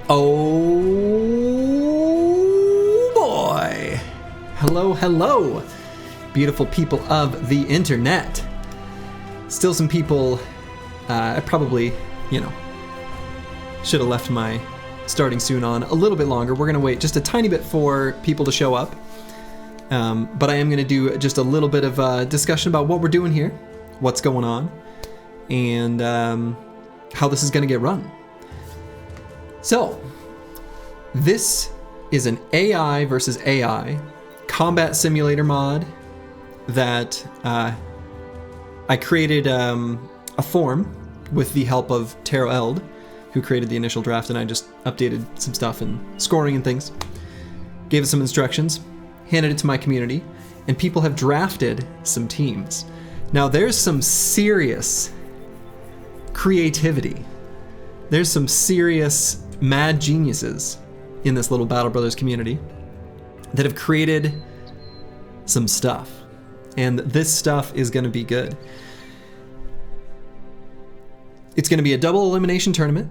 Oh boy! Hello, hello, beautiful people of the internet. Still some people, I probably, should have left my starting soon on a little bit longer. We're going to wait just a tiny bit for people to show up. But I am going to do just a little bit of discussion about what we're doing here, what's going on, and how this is going to get run. So, this is an AI versus AI combat simulator mod that I created a form with the help of TaroEld, who created the initial draft, and I just updated some stuff and scoring and things. Gave it some instructions, handed it to my community, and people have drafted some teams. Now there's some serious creativity. There's some serious mad geniuses in this little Battle Brothers community that have created some stuff. And this stuff is going to be good. It's going to be a double elimination tournament,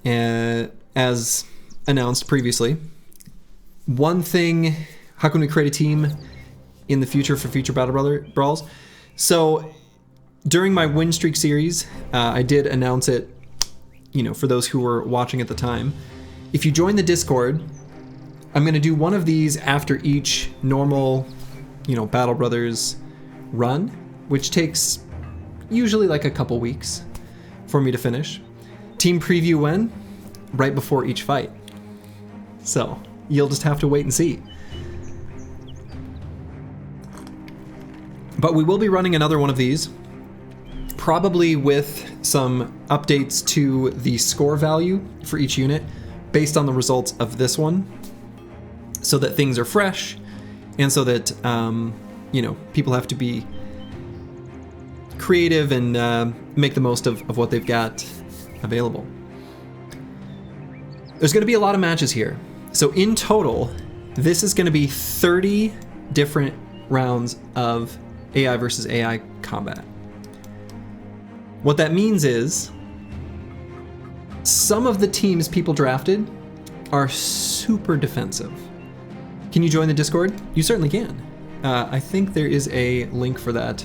as announced previously. One thing, how can we create a team in the future for future Battle Brawls? So during my win streak series, I did announce it, for those who were watching at the time. If you join the Discord, I'm going to do one of these after each normal, Battle Brothers run, which takes usually like a couple weeks for me to finish. Team preview when? Right before each fight. So you'll just have to wait and see. But we will be running another one of these, probably with some updates to the score value for each unit based on the results of this one, so that things are fresh and so that people have to be creative and make the most of what they've got available. There's going to be a lot of matches here. So in total, this is going to be 30 different rounds of AI versus AI combat. What that means is some of the teams people drafted are super defensive. Can you join the Discord? You certainly can. I think there is a link for that.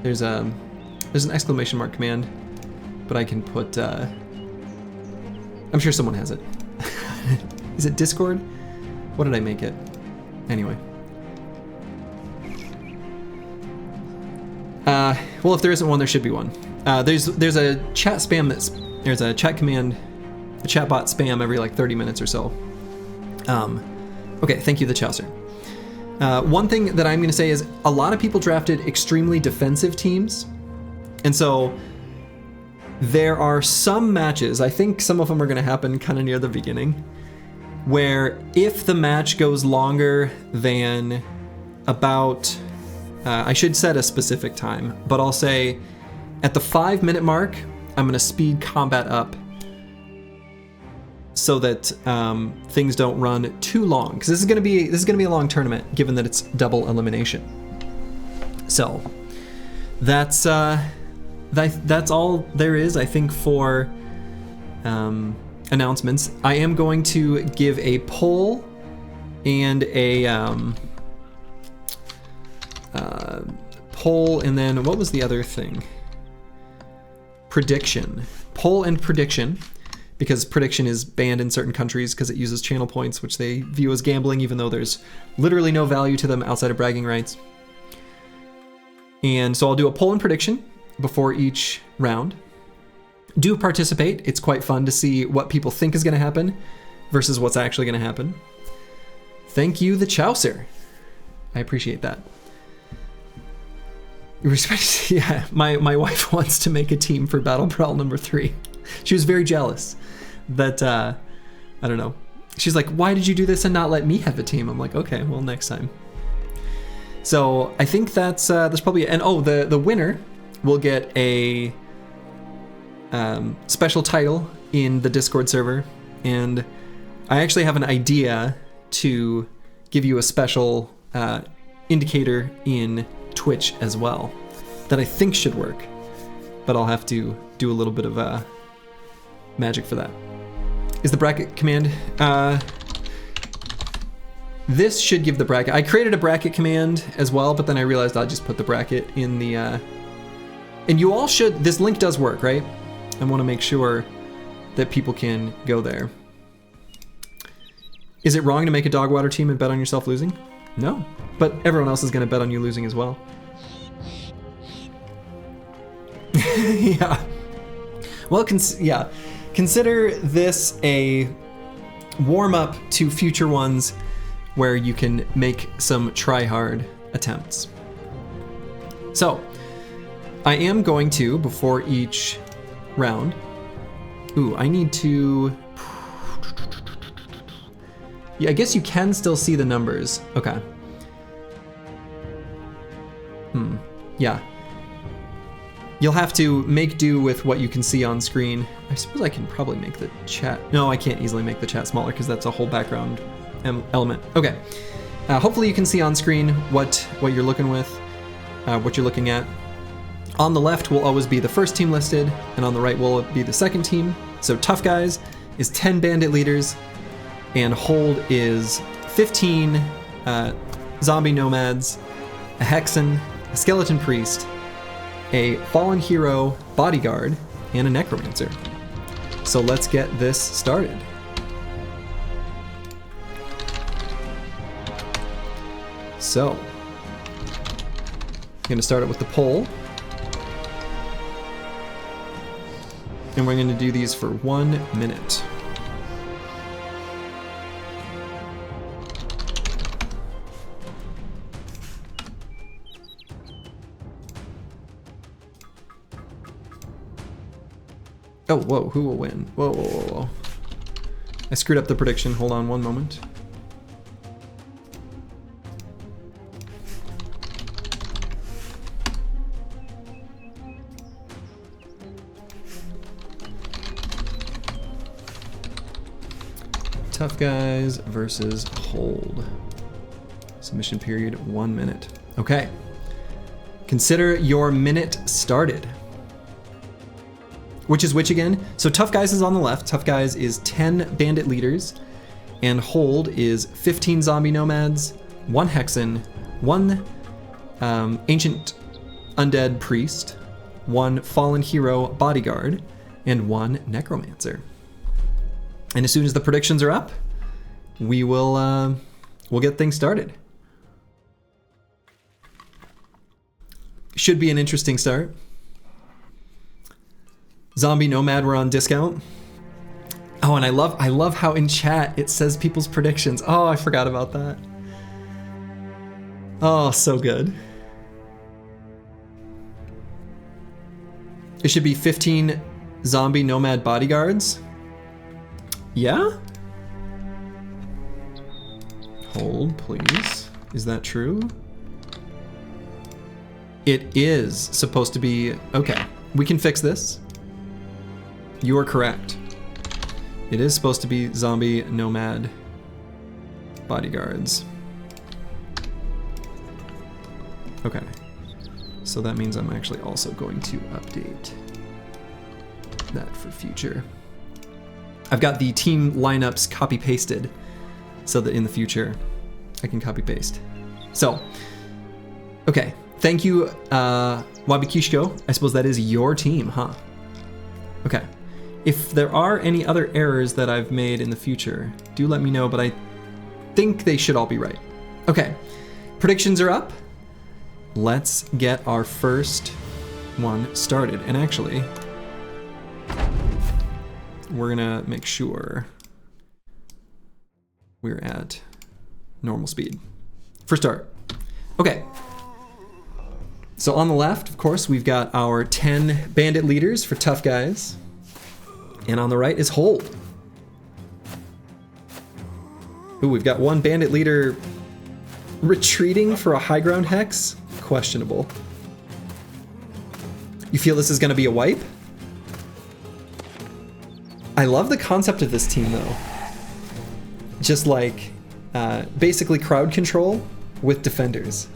There's an exclamation mark command, but I can put, I'm sure someone has it. Is it Discord? What did I make it? Anyway. Well, if there isn't one, there should be one. There's a chat spam there's a chat command, a chat bot spam every like 30 minutes or so. Okay, thank you, the Chaucer. One thing that I'm going to say is a lot of people drafted extremely defensive teams, and so there are some matches, I think some of them are going to happen kind of near the beginning, where if the match goes longer than about, I should set a specific time, but I'll say at the 5-minute mark, I'm going to speed combat up so that things don't run too long, because this is going to be a long tournament, given that it's double elimination. So that's all there is, I think, for announcements. I am going to give a poll and a poll, and then what was the other thing? Prediction. Poll and prediction, because prediction is banned in certain countries because it uses channel points, which they view as gambling, even though there's literally no value to them outside of bragging rights. And so I'll do a poll and prediction before each round. Do participate. It's quite fun to see what people think is going to happen versus what's actually going to happen. Thank you, the Chaucer. I appreciate that. Yeah, my wife wants to make a team for BattleBrawl number 3. She was very jealous that, I don't know. She's like, why did you do this and not let me have a team? I'm like, okay, well, next time. So I think that's probably, and oh, the winner will get a special title in the Discord server, and I actually have an idea to give you a special indicator in Twitch as well that I think should work, but I'll have to do a little bit of magic for that. is the bracket command. This should give the bracket. I created a bracket command as well, but then I realized I'll just put the bracket in the, and you all should, this link does work, right? I want to make sure that people can go there. Is it wrong to make a dog water team and bet on yourself losing? No, but everyone else is going to bet on you losing as well. Yeah. Well, yeah. Consider this a warm-up to future ones where you can make some try-hard attempts. So, I am going to, before each round... Ooh, I need to... Yeah, I guess you can still see the numbers. Okay. Yeah. You'll have to make do with what you can see on screen. I suppose I can probably make the chat... No, I can't easily make the chat smaller because that's a whole background element. Okay. Hopefully you can see on screen what you're looking with, what you're looking at. On the left will always be the first team listed, and on the right will be the second team. So Tough Guys is 10 bandit leaders, and Hold is 15 zombie nomads, a hexen, a skeleton priest, a fallen hero bodyguard, and a necromancer. So let's get this started. So, I'm going to start it with the poll. And we're going to do these for 1 minute. Oh, whoa, who will win? Whoa, whoa, whoa, whoa. I screwed up the prediction. Hold on one moment. Tough Guys versus Hold. Submission period 1 minute. Okay. Consider your minute started. Which is which again? So Tough Guys is on the left. Tough Guys is 10 bandit leaders, and Hold is 15 zombie nomads, 1 hexen, 1 ancient undead priest, 1 fallen hero bodyguard, and 1 necromancer. And as soon as the predictions are up, we will we'll get things started. Should be an interesting start. Zombie Nomad were on discount. Oh, and I love how in chat it says people's predictions. Oh, I forgot about that. Oh, so good. It should be 15 zombie nomad bodyguards. Yeah? Hold, please. Is that true? It is supposed to be... Okay, we can fix this. You are correct. It is supposed to be zombie nomad bodyguards. Okay. So that means I'm actually also going to update that for future. I've got the team lineups copy pasted so that in the future I can copy paste. So, okay. Thank you, Wabikishko. I suppose that is your team, huh? Okay. If there are any other errors that I've made in the future, do let me know, but I think they should all be right. Okay, predictions are up. Let's get our first one started. And actually, we're gonna make sure we're at normal speed for start. Okay. So on the left, of course, we've got our 10 bandit leaders for Tough Guys. And on the right is Hold. Ooh, we've got 1 bandit leader retreating for a high ground hex. Questionable. You feel this is going to be a wipe? I love the concept of this team, though. Just like, basically crowd control with defenders.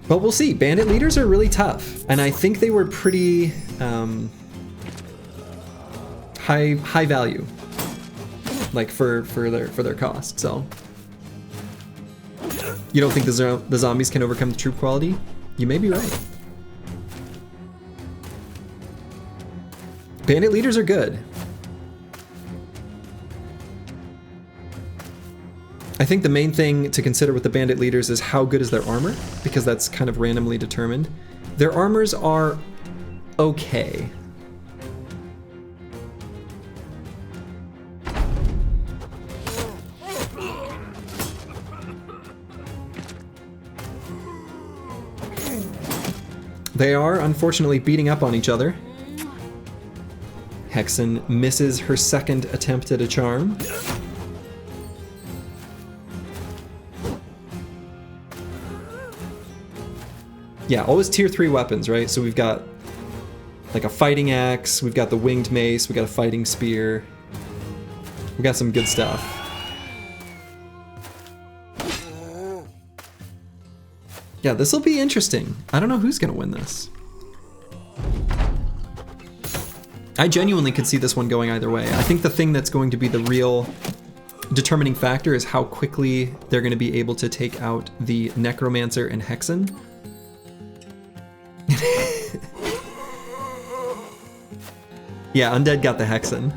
But we'll see. Bandit leaders are really tough, and I think they were pretty high value, like for their cost. So you don't think the zombies can overcome the troop quality? You may be right. Bandit leaders are good. I think the main thing to consider with the bandit leaders is how good is their armor, because that's kind of randomly determined. Their armors are okay. They are unfortunately beating up on each other. Hexen misses her second attempt at a charm. Yeah, always tier 3 weapons, right? So we've got like a fighting axe, we've got the winged mace, we've got a fighting spear. We got some good stuff. Yeah, this will be interesting. I don't know who's gonna win this. I genuinely could see this one going either way. I think the thing that's going to be the real determining factor is how quickly they're gonna be able to take out the Necromancer and Hexen. Yeah, Undead got the Hexen.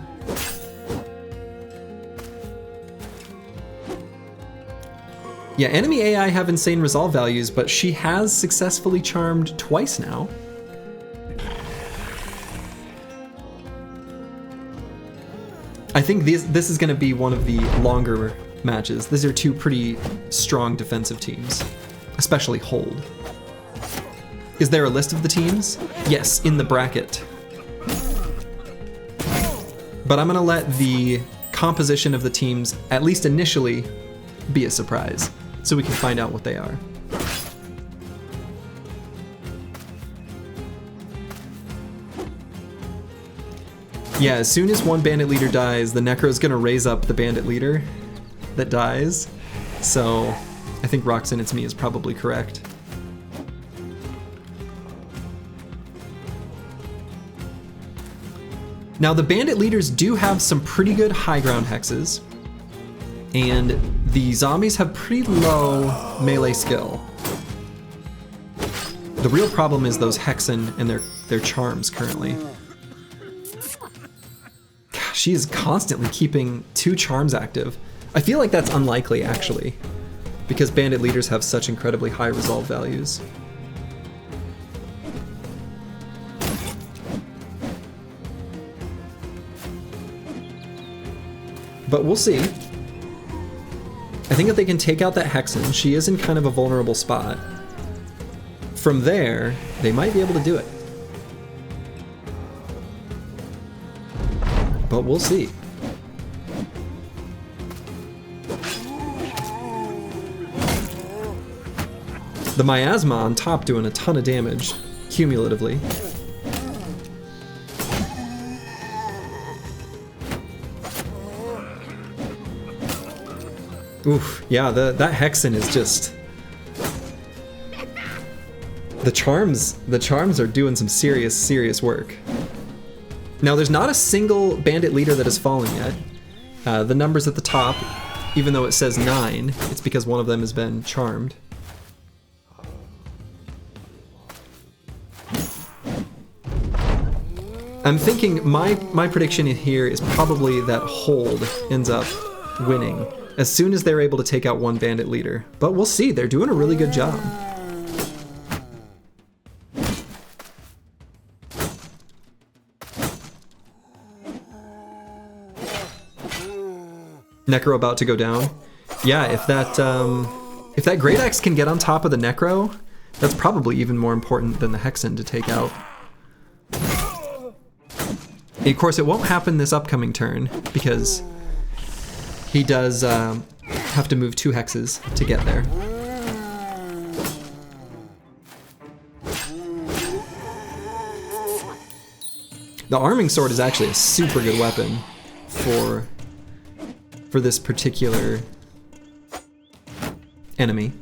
Yeah, enemy AI have insane resolve values, but she has successfully charmed twice now. I think this is going to be one of the longer matches. These are two pretty strong defensive teams, especially Hold. Is there a list of the teams? Yes, in the bracket. But I'm gonna let the composition of the teams, at least initially, be a surprise, so we can find out what they are. Yeah, as soon as one bandit leader dies, the Necro's gonna raise up the bandit leader that dies. So I think Roxanne It's Me is probably correct. Now the bandit leaders do have some pretty good high ground hexes, and the zombies have pretty low melee skill. The real problem is those Hexen and their charms currently. Gosh, she is constantly keeping 2 charms active. I feel like that's unlikely actually, because bandit leaders have such incredibly high resolve values. But we'll see. I think if they can take out that Hexen, she is in kind of a vulnerable spot. From there, they might be able to do it. But we'll see. The Miasma on top doing a ton of damage, cumulatively. Oof, yeah, that Hexen is just... The charms are doing some serious work. Now there's not a single bandit leader that has fallen yet. The numbers at the top, even though it says 9, it's because one of them has been charmed. I'm thinking my prediction here is probably that Hold ends up winning as soon as they're able to take out one bandit leader. But we'll see, they're doing a really good job. Necro about to go down. Yeah, if that Great Axe can get on top of the Necro, that's probably even more important than the Hexen to take out. Of course, it won't happen this upcoming turn, because he does have to move 2 hexes to get there. The Arming Sword is actually a super good weapon for this particular enemy.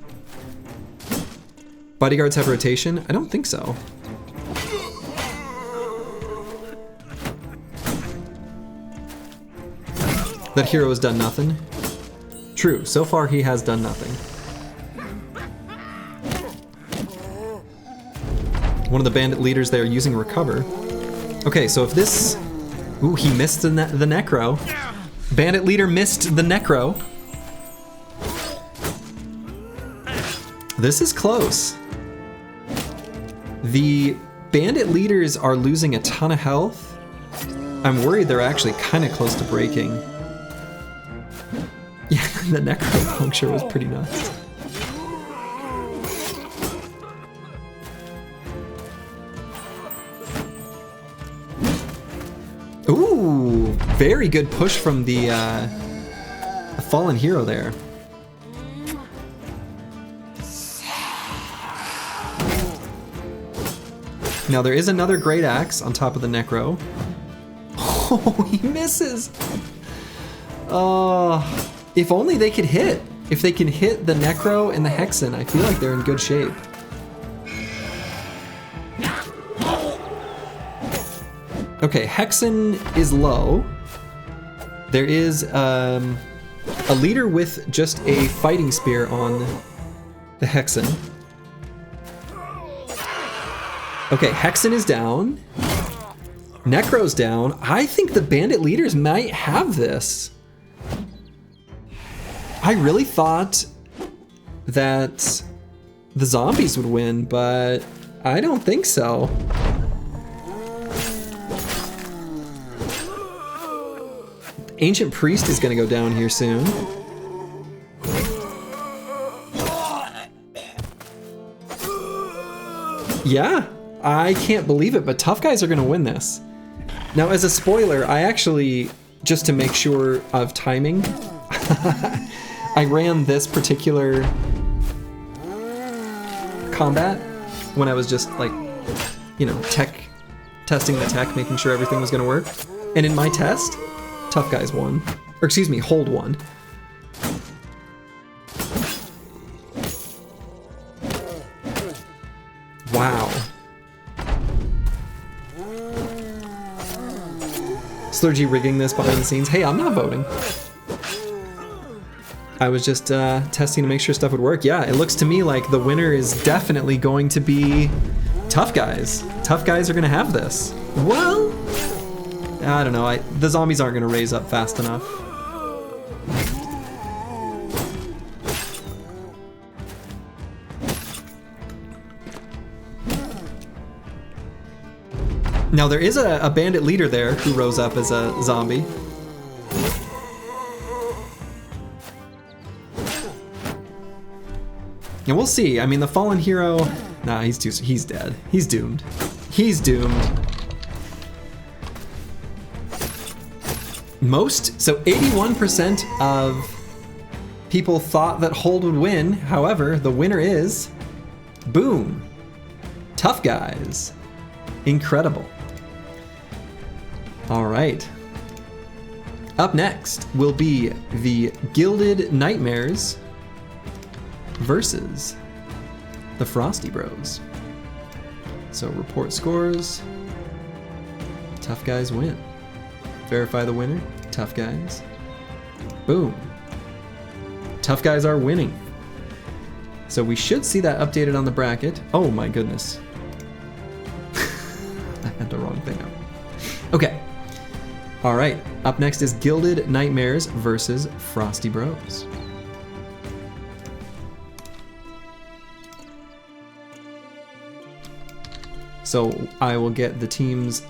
Bodyguards have rotation? I don't think so. That hero has done nothing. True, so far he has done nothing. One of the bandit leaders there using recover. Okay, so if this... Ooh, he missed the necro. Bandit leader missed the necro. This is close. The bandit leaders are losing a ton of health. I'm worried they're actually kind of close to breaking. Yeah, the necro puncture was pretty nuts. Ooh, very good push from the fallen hero there. Now there is another great axe on top of the necro. Oh, he misses. If only they could hit. If they can hit the necro and the hexen, I feel like they're in good shape. Okay, hexen is low. There is a leader with just a fighting spear on the hexen. Okay, hexen is down. Necro's down. I think the bandit leaders might have this. I really thought that the zombies would win, but I don't think so. Ancient Priest is gonna go down here soon. Yeah, I can't believe it, but tough guys are gonna win this. Now, as a spoiler, I actually, just to make sure of timing, I ran this particular combat when I was just like, you know, testing the tech, making sure everything was gonna work. And in my test, tough guys won. Or excuse me, hold won. Wow. Slurgy rigging this behind the scenes. Hey, I'm not voting. I was just testing to make sure stuff would work. Yeah, it looks to me like the winner is definitely going to be tough guys. Tough guys are gonna have this. Well, I don't know, the zombies aren't gonna raise up fast enough. Now there is a bandit leader there who rose up as a zombie. And we'll see. I mean, the fallen hero, nah, he's dead. He's doomed. He's doomed. So 81% of people thought that hold would win. However, the winner is, boom, tough guys. Incredible. All right. Up next will be the Gilded Nightmares versus the Frosty Bros. So report scores. Tough guys win. Verify the winner. Tough guys. Boom. Tough guys are winning. So we should see that updated on the bracket. Oh my goodness. I had the wrong thing up. Okay. All right. Up next is Gilded Nightmares versus Frosty Bros. So I will get the teams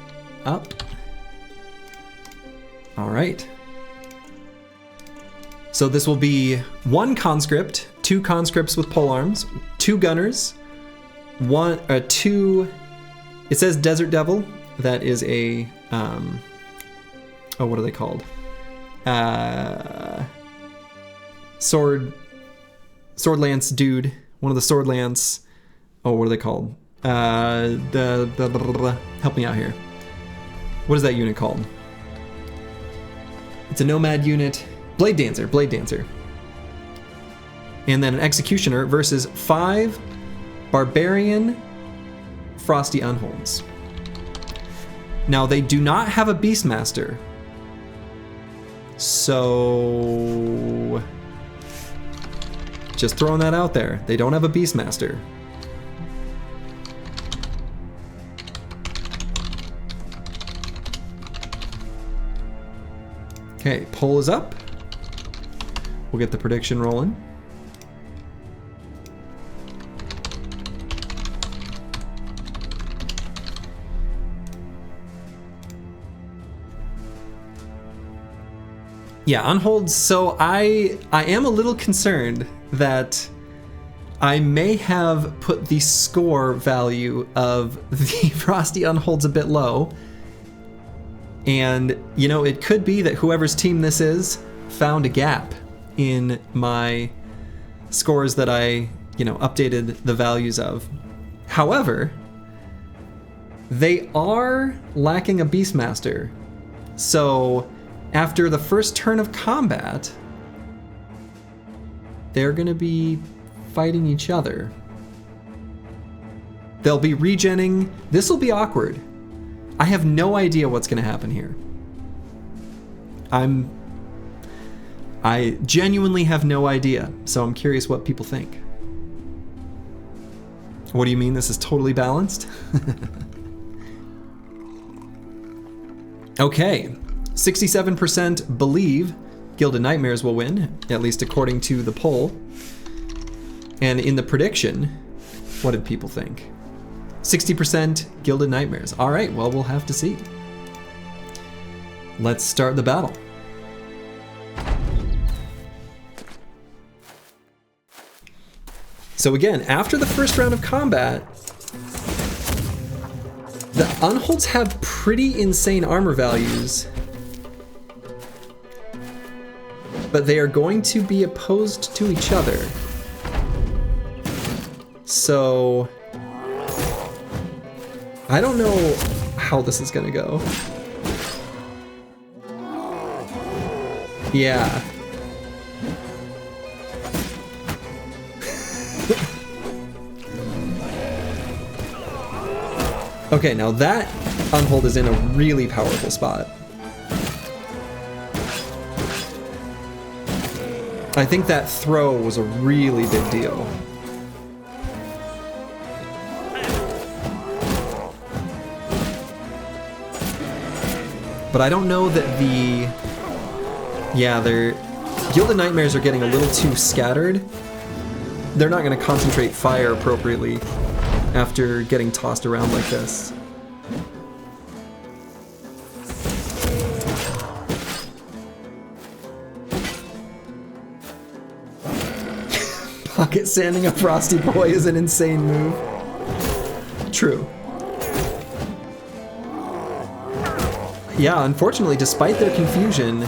up. All right. So this will be 1 conscript, 2 conscripts with polearms, 2 gunners, 2. It says Desert Devil. That is a what are they called? Sword lance dude. One of the sword lance. Oh, what are they called? Help me out here. What is that unit called? It's a nomad unit. Blade Dancer. And then an Executioner versus 5 Barbarian Frosty Unholds. Now they do not have a Beastmaster. So just throwing that out there. They don't have a Beastmaster. Okay, poll is up. We'll get the prediction rolling. Yeah, unholds. So I am a little concerned that I may have put the score value of the Frosty unholds a bit low. And, you know, it could be that whoever's team this is found a gap in my scores that I, you know, updated the values of. However, they are lacking a Beastmaster. So after the first turn of combat, they're going to be fighting each other. They'll be regenning. This will be awkward. I have no idea what's going to happen here. I genuinely have no idea, so I'm curious what people think. What do you mean this is totally balanced? Okay, 67% believe Gilded Nightmares will win, at least according to the poll. And in the prediction, what did people think? 60% Gilded Nightmares. All right, well, we'll have to see. Let's start the battle. So again, after the first round of combat, the unholds have pretty insane armor values, but they are going to be opposed to each other. So I don't know how this is gonna go. Yeah. Okay, now that unhold is in a really powerful spot. I think that throw was a really big deal. But I don't know that the... Yeah, their Gilded Nightmares are getting a little too scattered. They're not going to concentrate fire appropriately after getting tossed around like this. Pocket sanding a Frosty boy is an insane move. True. Yeah, unfortunately, despite their confusion,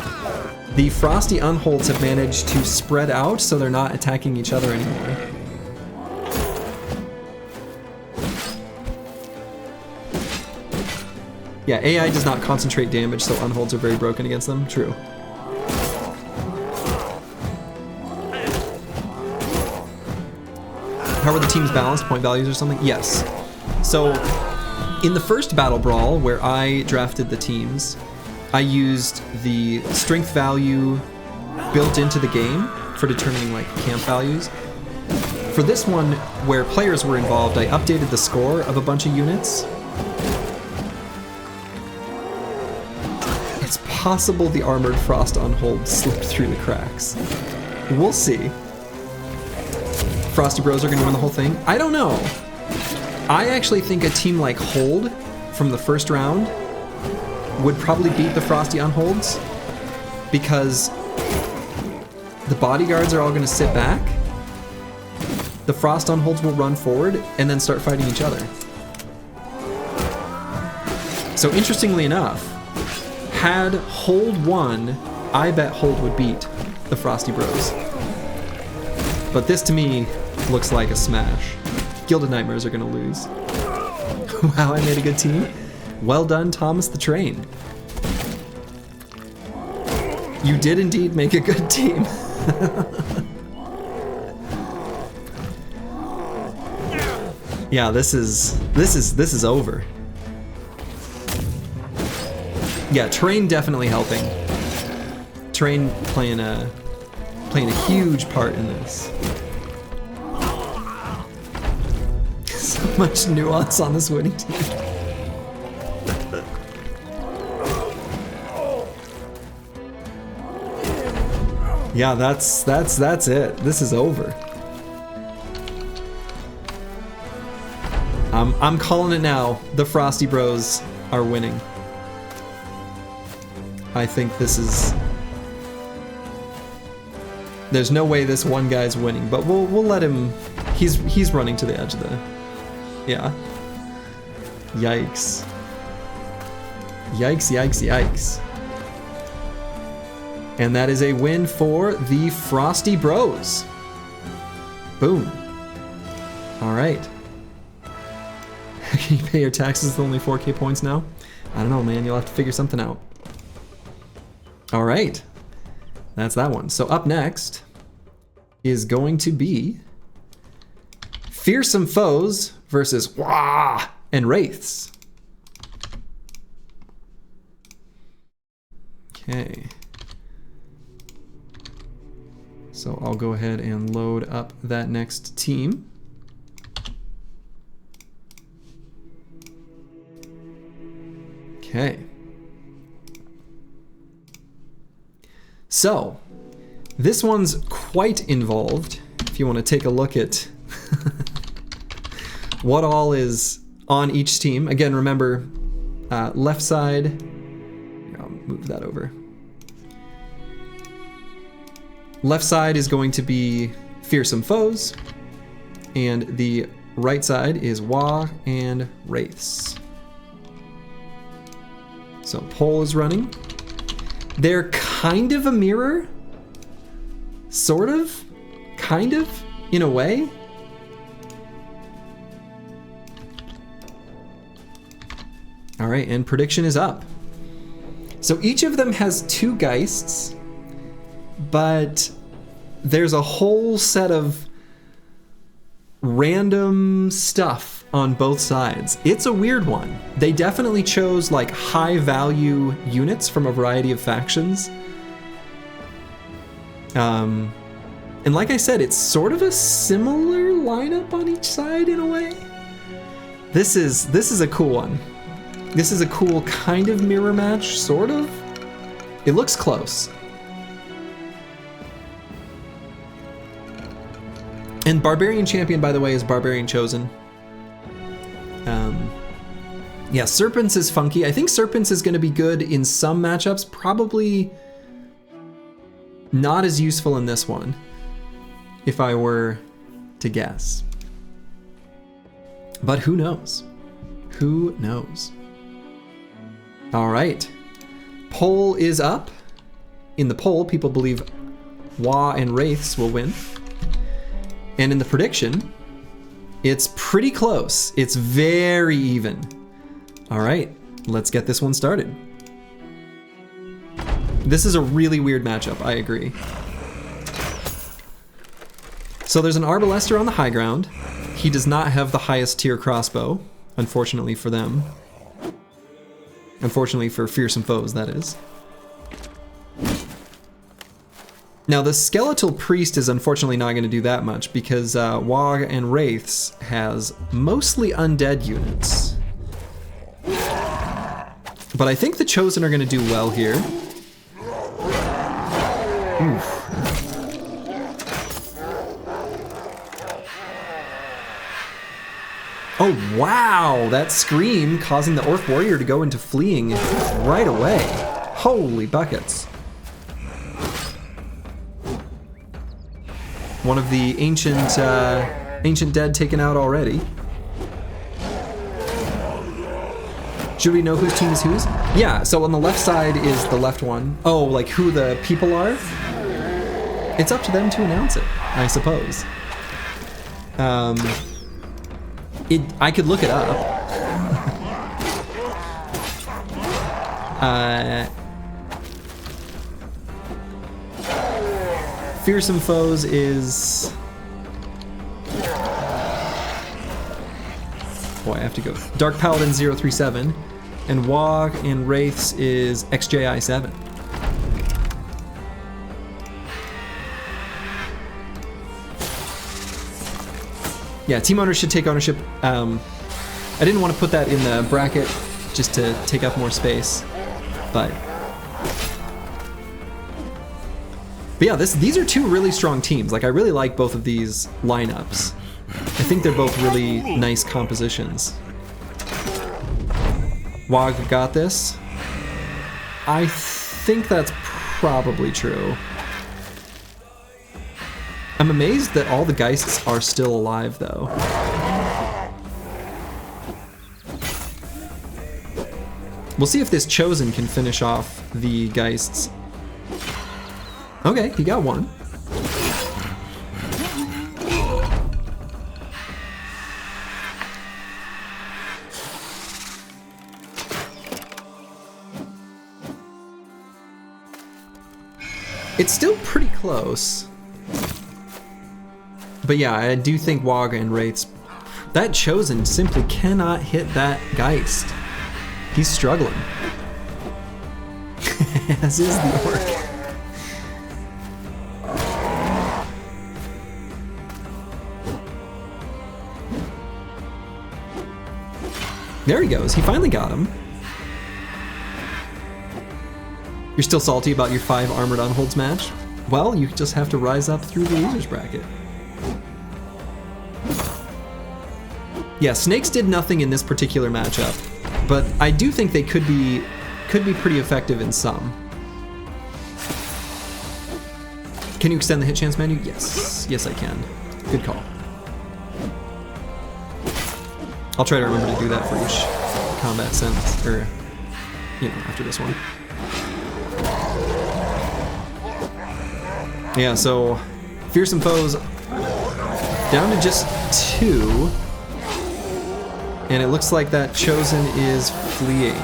the Frosty unholds have managed to spread out so they're not attacking each other anymore. Yeah, AI does not concentrate damage, so unholds are very broken against them. True. How are the teams balanced? Point values or something? Yes. So, in the first BattleBrawl, where I drafted the teams, I used the strength value built into the game for determining like camp values. For this one, where players were involved, I updated the score of a bunch of units. It's possible the Armored Frost unhold slipped through the cracks. We'll see. Frosty Bros are gonna win the whole thing? I don't know. I actually think a team like Hold from the first round would probably beat the Frosty unholds because the bodyguards are all going to sit back, the Frost unholds will run forward, and then start fighting each other. So interestingly enough, had Hold won, I bet Hold would beat the Frosty Bros. But this to me looks like a smash. Gilded Nightmares are gonna lose. Wow, I made a good team. Well done, Thomas the Train. You did indeed make a good team. Yeah, this is over. Yeah, Train definitely helping. Terrain playing a huge part in this. So much nuance on this winning team. Yeah, that's it. This is over. I'm calling it now. The Frosty Bros are winning. I think this is... There's no way this one guy's winning, but we'll let him... He's running to the edge of the... Yeah. Yikes. Yikes, yikes, yikes. And that is a win for the Frosty Bros. Boom. All right. Can you pay your taxes with only 4K points now? I don't know, man. You'll have to figure something out. All right. That's that one. So up next is going to be Fearsome Foes versus Waagh and Wraiths. Okay. So I'll go ahead and load up that next team. Okay. So, this one's quite involved. If you want to take a look at what all is on each team. Again, remember, left side, I'll move that over. Left side is going to be Fearsome Foes, and the right side is Waagh and Wraiths. So Pole is running. They're kind of a mirror, sort of, kind of, in a way. All right, and prediction is up. So each of them has 2 Geists, but there's a whole set of random stuff on both sides. It's a weird one. They definitely chose like high value units from a variety of factions. And like I said, it's sort of a similar lineup on each side in a way. This is a cool one. This is a cool kind of mirror match, sort of. It looks close. And Barbarian Champion, by the way, is Barbarian Chosen. Yeah, Serpents is funky. I think Serpents is going to be good in some matchups. Probably not as useful in this one, if I were to guess. But who knows? Who knows? All right. Poll is up. In the poll, people believe Waagh and Wraiths will win. And in the prediction, it's pretty close. It's very even. All right, let's get this one started. This is a really weird matchup, I agree. So there's an Arbalester on the high ground. He does not have the highest tier crossbow, unfortunately for them. Unfortunately for Fearsome Foes, that is. Now the Skeletal Priest is unfortunately not going to do that much because Waagh and Wraiths has mostly undead units. But I think the Chosen are going to do well here. Oof. Oh wow, that scream causing the Orc Warrior to go into fleeing right away. Holy buckets. One of the ancient dead taken out already. Should we know whose team is whose? Yeah, so on the left side is the left one. Oh, like who the people are? It's up to them to announce it, I suppose. I could look it up. Fearsome Foes is... Boy, I have to go. Dark Paladin 037, and Waagh and Wraiths is XJI7. Yeah, team owners should take ownership. I didn't want to put that in the bracket just to take up more space, but yeah, these are two really strong teams. Like, I really like both of these lineups. I think they're both really nice compositions. Waagh got this. I think that's probably true. I'm amazed that all the Geists are still alive, though. We'll see if this Chosen can finish off the Geists. Okay, he got one. It's still pretty close. But yeah, I do think Waagh and Wraiths... That Chosen simply cannot hit that Geist. He's struggling. As is the Orc. There he goes. He finally got him. You're still salty about your 5 Armored Unholds match? Well, you just have to rise up through the losers bracket. Yeah, Snakes did nothing in this particular matchup, but I do think they could be pretty effective in some. Can you extend the hit chance menu? Yes. Yes, I can. Good call. I'll try to remember to do that for each combat sense, or, you know, after this one. Yeah, so Fearsome Foes down to just 2. And it looks like that Chosen is fleeing.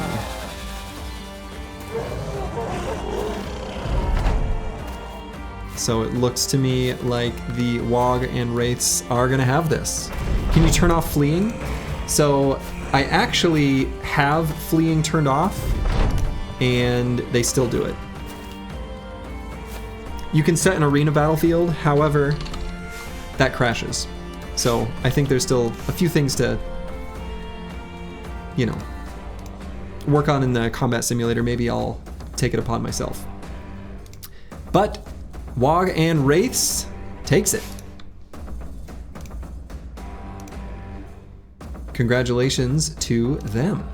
So it looks to me like the Waagh and Wraiths are gonna have this. Can you turn off fleeing? So I actually have fleeing turned off, and they still do it. You can set an arena battlefield, however, that crashes. So I think there's still a few things to, you know, work on in the combat simulator. Maybe I'll take it upon myself. But Waagh and Wraiths takes it. Congratulations to them.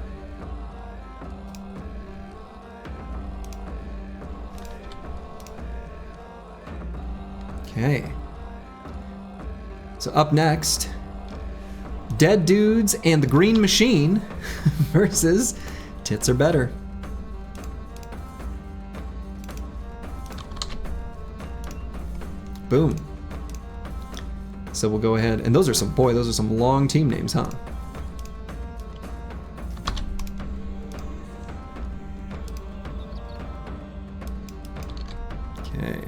Okay. So up next, Dead Dudes and the Green Machine versus Tits Are Better. Boom. So we'll go ahead, and those are some long team names, huh? Okay.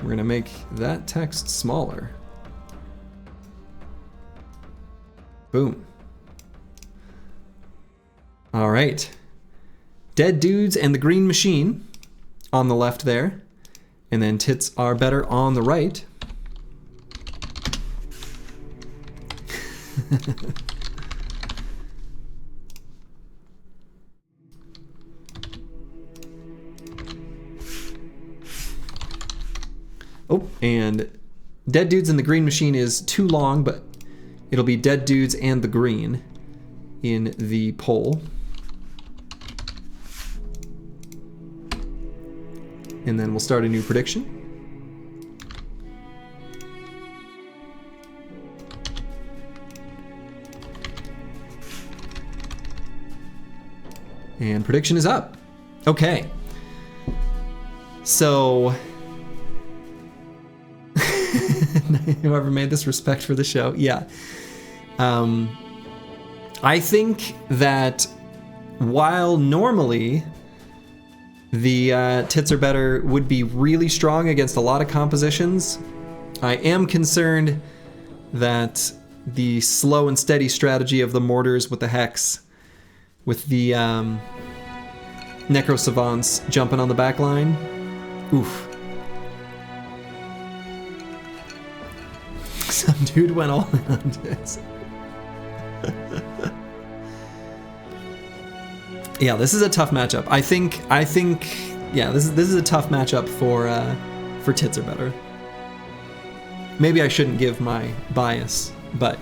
We're gonna make that text smaller. Boom. All right. Dead Dudes and the Green Machine on the left there, and then Tits Are Better on the right. Oh, and Dead Dudes and the Green Machine is too long, but it'll be Dead Dudes and the Green in the poll. And then we'll start a new prediction. And prediction is up. Okay. So whoever made this, respect for the show. Yeah. I think that while normally the Tits Are Better would be really strong against a lot of compositions, I am concerned that the slow and steady strategy of the mortars with the hex, with the Necro Savants jumping on the back line. Oof. Some dude went all in on this. Yeah, this is a tough matchup. I think, yeah, this is a tough matchup for Tits are better. Maybe I shouldn't give my bias, but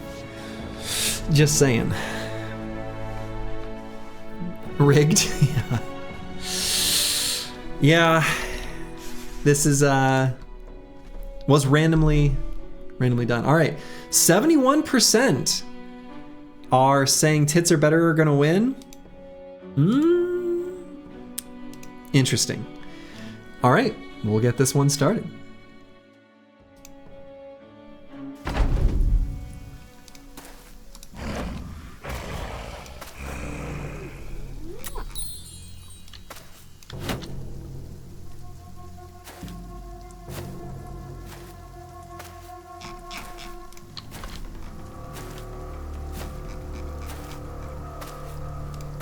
just saying. Rigged? Yeah. Yeah. This is was randomly done. All right. 71% are saying Tits are better are gonna win. Interesting. All right, we'll get this one started.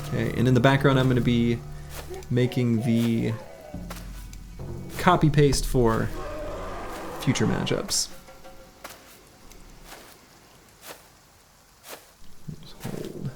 Okay, and in the background I'm going to be making the copy paste for future matchups. Just hold.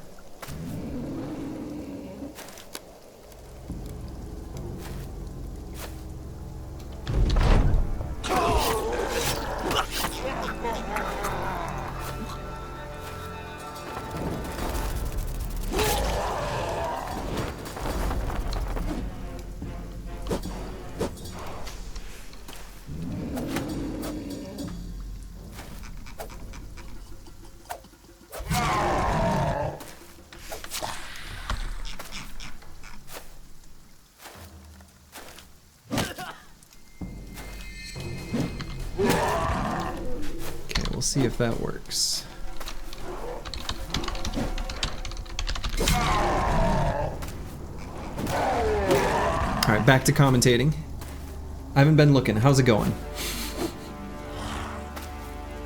We'll see if that works. All right, back to commentating. I haven't been looking. How's it going?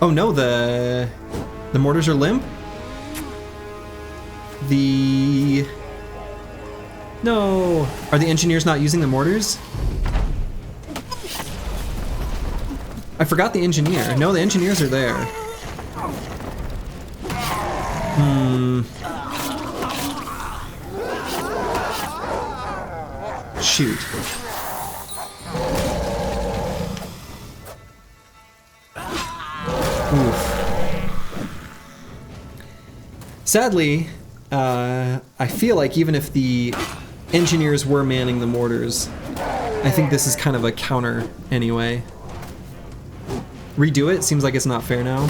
Oh no, the mortars are limp? No. Are the engineers not using the mortars? I forgot the engineer. No, the engineers are there. Shoot. Oof. Sadly, I feel like even if the engineers were manning the mortars, I think this is kind of a counter anyway. Redo it? Seems like it's not fair now.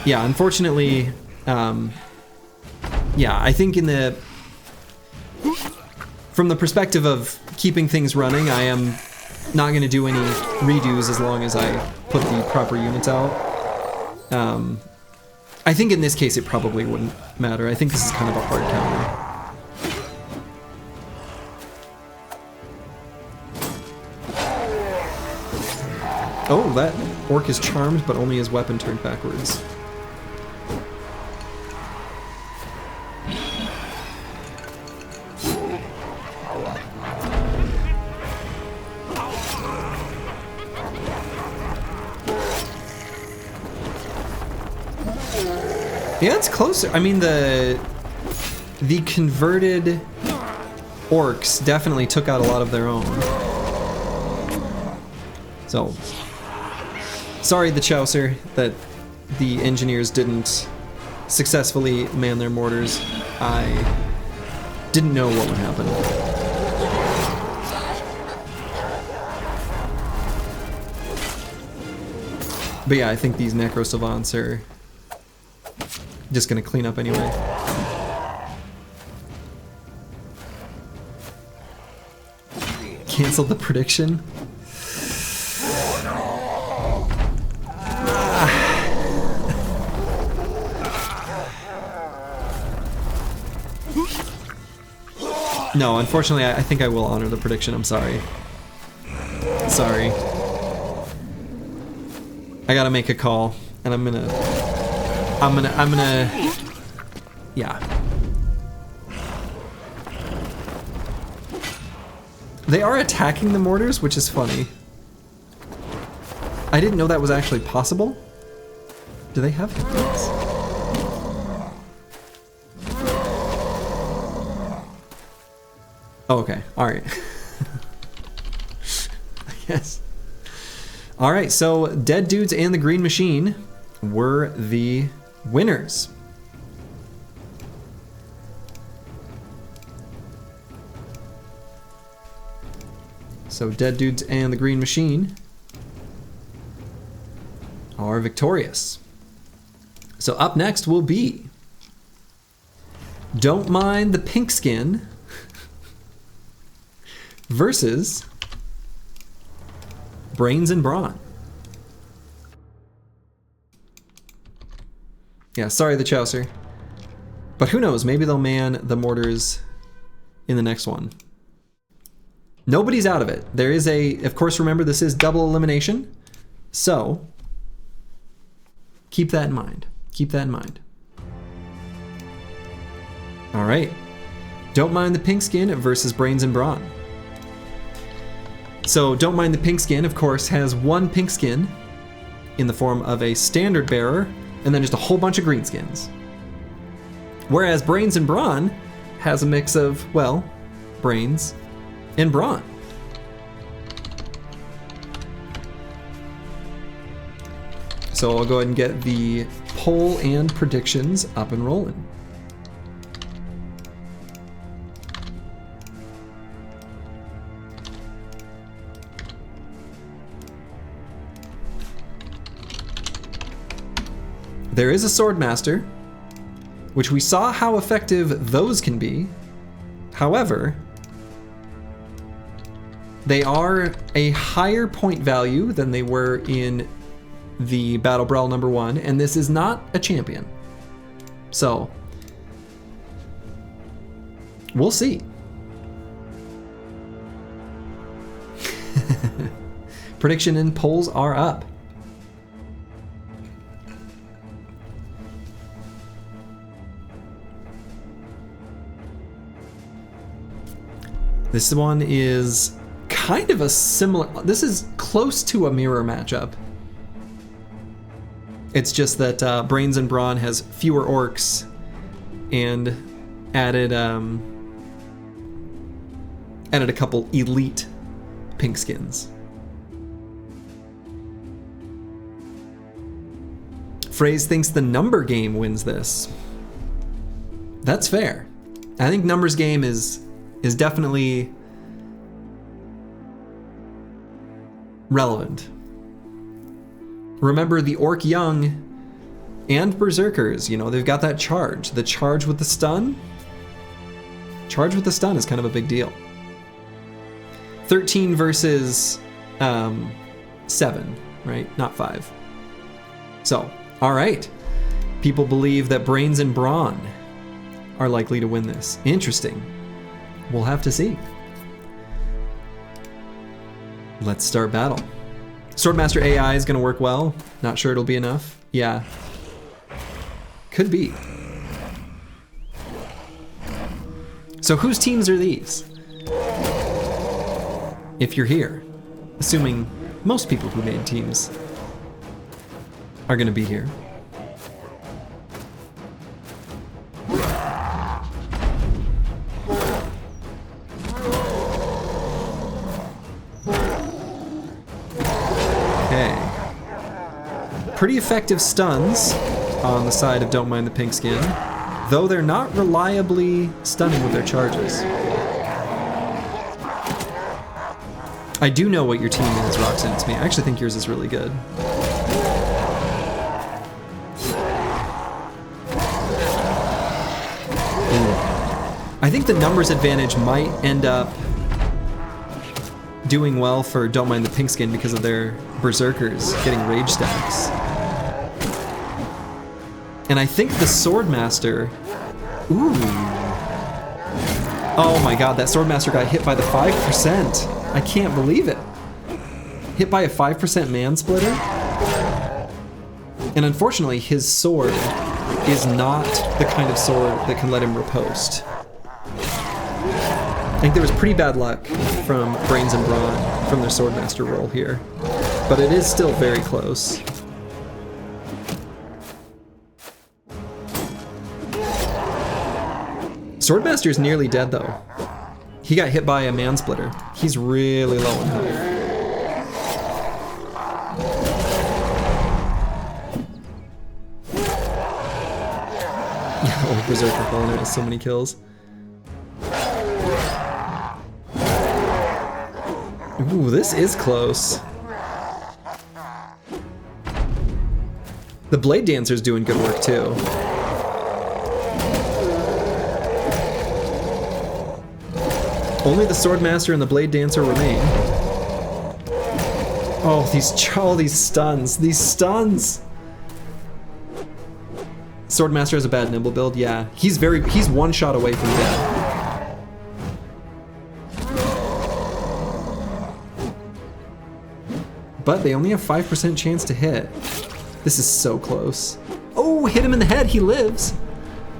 Yeah, unfortunately, yeah, I think from the perspective of keeping things running, I am not going to do any redos as long as I put the proper units out. I think in this case it probably wouldn't matter. I think this is kind of a hard counter. Oh, that orc is charmed, but only his weapon turned backwards. Yeah, it's closer. I mean, the converted orcs definitely took out a lot of their own. So, sorry, the Chaucer, that the engineers didn't successfully man their mortars. I didn't know what would happen. But yeah, I think these Necro Savants are just gonna clean up anyway. Cancel the prediction? No, unfortunately, I think I will honor the prediction. I'm sorry. Sorry. I gotta make a call, and I'm gonna I'm gonna, yeah. They are attacking the mortars, which is funny. I didn't know that was actually possible. Do they have hit points? Oh, okay. All right. Yes. All right. So Dead Dudes and the Green Machine were the winners. So Dead Dudes and the Green Machine are victorious. So up next will be Don't Mind the Pinkskin versus Brains and Brawn. Yeah, sorry the Chaucer. But who knows, maybe they'll man the mortars in the next one. Nobody's out of it. There is of course, remember this is double elimination. So keep that in mind. Keep that in mind. All right. Don't Mind the Pinkskin versus Brains and Brawn. So Don't Mind the Pinkskin, of course, has one Pinkskin in the form of a standard bearer and then just a whole bunch of greenskins. Whereas Brains and Brawn has a mix of, well, brains and brawn. So I'll go ahead and get the poll and predictions up and rolling. There is a Swordmaster, which we saw how effective those can be. However, they are a higher point value than they were in the BattleBrawl #1, and this is not a champion. So, we'll see. Prediction and polls are up. This one is kind of a similar, this is close to a mirror matchup. It's just that Brains and Brawn has fewer orcs and added added a couple elite Pinkskins. Phrase thinks the number game wins this. That's fair. I think numbers game is definitely relevant. Remember the Orc Young and Berserkers, you know, they've got that charge. The charge with the stun? Charge with the stun is kind of a big deal. 13 versus 7, right? Not 5. So, all right. People believe that Brains and Brawn are likely to win this. Interesting. We'll have to see. Let's start battle. Swordmaster AI is going to work well. Not sure it'll be enough. Yeah. Could be. So whose teams are these? If you're here. Assuming most people who made teams are going to be here. Pretty effective stuns on the side of Don't Mind the Pinkskin, though they're not reliably stunning with their charges. I do know what your team is, Roxanne. It's me. I actually think yours is really good. I think the numbers advantage might end up doing well for Don't Mind the Pinkskin because of their Berserkers getting rage stacks. And I think the Swordmaster... Ooh. Oh my god, that Swordmaster got hit by the 5%. I can't believe it. Hit by a 5% man splitter. And unfortunately, his sword is not the kind of sword that can let him riposte. I think there was pretty bad luck from Brains and Brawn from their Swordmaster roll here, but it is still very close. Swordmaster is nearly dead though. He got hit by a Mansplitter. He's really low on health. Oh, Berserker Fallen has so many kills. Ooh, this is close. The Blade Dancer's doing good work too. Only the Swordmaster and the Blade Dancer remain. Oh, these stuns. These stuns! Swordmaster has a bad nimble build, yeah. He's one shot away from death. But they only have 5% chance to hit. This is so close. Oh, hit him in the head, he lives!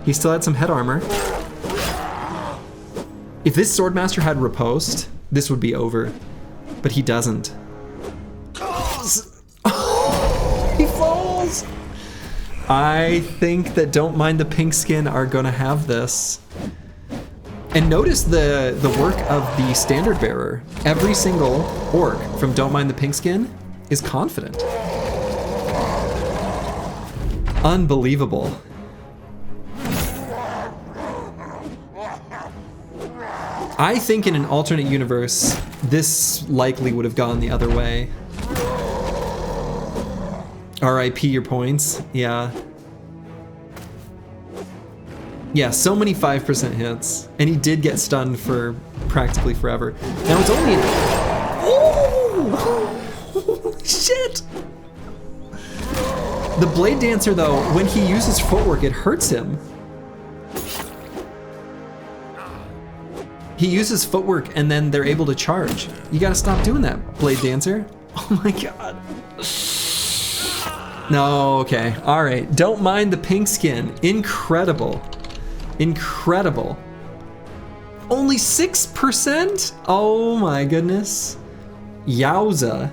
He still had some head armor. If this Swordmaster had riposte, this would be over. But he doesn't. Oh, he falls! I think that Don't Mind the Pinkskin are gonna have this. And notice the work of the Standard Bearer. Every single orc from Don't Mind the Pinkskin is confident. Unbelievable. I think in an alternate universe, this likely would have gone the other way. RIP your points, yeah. Yeah, so many 5% hits, and he did get stunned for practically forever. Now it's only oh! Shit! The Blade Dancer though, when he uses footwork, it hurts him. He uses footwork and then they're able to charge. You gotta stop doing that, Blade Dancer. Oh my god. No, okay, all right. Don't Mind the Pinkskin. Incredible. Incredible. Only 6%? Oh my goodness. Yowza.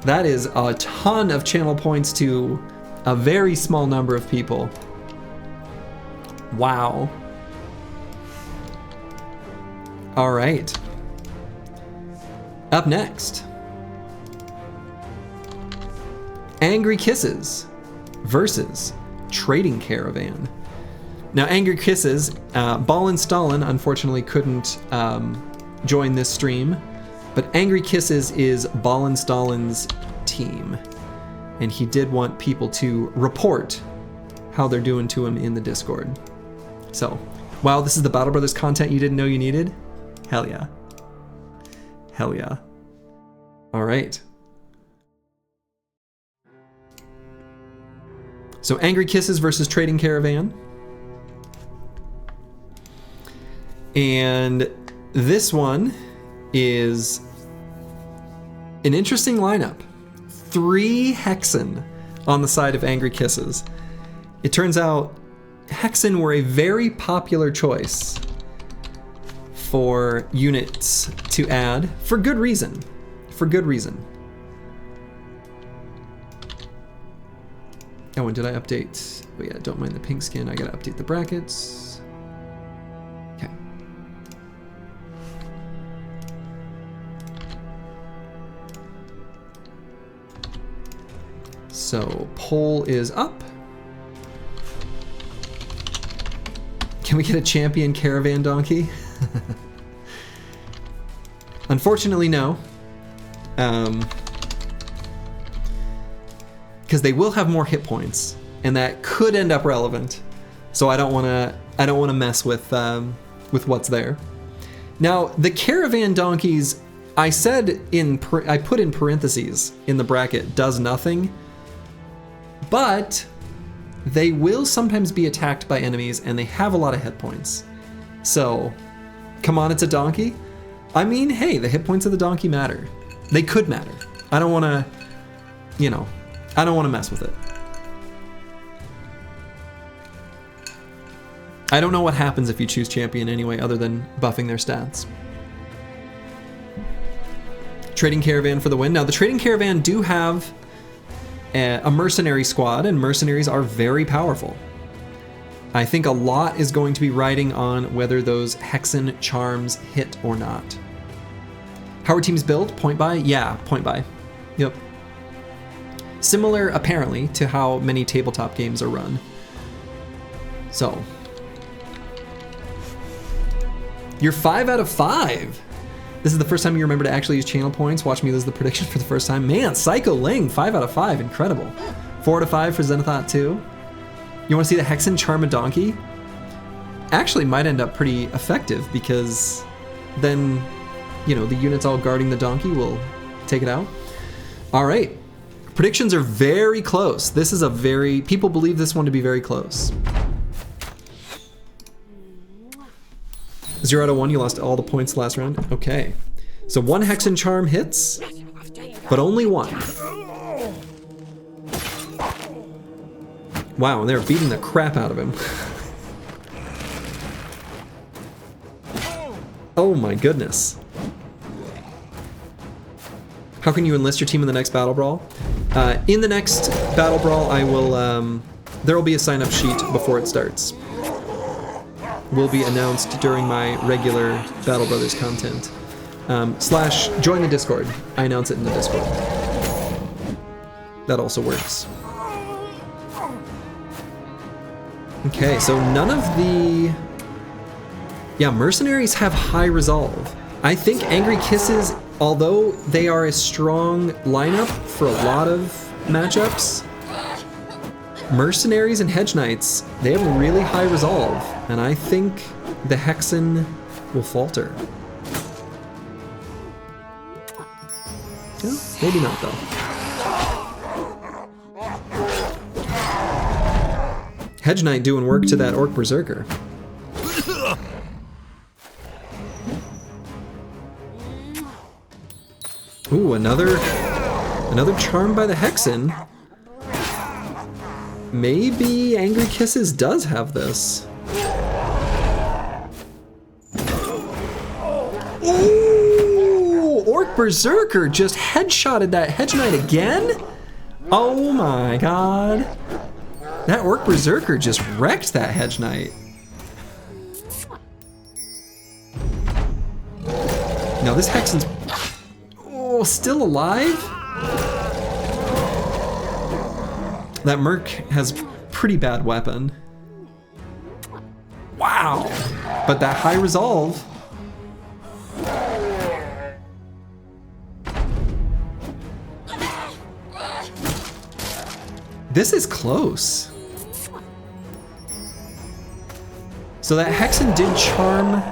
That is a ton of channel points to a very small number of people. Wow. All right. Up next. Angry Kisses versus Trading Caravan. Now, Angry Kisses, Ball and Stalin unfortunately couldn't join this stream, but Angry Kisses is Ball and Stalin's team, and he did want people to report how they're doing to him in the Discord. So, wow, this is the Battle Brothers content you didn't know you needed? Hell yeah. Hell yeah. All right. So Angry Kisses versus Trading Caravan. And this one is an interesting lineup. 3 Hexen on the side of Angry Kisses. It turns out Hexen were a very popular choice for units to add for good reason. For good reason. Oh, and did I update? Oh yeah, Don't Mind the Pinkskin. I gotta update the brackets. Okay. So, poll is up. Can we get a champion Caravan donkey? Unfortunately, no. Because they will have more hit points, and that could end up relevant. So I don't want to mess with what's there. Now the Caravan donkeys, I put in parentheses in the bracket, does nothing, but they will sometimes be attacked by enemies, and they have a lot of hit points. So, come on, it's a donkey. I mean, hey, the hit points of the donkey matter. They could matter. I don't want to, I don't want to mess with it. I don't know what happens if you choose champion anyway, other than buffing their stats. Trading Caravan for the win. Now, the Trading Caravan do have a mercenary squad, and mercenaries are very powerful. I think a lot is going to be riding on whether those Hexen charms hit or not. How are teams built? Point buy? Yeah, point buy. Yep. Similar, apparently, to how many tabletop games are run. So. You're 5 out of 5. This is the first time you remember to actually use channel points. Watch me lose the prediction for the first time. Man, Psycho Ling, 5 out of 5. Incredible. 4 out of 5 for Zenithot 2. You want to see the Hexen charm a donkey? Actually might end up pretty effective because then, you know, the units all guarding the donkey will take it out. All right. Predictions are very close. This is a very... People believe this one to be very close. 0 out of 1, you lost all the points last round. Okay. So 1 Hexen charm hits, but only 1. Wow, and they're beating the crap out of him. Oh my goodness. How can you enlist your team in the next BattleBrawl? In the next BattleBrawl, I will, there will be a sign-up sheet before it starts. Will be announced during my regular Battle Brothers content. / join the Discord. I announce it in the Discord. That also works. Okay, so none of the... Yeah, mercenaries have high resolve. I think Angry Kisses, although they are a strong lineup for a lot of matchups, mercenaries and hedge knights, they have a really high resolve, and I think the Hexen will falter. Yeah, maybe not though. Hedge Knight doing work to that Orc Berserker. Ooh, another charm by the Hexen. Maybe Angry Kisses does have this. Ooh, Orc Berserker just headshotted that Hedge Knight again? Oh my god. That Orc Berserker just wrecked that Hedge Knight. Now this Hexen's still alive? That Merc has pretty bad weapon. Wow! But that high resolve. This is close. So that Hexen did charm.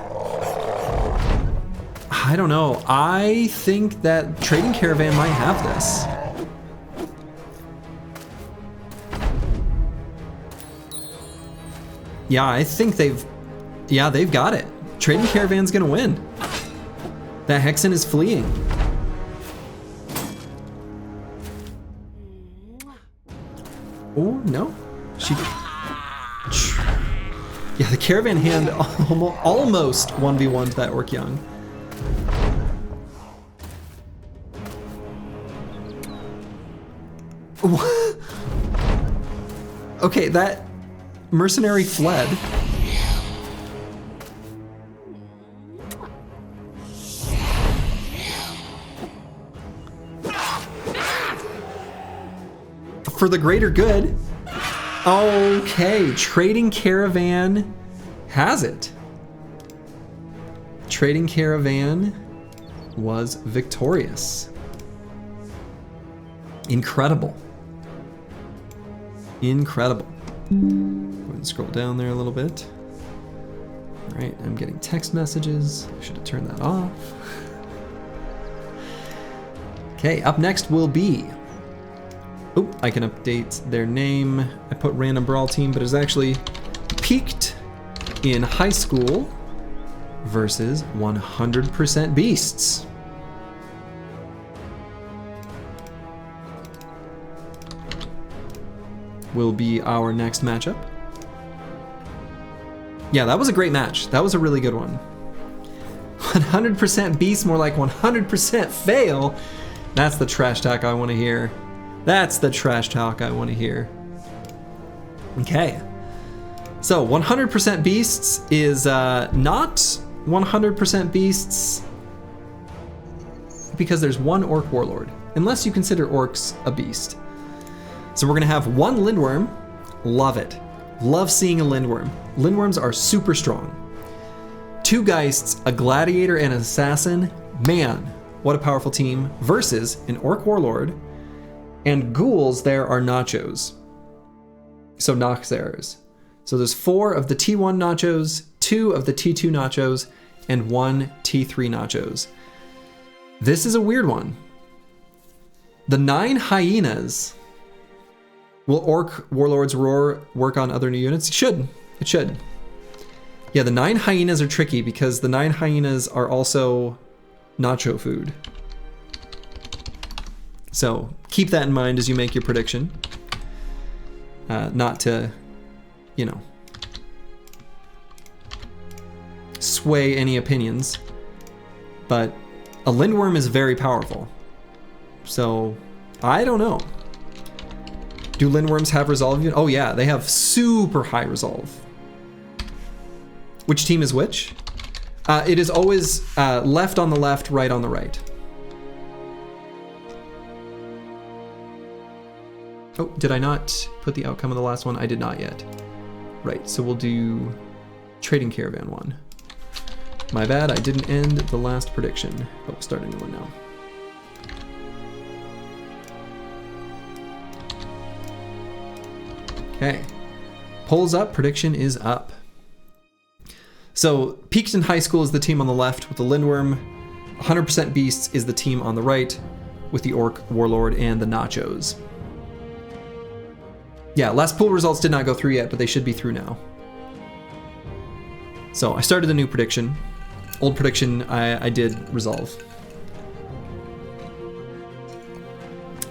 I don't know. I think that Trading Caravan might have this. Yeah, I think they've got it. Trading Caravan's gonna win. That Hexen is fleeing. Oh, no. Yeah, the Caravan hand almost 1v1'd that Orc Young. Okay, that mercenary fled. For the greater good. Okay, Trading Caravan has it. Trading Caravan was victorious. Incredible. Incredible. Go ahead and scroll down there a little bit. All right, I'm getting text messages. I should have turned that off. Okay, up next will be... Oh, I can update their name. I put Random Brawl Team, but it's actually Peaked in High School versus 100% Beasts. Will be our next matchup. Yeah, that was a great match. That was a really good one. 100% beast, more like 100% fail. That's the trash talk I want to hear. That's the trash talk I want to hear. Okay. So 100% beasts is not 100% beasts because there's one orc warlord, unless you consider orcs a beast. So we're gonna have one lindworm. Love it. Love seeing a lindworm. Lindworms are super strong. 2 geists, a gladiator and an assassin. Man, what a powerful team. Versus an orc warlord and ghouls. There are nachos. So Noxers. So there's 4 of the T1 nachos, 2 of the T2 nachos, and 1 T3 nachos. This is a weird one. The 9 hyenas. Will orc warlords roar work on other new units? It should. It should. Yeah, the 9 hyenas are tricky because the 9 hyenas are also nacho food. So keep that in mind as you make your prediction. Not to, you know, sway any opinions, but a lindworm is very powerful. So I don't know. Do lindworms have resolve? Oh yeah, they have super high resolve. Which team is which? It is always left on the left, right on the right. Oh, did I not put the outcome of the last one? I did not yet. Right, so we'll do Trading Caravan 1. My bad, I didn't end the last prediction, but we'll start a new one now. Okay, polls up, prediction is up. So Pinkskin High School is the team on the left with the Lindworm. 100% Beasts is the team on the right with the Orc Warlord and the Nachos. Yeah, last pool results did not go through yet, but they should be through now. So I started a new prediction. Old prediction I did resolve.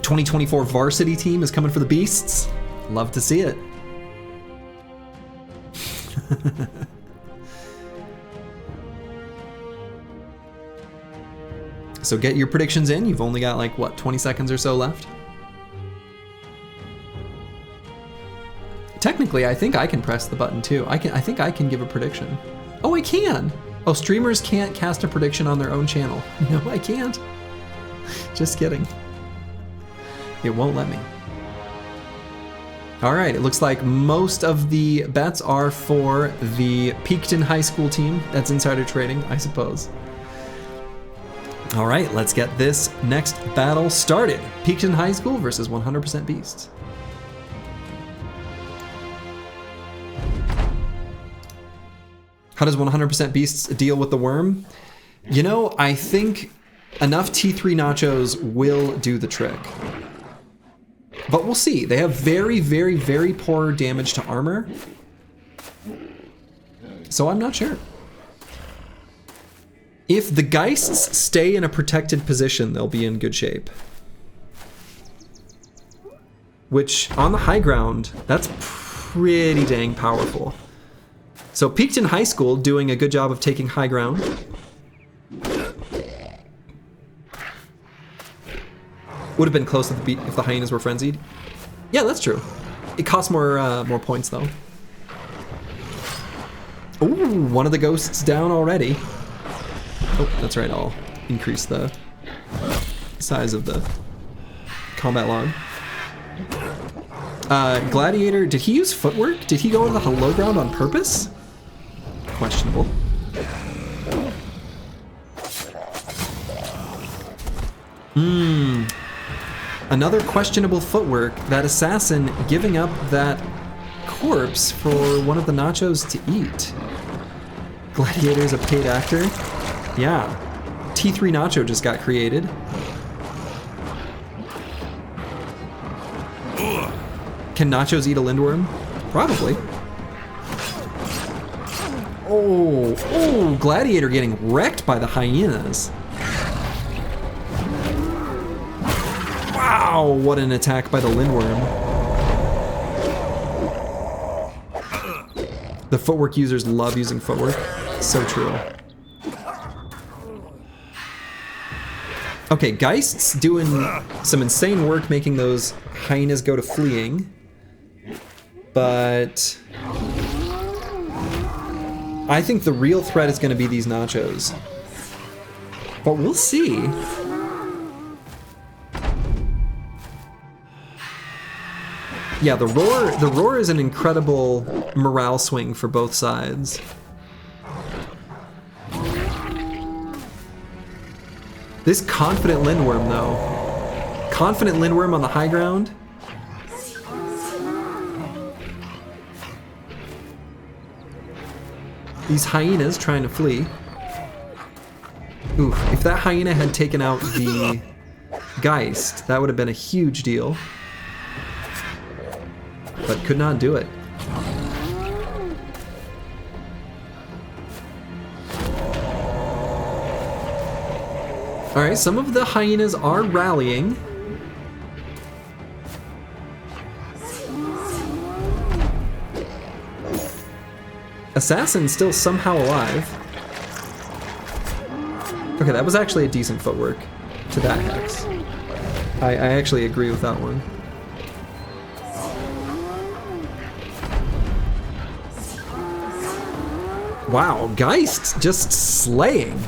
2024 varsity team is coming for the Beasts. Love to see it. So get your predictions in. You've only got like, what, 20 seconds or so left? Technically, I think I can press the button too. I think I can give a prediction. Oh, I can. Oh, streamers can't cast a prediction on their own channel. No, I can't. Just kidding. It won't let me. All right, it looks like most of the bets are for the Pinkskin High School team. That's insider trading, I suppose. All right, let's get this next battle started. Pinkskin High School versus 100% Beasts. How does 100% Beasts deal with the worm? You know, I think enough T3 nachos will do the trick. But we'll see. They have very, very, very poor damage to armor. So I'm not sure. If the Geists stay in a protected position, they'll be in good shape. Which, on the high ground, that's pretty dang powerful. So Pinkskin High School doing a good job of taking high ground. Would have been close if the hyenas were frenzied. Yeah, that's true. It costs more points though. Ooh, one of the ghosts down already. Oh, that's right. I'll increase the size of the combat log. Gladiator, did he use footwork? Did he go into the low ground on purpose? Questionable. Another questionable footwork. That assassin giving up that corpse for one of the nachos to eat. Gladiator's a paid actor. Yeah. T3 nacho just got created. Can nachos eat a lindworm? Probably. Oh, Gladiator getting wrecked by the hyenas. Wow, what an attack by the lindworm. The footwork users love using footwork. So true. Okay, Geist's doing some insane work making those hyenas go to fleeing. But I think the real threat is going to be these nachos. But we'll see. Yeah, the roar is an incredible morale swing for both sides. This confident Lindworm, though. Confident Lindworm on the high ground. These hyenas trying to flee. Oof, if that hyena had taken out the Geist, that would have been a huge deal. But could not do it. Alright, some of the hyenas are rallying. Assassin's still somehow alive. Okay, that was actually a decent footwork to that hex. I actually agree with that one. Wow, Geist just slaying.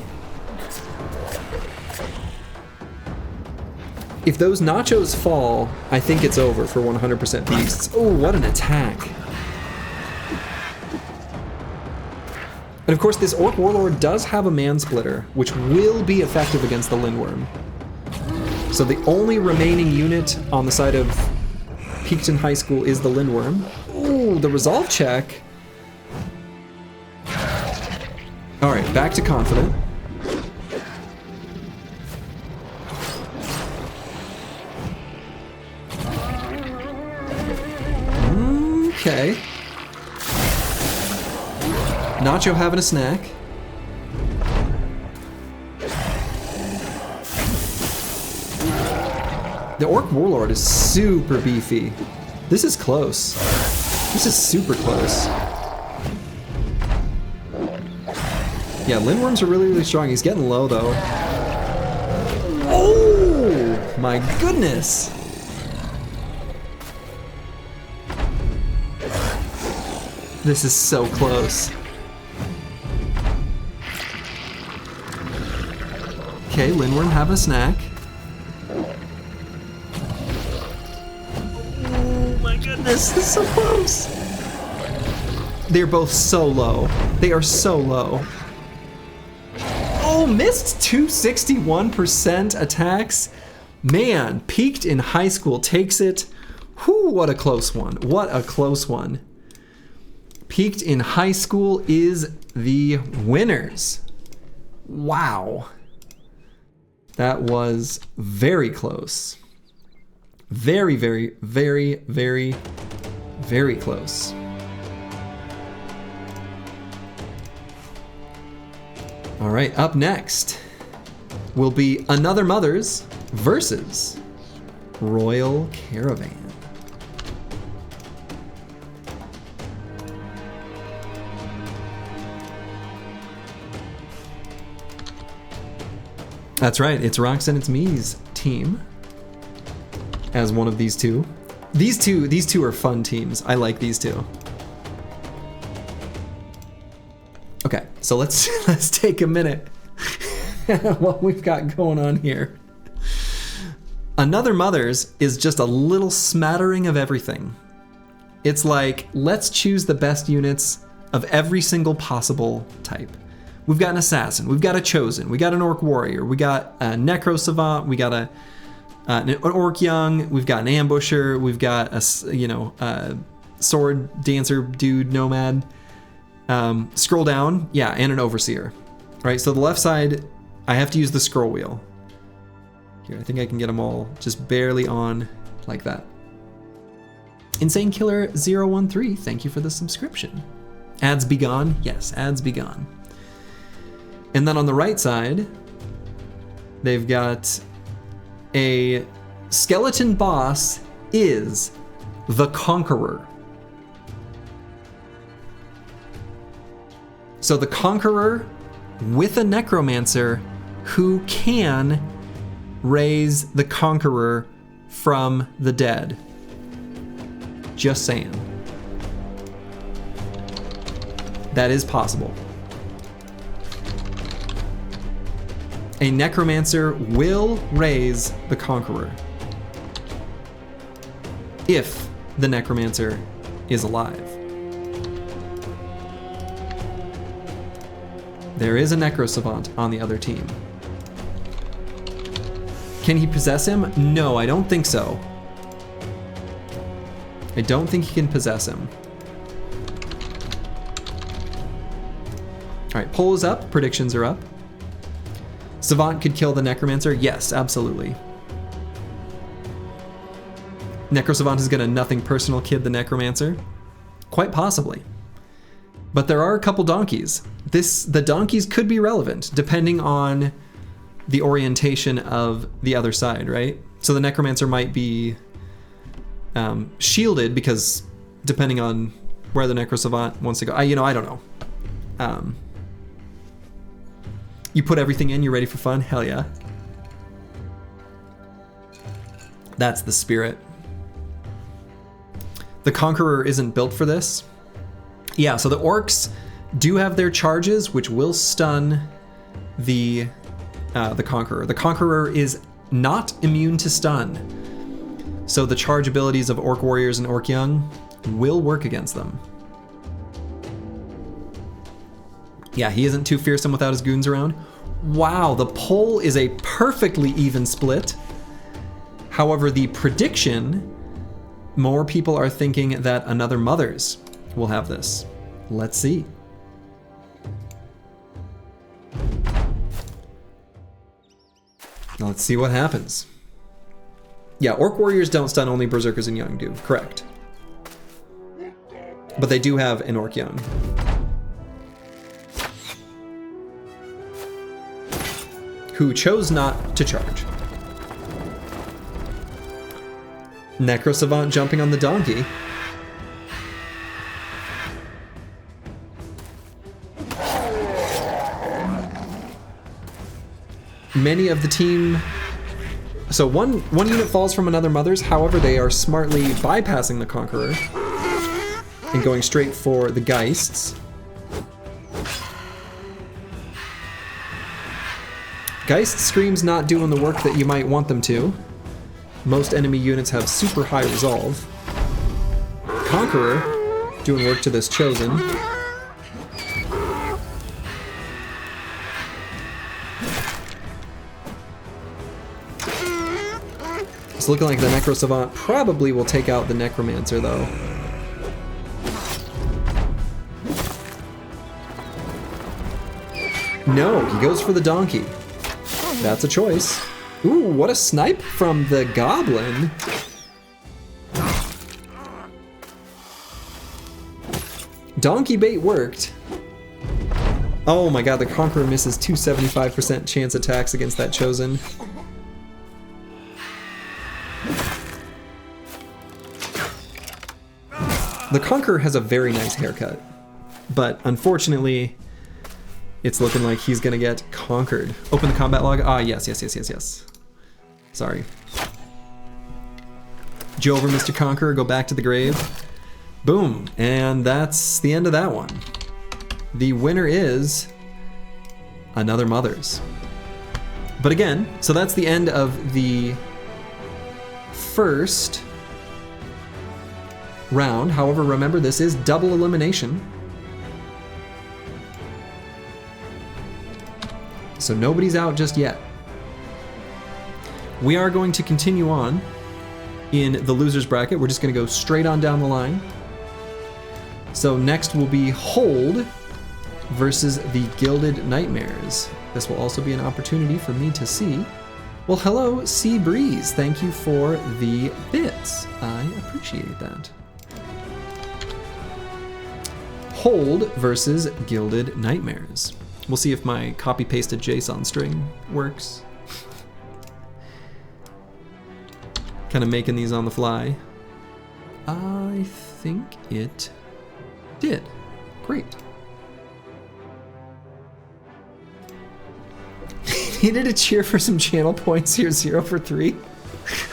If those nachos fall, I think it's over for 100% beasts. Oh, what an attack. And of course, this Orc Warlord does have a Man Splitter, which will be effective against the Lindworm. So the only remaining unit on the side of Peakton High School is the Lindworm. Ooh, the resolve check. All right, back to confident. Okay. Nacho having a snack. The Orc Warlord is super beefy. This is close. This is super close. Yeah, Lindworms are really, really strong. He's getting low, though. Oh, my goodness. This is so close. Okay, Lindworm having a snack. Oh my goodness, this is so close. They're both so low. They are so low. Oh, missed 261% attacks. Man, Peaked in High School takes it. Whew, what a close one. What a close one. Peaked in High School is the winners. Wow. That was very close. Very, very, very, very, very close. All right, up next will be Another Mothers versus Royal Caravan. That's right, it's Rox and it's me's team as one of these two. These two are fun teams. I like these two. Okay, so let's take a minute what we've got going on here. Another Mothers is just a little smattering of everything. It's like, let's choose the best units of every single possible type. We've got an Assassin, we've got a Chosen, we got an Orc Warrior, we got a Necro Savant, we got an Orc Young, we've got an Ambusher, we've got a Sword Dancer Dude Nomad. Scroll down, yeah, and an Overseer. All right, so the left side, I have to use the scroll wheel. Here, I think I can get them all just barely on like that. Insane Killer 013, thank you for the subscription. Ads be gone? Yes, ads be gone. And then on the right side, they've got a skeleton boss is the Conqueror. So the Conqueror with a Necromancer who can raise the Conqueror from the dead. Just saying. That is possible. A Necromancer will raise the Conqueror. If the Necromancer is alive. There is a Necro Savant on the other team. Can he possess him? No, I don't think so. I don't think he can possess him. All right, poll is up, predictions are up. Savant could kill the Necromancer? Yes, absolutely. Necro Savant is gonna nothing personal kid the Necromancer? Quite possibly. But there are a couple donkeys. The donkeys could be relevant depending on the orientation of the other side, right? So the Necromancer might be shielded because depending on where the Necro Savant wants to go. I don't know. You put everything in, you're ready for fun? Hell yeah. That's the spirit. The Conqueror isn't built for this. Yeah, so the Orcs do have their charges, which will stun the Conqueror. The Conqueror is not immune to stun. So the charge abilities of Orc Warriors and Orc Young will work against them. Yeah, he isn't too fearsome without his goons around. Wow, the poll is a perfectly even split. However, the prediction, more people are thinking that another Mothers will have this. Let's see. Now let's see what happens. Yeah, Orc Warriors don't stun, only Berserkers and Young do, correct. But they do have an Orc Young. Who chose not to charge. Necro Savant jumping on the donkey. Many of the team... So one unit falls from another Mother's, however they are smartly bypassing the Conqueror and going straight for the Geists. Geist Scream's not doing the work that you might want them to. Most enemy units have super high resolve. Conqueror doing work to this Chosen. It's looking like the Necro Savant probably will take out the Necromancer though. No, he goes for the donkey. That's a choice. Ooh, what a snipe from the Goblin. Donkey bait worked. Oh my god, the Conqueror misses 275% chance attacks against that Chosen. The Conqueror has a very nice haircut, but unfortunately, it's looking like he's gonna get conquered. Open the combat log. Ah, yes. Sorry. Joe over Mr. Conqueror, go back to the grave. Boom, and that's the end of that one. The winner is another Mothers. But again, so that's the end of the first round. However, remember this is double elimination. So nobody's out just yet. We are going to continue on in the losers bracket. We're just going to go straight on down the line. So next will be Hold versus the Gilded Nightmares. This will also be an opportunity for me to see. Well, hello, Sea Breeze. Thank you for the bits. I appreciate that. Hold versus Gilded Nightmares. We'll see if my copy-pasted JSON string works. Kind of making these on the fly. I think it did. Great. Needed to cheer for some channel points. You're 0 for 3.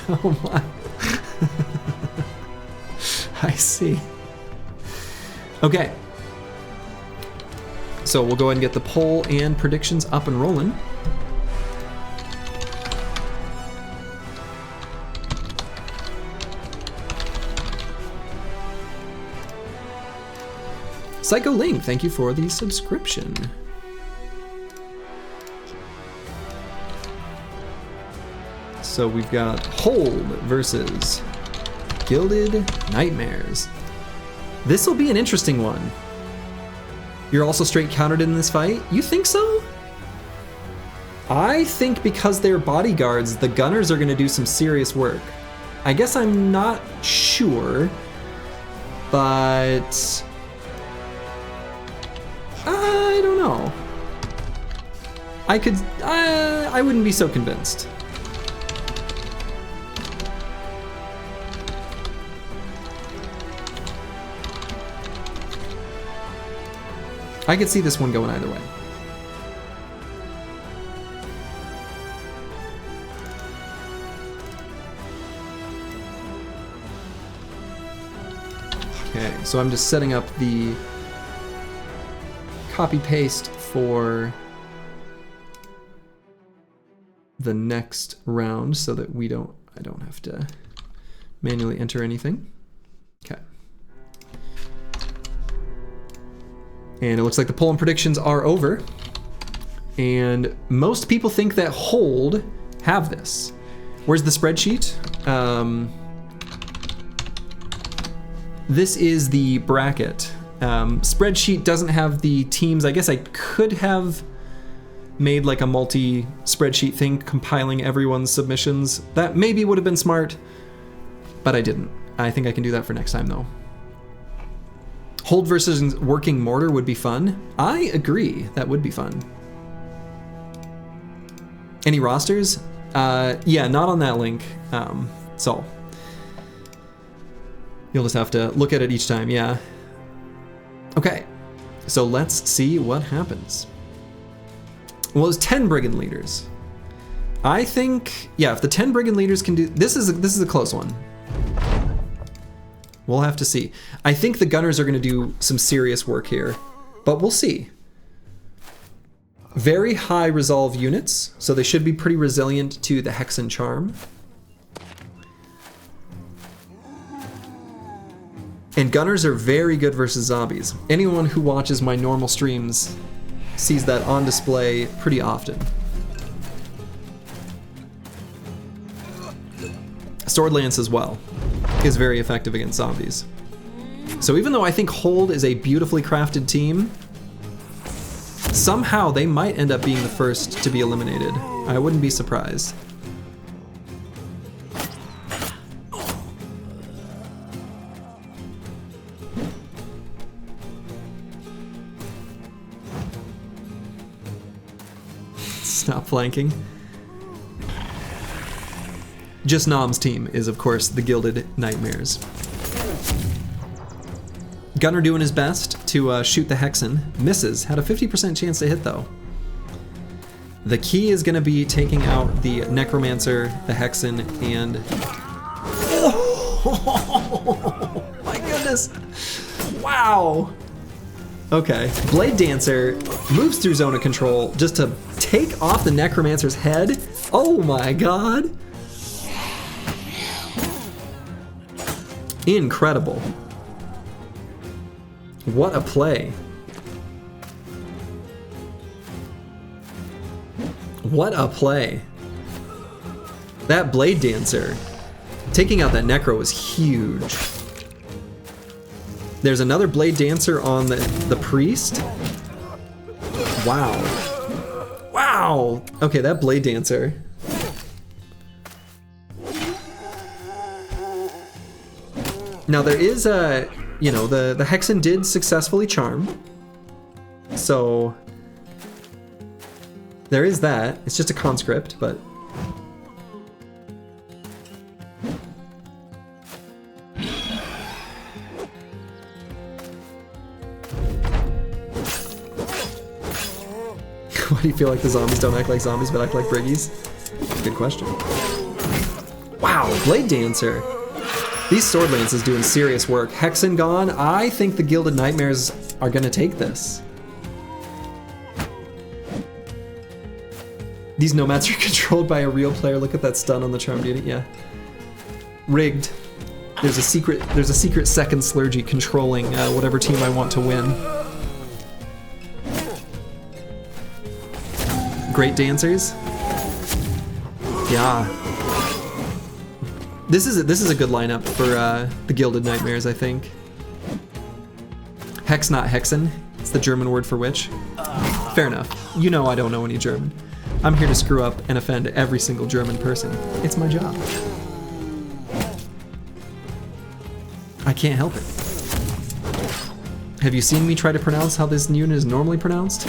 Oh my. I see. Okay. So we'll go ahead and get the poll and predictions up and rolling. Psycho Ling, thank you for the subscription. So we've got Hold versus Gilded Nightmares. This will be an interesting one. You're also straight countered in this fight? You think so? I think because they're bodyguards, the gunners are gonna do some serious work. I guess I'm not sure, but I don't know. I wouldn't be so convinced. I could see this one going either way. Okay, so I'm just setting up the copy paste for the next round so that I don't have to manually enter anything. Okay. And it looks like the poll and predictions are over. And most people think that Hold have this. Where's the spreadsheet? This is the bracket. Spreadsheet doesn't have the teams. I guess I could have made like a multi-spreadsheet thing compiling everyone's submissions. That maybe would have been smart, but I didn't. I think I can do that for next time though. Hold versus Working Mortar would be fun. I agree, that would be fun. Any rosters? Yeah, not on that link. So you'll just have to look at it each time, yeah. Okay, so let's see what happens. Well, it's 10 brigand leaders. I think, yeah, if the 10 brigand leaders can do, this is a close one. We'll have to see. I think the gunners are gonna do some serious work here, but we'll see. Very high resolve units, so they should be pretty resilient to the Hex and Charm. And gunners are very good versus zombies. Anyone who watches my normal streams sees that on display pretty often. Sword Lance as well is very effective against zombies. So even though I think Hold is a beautifully crafted team, somehow they might end up being the first to be eliminated. I wouldn't be surprised. Stop flanking. Just Nom's team is, of course, the Gilded Nightmares. Gunner doing his best to shoot the Hexen. Misses. Had a 50% chance to hit, though. The key is going to be taking out the Necromancer, the Hexen, and... Oh, my goodness! Wow! Okay. Blade Dancer moves through zone of control just to take off the Necromancer's head. Oh my god! Incredible. What a play. What a play. That Blade Dancer, taking out that Necro was huge. There's another Blade Dancer on the Priest. Wow. Wow! Okay, that Blade Dancer. Now there is a, you know, the Hexen did successfully charm. So there is that. It's just a conscript, but do you feel like the zombies don't act like zombies but act like briggies? Good question. Wow, Blade Dancer. These Sword Lances doing serious work. Hexen gone. I think the Gilded Nightmares are gonna take this. These nomads are controlled by a real player. Look at that stun on the charmed unit. Yeah. Rigged. There's a secret second Slurgy controlling whatever team I want to win. Great dancers. Yeah. This is a good lineup for the Gilded Nightmares, I think. Hex, not Hexen. It's the German word for witch. Fair enough. You know I don't know any German. I'm here to screw up and offend every single German person. It's my job. I can't help it. Have you seen me try to pronounce how this unit is normally pronounced?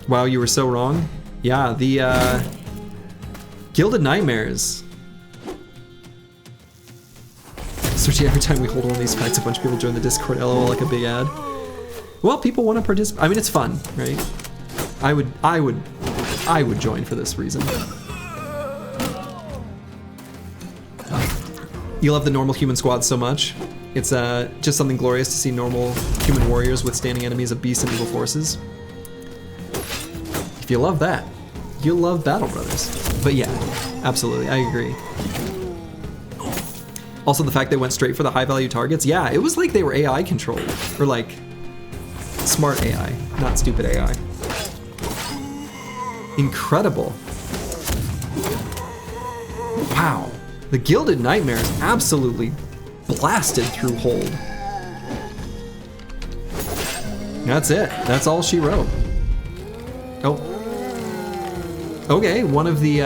Wow, you were so wrong. Yeah, the Gilded Nightmares. Especially every time we hold one of these fights, a bunch of people join the Discord. LOL, like a big ad. Well, people want to participate. I mean, it's fun, right? I would join for this reason. You love the normal human squad so much. It's just something glorious to see normal human warriors withstanding enemies of beasts and evil forces. If you love that, you'll love Battle Brothers. But yeah, absolutely, I agree. Also, the fact they went straight for the high value targets, yeah, it was like they were AI controlled, or like smart AI, not stupid AI. Incredible. Wow, the Gilded Nightmares absolutely blasted through hold. That's it, that's all she wrote. Oh. Okay, one of the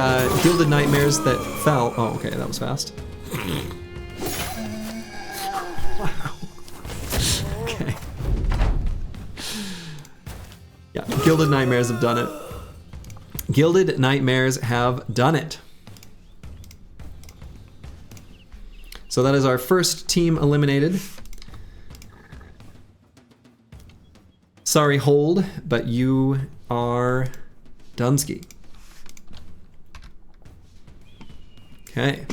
Gilded Nightmares that fell. Oh, okay, that was fast. Wow. Okay. Yeah, Gilded Nightmares have done it. Gilded Nightmares have done it. So that is our first team eliminated. Sorry, hold, but you are Dunsky. Okay.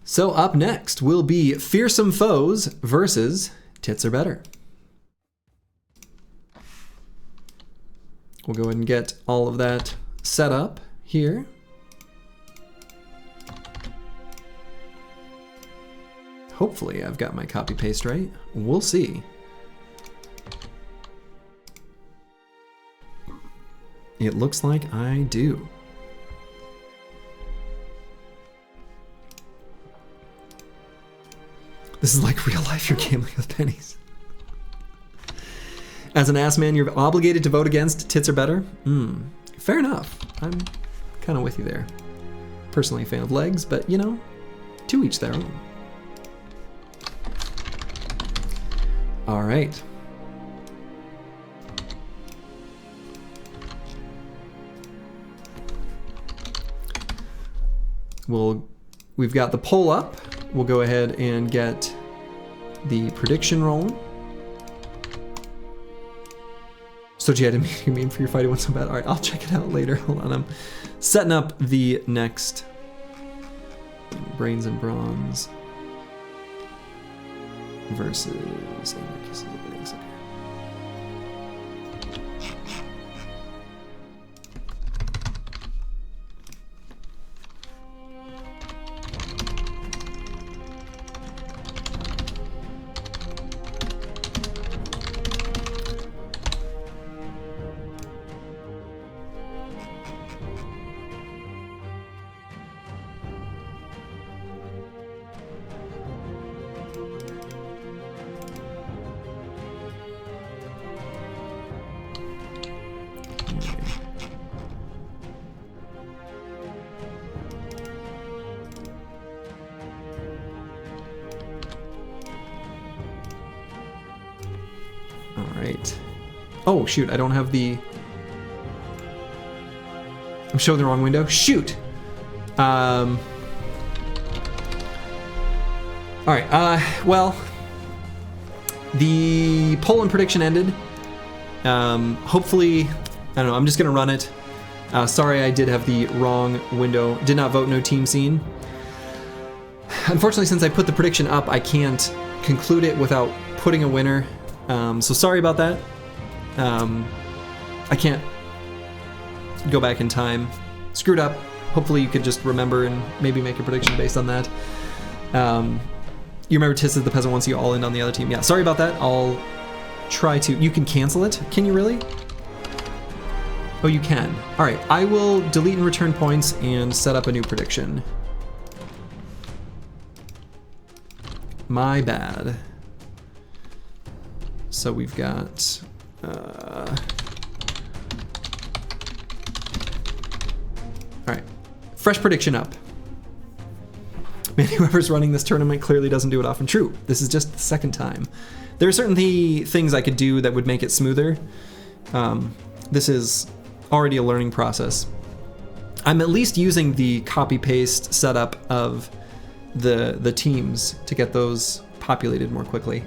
So up next will be Fearsome Foes versus Tits Are Better. We'll go ahead and get all of that set up here. Hopefully I've got my copy paste right. We'll see. It looks like I do. This is like real life, you're gambling with pennies. As an ass man, you're obligated to vote against Tits Are Better? Fair enough. I'm kind of with you there. Personally a fan of legs, but you know, to each their own. All right. We've got the poll up. We'll go ahead and get the prediction rolling. So you had a meme for your fight. It went so bad. All right, I'll check it out later. Hold on, I'm setting up the next Brains and Bronze versus oh shoot, I don't have the... I'm showing the wrong window. Shoot! Alright, well, the poll and prediction ended. Hopefully, I don't know, I'm just gonna run it. Sorry, I did have the wrong window. Did not vote, no team scene. Unfortunately, since I put the prediction up, I can't conclude it without putting a winner. So sorry about that. I can't go back in time. Screwed up. Hopefully you could just remember and maybe make a prediction based on that. You remember Tits is the peasant wants you all in on the other team. Yeah, sorry about that. I'll try to... You can cancel it? Can you really? Oh, you can. All right, I will delete and return points and set up a new prediction. My bad. So we've got... all right, fresh prediction up. Man, whoever's running this tournament clearly doesn't do it often. True, this is just the second time. There are certainly things I could do that would make it smoother. This is already a learning process. I'm at least using the copy-paste setup of the teams to get those populated more quickly.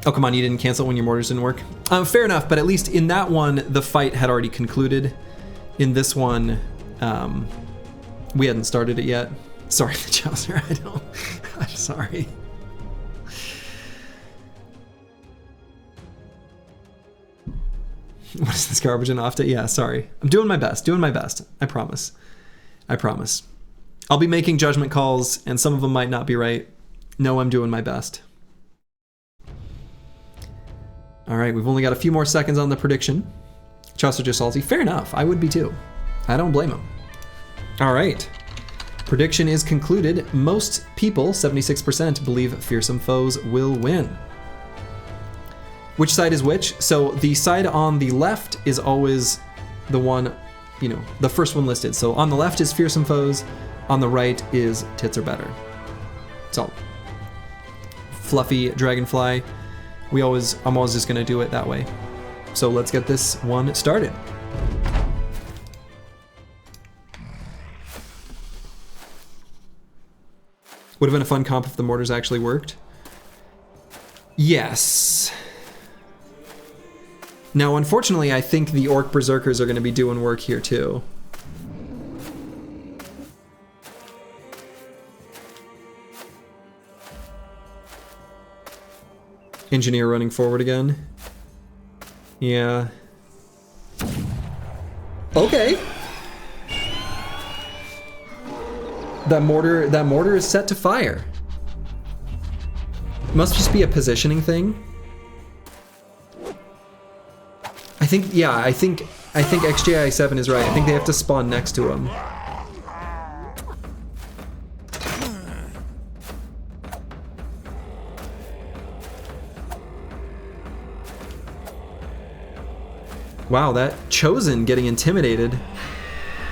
Oh, come on, you didn't cancel when your mortars didn't work? Fair enough, but at least in that one, the fight had already concluded. In this one, we hadn't started it yet. Sorry, the Chowser, I'm sorry. What is this garbage and off to? Yeah, sorry. I'm doing my best, I promise. I promise. I'll be making judgment calls, and some of them might not be right. No, I'm doing my best. All right, we've only got a few more seconds on the prediction. Chaucer just salty. Fair enough, I would be too. I don't blame him. All right, prediction is concluded. Most people, 76%, believe fearsome foes will win. Which side is which? So the side on the left is always the one, you know, the first one listed. So on the left is fearsome foes, on the right is tits are better. So, fluffy dragonfly. I'm always just gonna do it that way. So let's get this one started. Would have been a fun comp if the mortars actually worked. Yes. Now, unfortunately, I think the Orc Berserkers are gonna be doing work here too. Engineer running forward again. Yeah. Okay. That mortar is set to fire. Must just be a positioning thing. I think XJI7 is right. I think they have to spawn next to him. Wow, that Chosen getting intimidated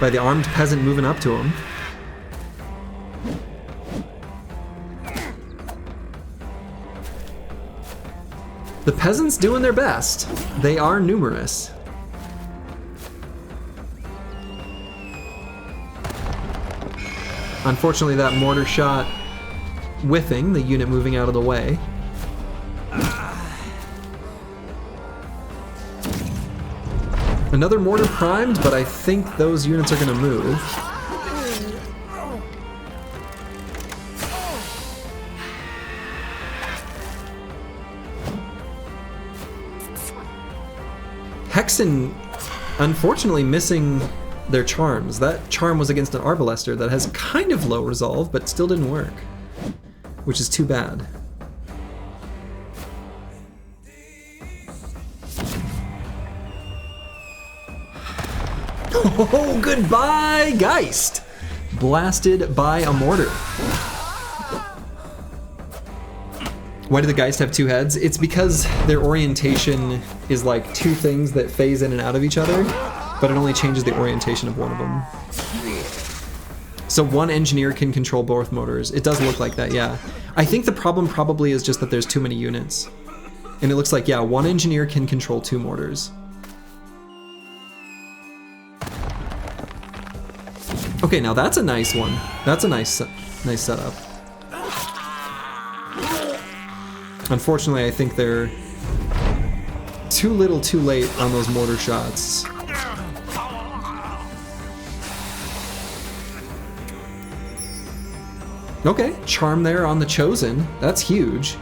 by the armed peasant moving up to him. The peasants doing their best. They are numerous. Unfortunately, that mortar shot whiffing, the unit moving out of the way. Another mortar primed, but I think those units are gonna move. Hexen, unfortunately, missing their charms. That charm was against an Arbalester that has kind of low resolve, but still didn't work, which is too bad. Oh, goodbye, Geist! Blasted by a mortar. Why do the Geist have two heads? It's because their orientation is like two things that phase in and out of each other, but it only changes the orientation of one of them. So one engineer can control both motors. It does look like that, yeah. I think the problem probably is just that there's too many units. And it looks like, yeah, one engineer can control two mortars. Okay, now that's a nice one. That's a nice setup. Unfortunately, I think they're too little too late on those mortar shots. Okay, charm there on the Chosen. That's huge.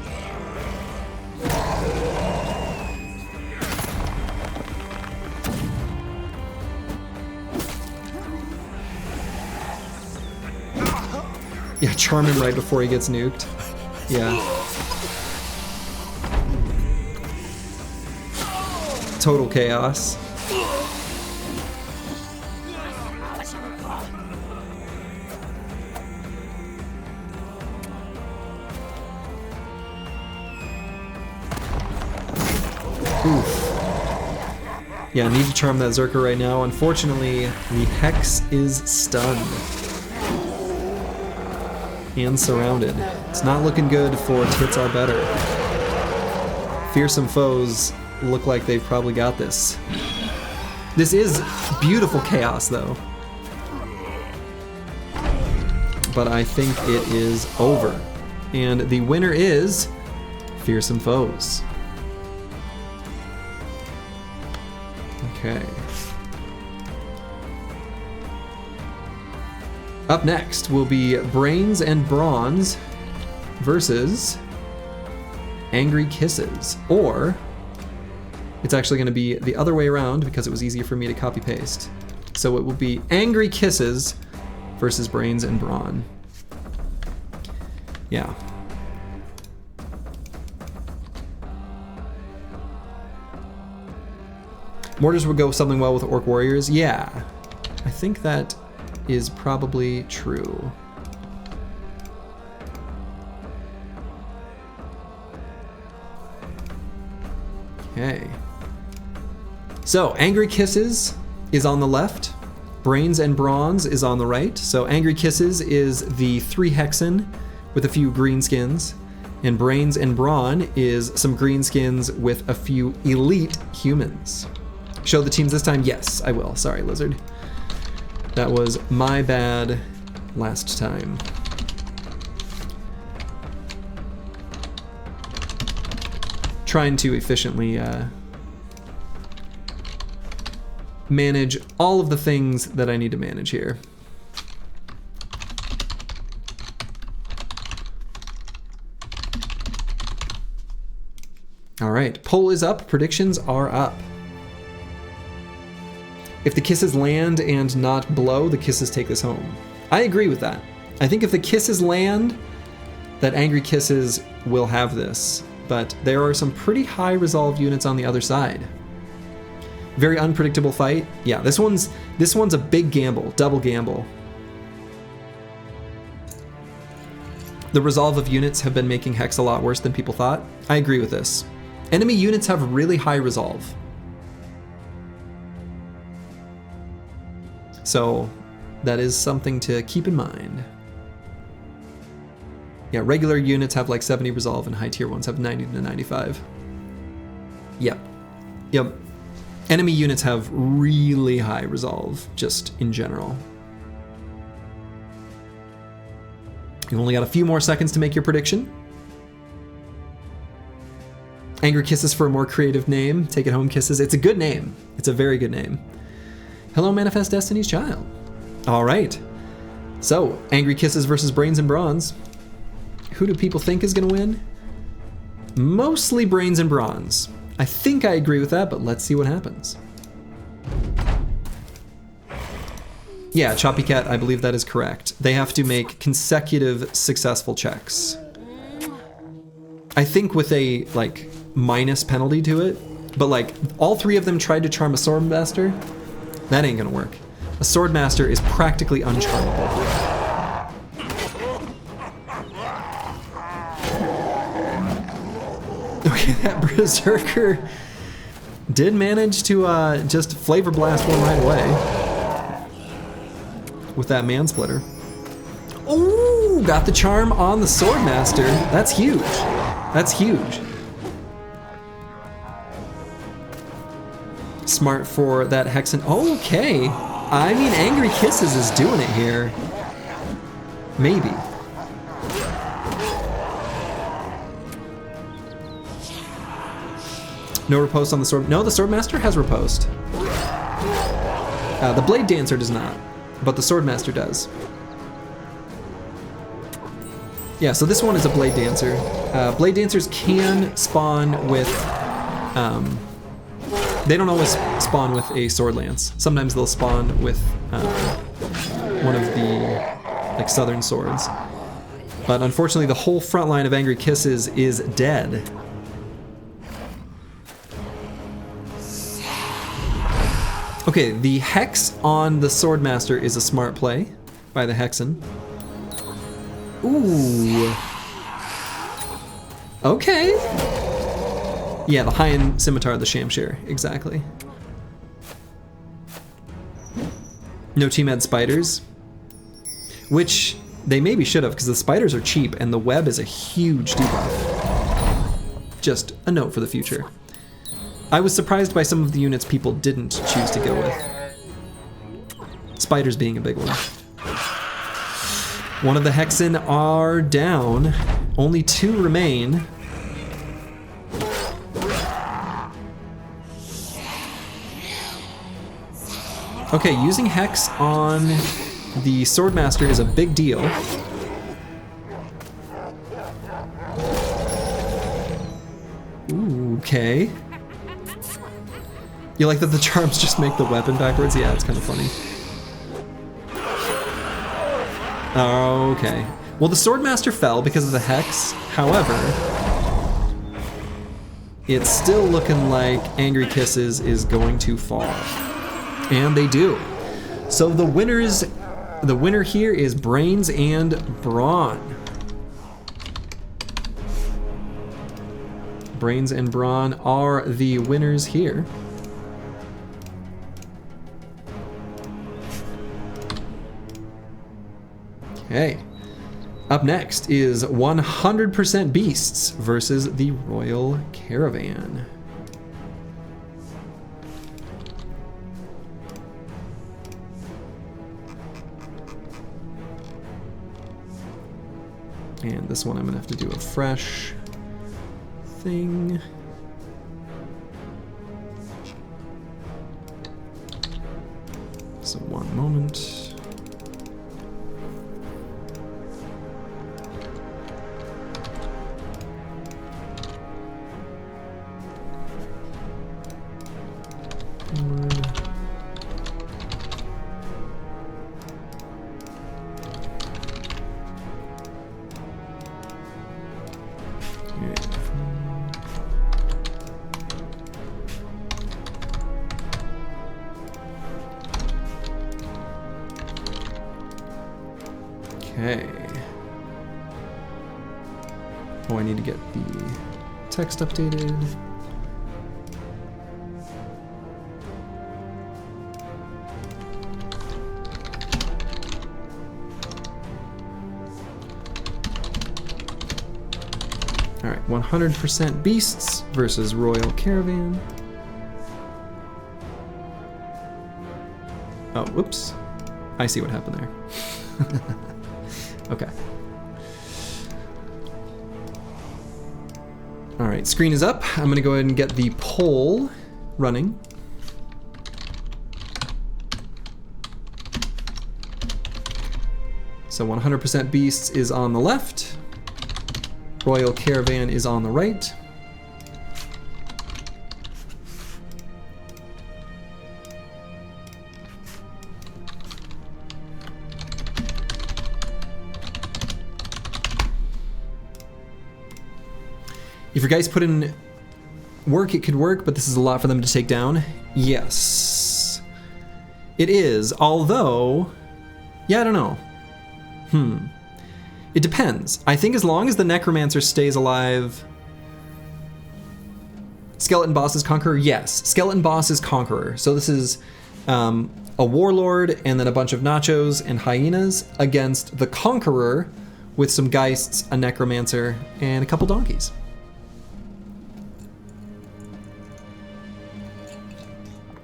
Yeah, charm him right before he gets nuked. Yeah. Total chaos. Oof. Yeah, I need to charm that Zerker right now. Unfortunately, the Hex is stunned. And surrounded. It's not looking good for Tits Are Better. Fearsome foes look like they've probably got this. This is beautiful chaos, though. But I think it is over. And the winner is Fearsome Foes. Okay. Up next will be Brains and Bronze versus Angry Kisses. Or it's actually going to be the other way around because it was easier for me to copy paste. So it will be Angry Kisses versus Brains and Brawn. Yeah. Mortars would go something well with Orc Warriors. Yeah, I think that is probably true. Okay. So, Angry Kisses is on the left. Brains and Bronze is on the right. So, Angry Kisses is the 3 Hexen with a few green skins. And Brains and Brawn is some green skins with a few elite humans. Show the teams this time? Yes, I will. Sorry, Lizard. That was my bad last time. Trying to efficiently manage all of the things that I need to manage here. All right, poll is up, predictions are up. If the kisses land and not blow, the kisses take this home. I agree with that. I think if the kisses land, that Angry Kisses will have this. But there are some pretty high resolve units on the other side. Very unpredictable fight. Yeah, this one's a big gamble, double gamble. The resolve of units have been making Hex a lot worse than people thought. I agree with this. Enemy units have really high resolve. So that is something to keep in mind. Yeah, regular units have like 70 resolve and high tier ones have 90 to 95. Yep. Yep. Enemy units have really high resolve, just in general. You've only got a few more seconds to make your prediction. Angry Kisses for a more creative name. Take it home, Kisses. It's a good name. It's a very good name. Hello, Manifest Destiny's Child. All right. So, Angry Kisses versus Brains and Bronze. Who do people think is going to win? Mostly Brains and Bronze. I think I agree with that, but let's see what happens. Yeah, Choppy Cat, I believe that is correct. They have to make consecutive successful checks. I think with a, like, minus penalty to it, but, like, all 3 of them tried to charm a Swordmaster. That ain't gonna work. A Swordmaster is practically uncharmable. Okay, that Berserker did manage to just Flavor Blast one right away. With that Mansplitter. Ooh, got the charm on the Swordmaster. That's huge. That's huge. Smart for that Hexen. Okay. I mean, Angry Kisses is doing it here. Maybe. No riposte on the sword. No, the Swordmaster has riposte. The Blade Dancer does not, but the Swordmaster does. Yeah, so this one is a Blade Dancer. Blade Dancers can spawn with... they don't always spawn with a Sword Lance. Sometimes they'll spawn with one of the like Southern swords. But unfortunately, the whole front line of Angry Kisses is dead. Okay, the Hex on the Swordmaster is a smart play by the Hexen. Ooh. Okay. Yeah, the High-End Scimitar, the Shamshir, exactly. No team had spiders, which they maybe should have, because the spiders are cheap and the web is a huge debuff. Just a note for the future. I was surprised by some of the units people didn't choose to go with. Spiders being a big one. One of the Hexen are down. Only 2 remain. Okay, using Hex on the Swordmaster is a big deal. Ooh, okay. You like that the charms just make the weapon backwards? Yeah, it's kind of funny. Okay. Well, the Swordmaster fell because of the Hex. However, it's still looking like Angry Kisses is going to fall. And they do. So the winner here is Brains and Brawn. Brains and Brawn are the winners here. Okay. Up next is 100% Beasts versus the Royal Caravan. And this one I'm gonna have to do a fresh thing. So one moment. Okay. Oh, I need to get the text updated. All right, 100% Beasts versus Royal Caravan. Oh, whoops. I see what happened there. Okay. All right, screen is up. I'm gonna go ahead and get the poll running. So 100% Beasts is on the left. Royal Caravan is on the right. If your guys put in work, it could work, but this is a lot for them to take down. Yes. It is, although, yeah, I don't know. It depends. I think as long as the Necromancer stays alive... Skeleton Boss is Conqueror? Yes. Skeleton Boss is Conqueror. So this is a Warlord and then a bunch of Nachos and Hyenas against the Conqueror with some Geists, a Necromancer, and a couple Donkeys.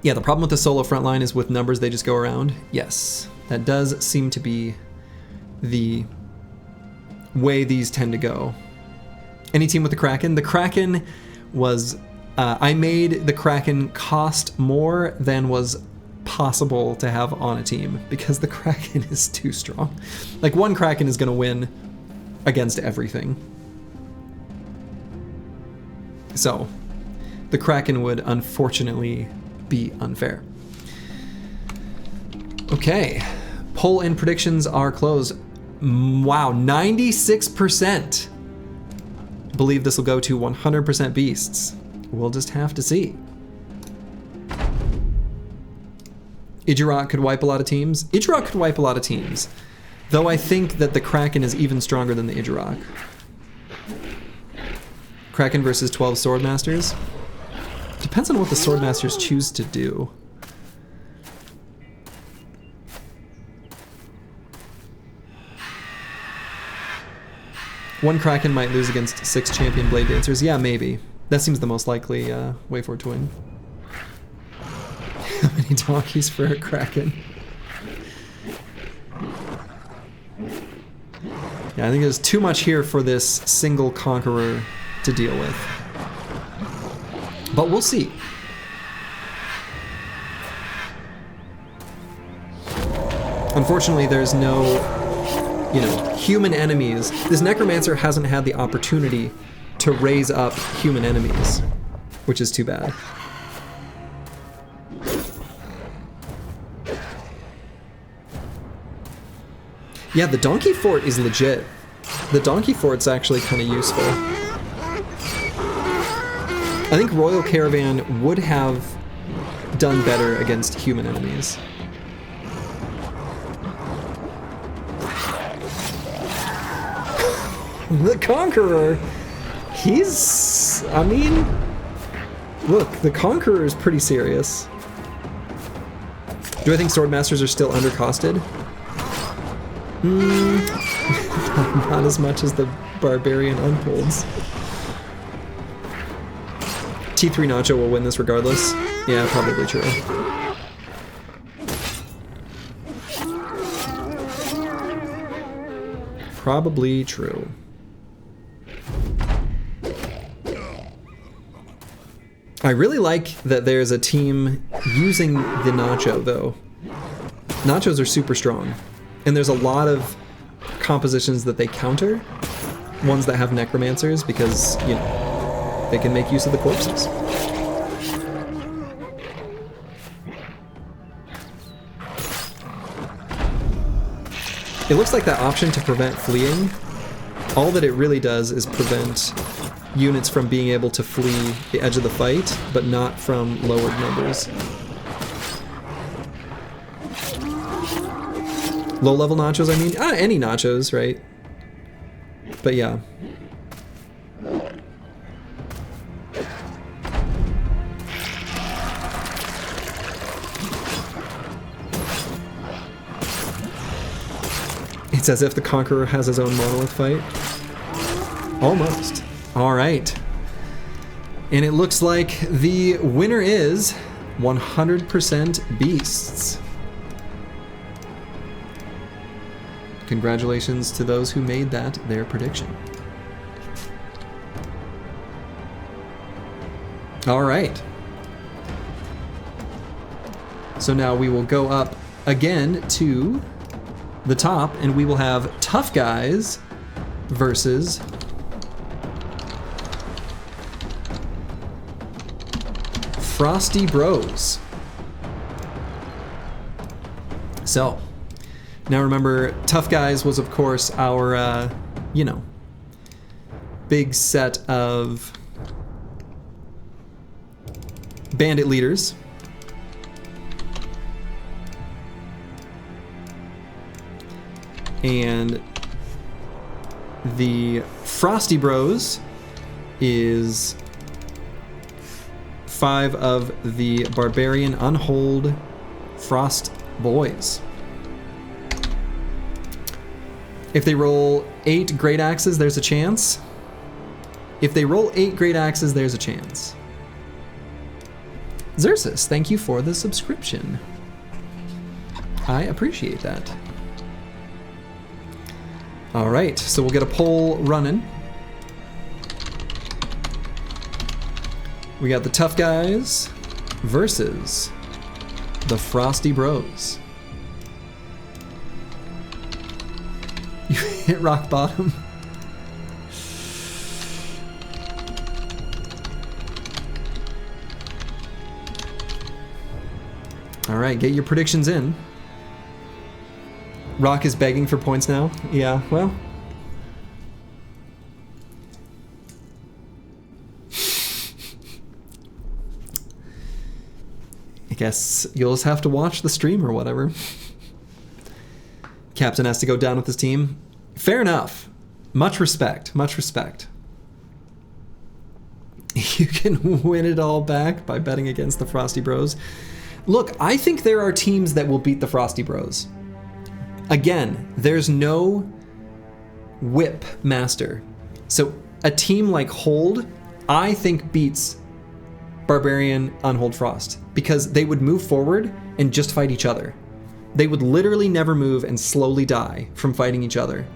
Yeah, the problem with the solo front line is with numbers, they just go around. Yes, that does seem to be the way these tend to go. Any team with the Kraken? The Kraken was I made the Kraken cost more than was possible to have on a team because the Kraken is too strong. Like, one Kraken is going to win against everything. So, the Kraken would unfortunately be unfair. Okay, poll and predictions are closed. Wow, 96% believe this will go to 100% beasts. We'll just have to see. Idurok could wipe a lot of teams. Idurok could wipe a lot of teams, though I think that the Kraken is even stronger than the Idurok. Kraken versus 12 Swordmasters. Depends on what the Swordmasters choose to do. One Kraken might lose against 6 champion Blade Dancers. Yeah, maybe. That seems the most likely way for it to win. How many donkeys for a Kraken? Yeah, I think there's too much here for this single conqueror to deal with. But we'll see. Unfortunately, there's no, you know, human enemies. This Necromancer hasn't had the opportunity to raise up human enemies, which is too bad. Yeah, the Donkey Fort is legit. The Donkey Fort's actually kind of useful. I think Royal Caravan would have done better against human enemies. The Conqueror, he's, I mean, look, the Conqueror is pretty serious. Do I think Swordmasters are still undercosted? Not as much as the Barbarian Unfolds. T3 Nacho will win this regardless. Yeah, probably true. Probably true. I really like that there's a team using the Nacho, though. Nachos are super strong. And there's a lot of compositions that they counter. Ones that have Necromancers, because, you know, they can make use of the corpses. It looks like that option to prevent fleeing, all that it really does is prevent units from being able to flee the edge of the fight, but not from lowered numbers. Low-level nachos, I mean? Any nachos, right? But yeah. It's as if the Conqueror has his own monolith fight. Almost. Alright. And it looks like the winner is 100% Beasts. Congratulations to those who made that their prediction. Alright. So now we will go up again to the top, and we will have Tough Guys versus Frosty Bros. So, now remember, Tough Guys was of course our, you know, big set of bandit leaders. And the Frosty Bros is 5 of the Barbarian Unhold Frost Boys. If they roll 8 Great Axes, there's a chance. If they roll 8 Great Axes, there's a chance. Xerxes, thank you for the subscription. I appreciate that. All right, so we'll get a poll running. We got the tough guys versus the Frosty Bros. You hit rock bottom. All right, get your predictions in. Rock is begging for points now. Yeah, well. I guess you'll just have to watch the stream or whatever. Captain has to go down with his team. Fair enough. Much respect. Much respect. You can win it all back by betting against the Frosty Bros. Look, I think there are teams that will beat the Frosty Bros. Again, there's no whip master. So a team like Hold, I think beats Barbarian Unhold Frost because they would move forward and just fight each other. They would literally never move and slowly die from fighting each other.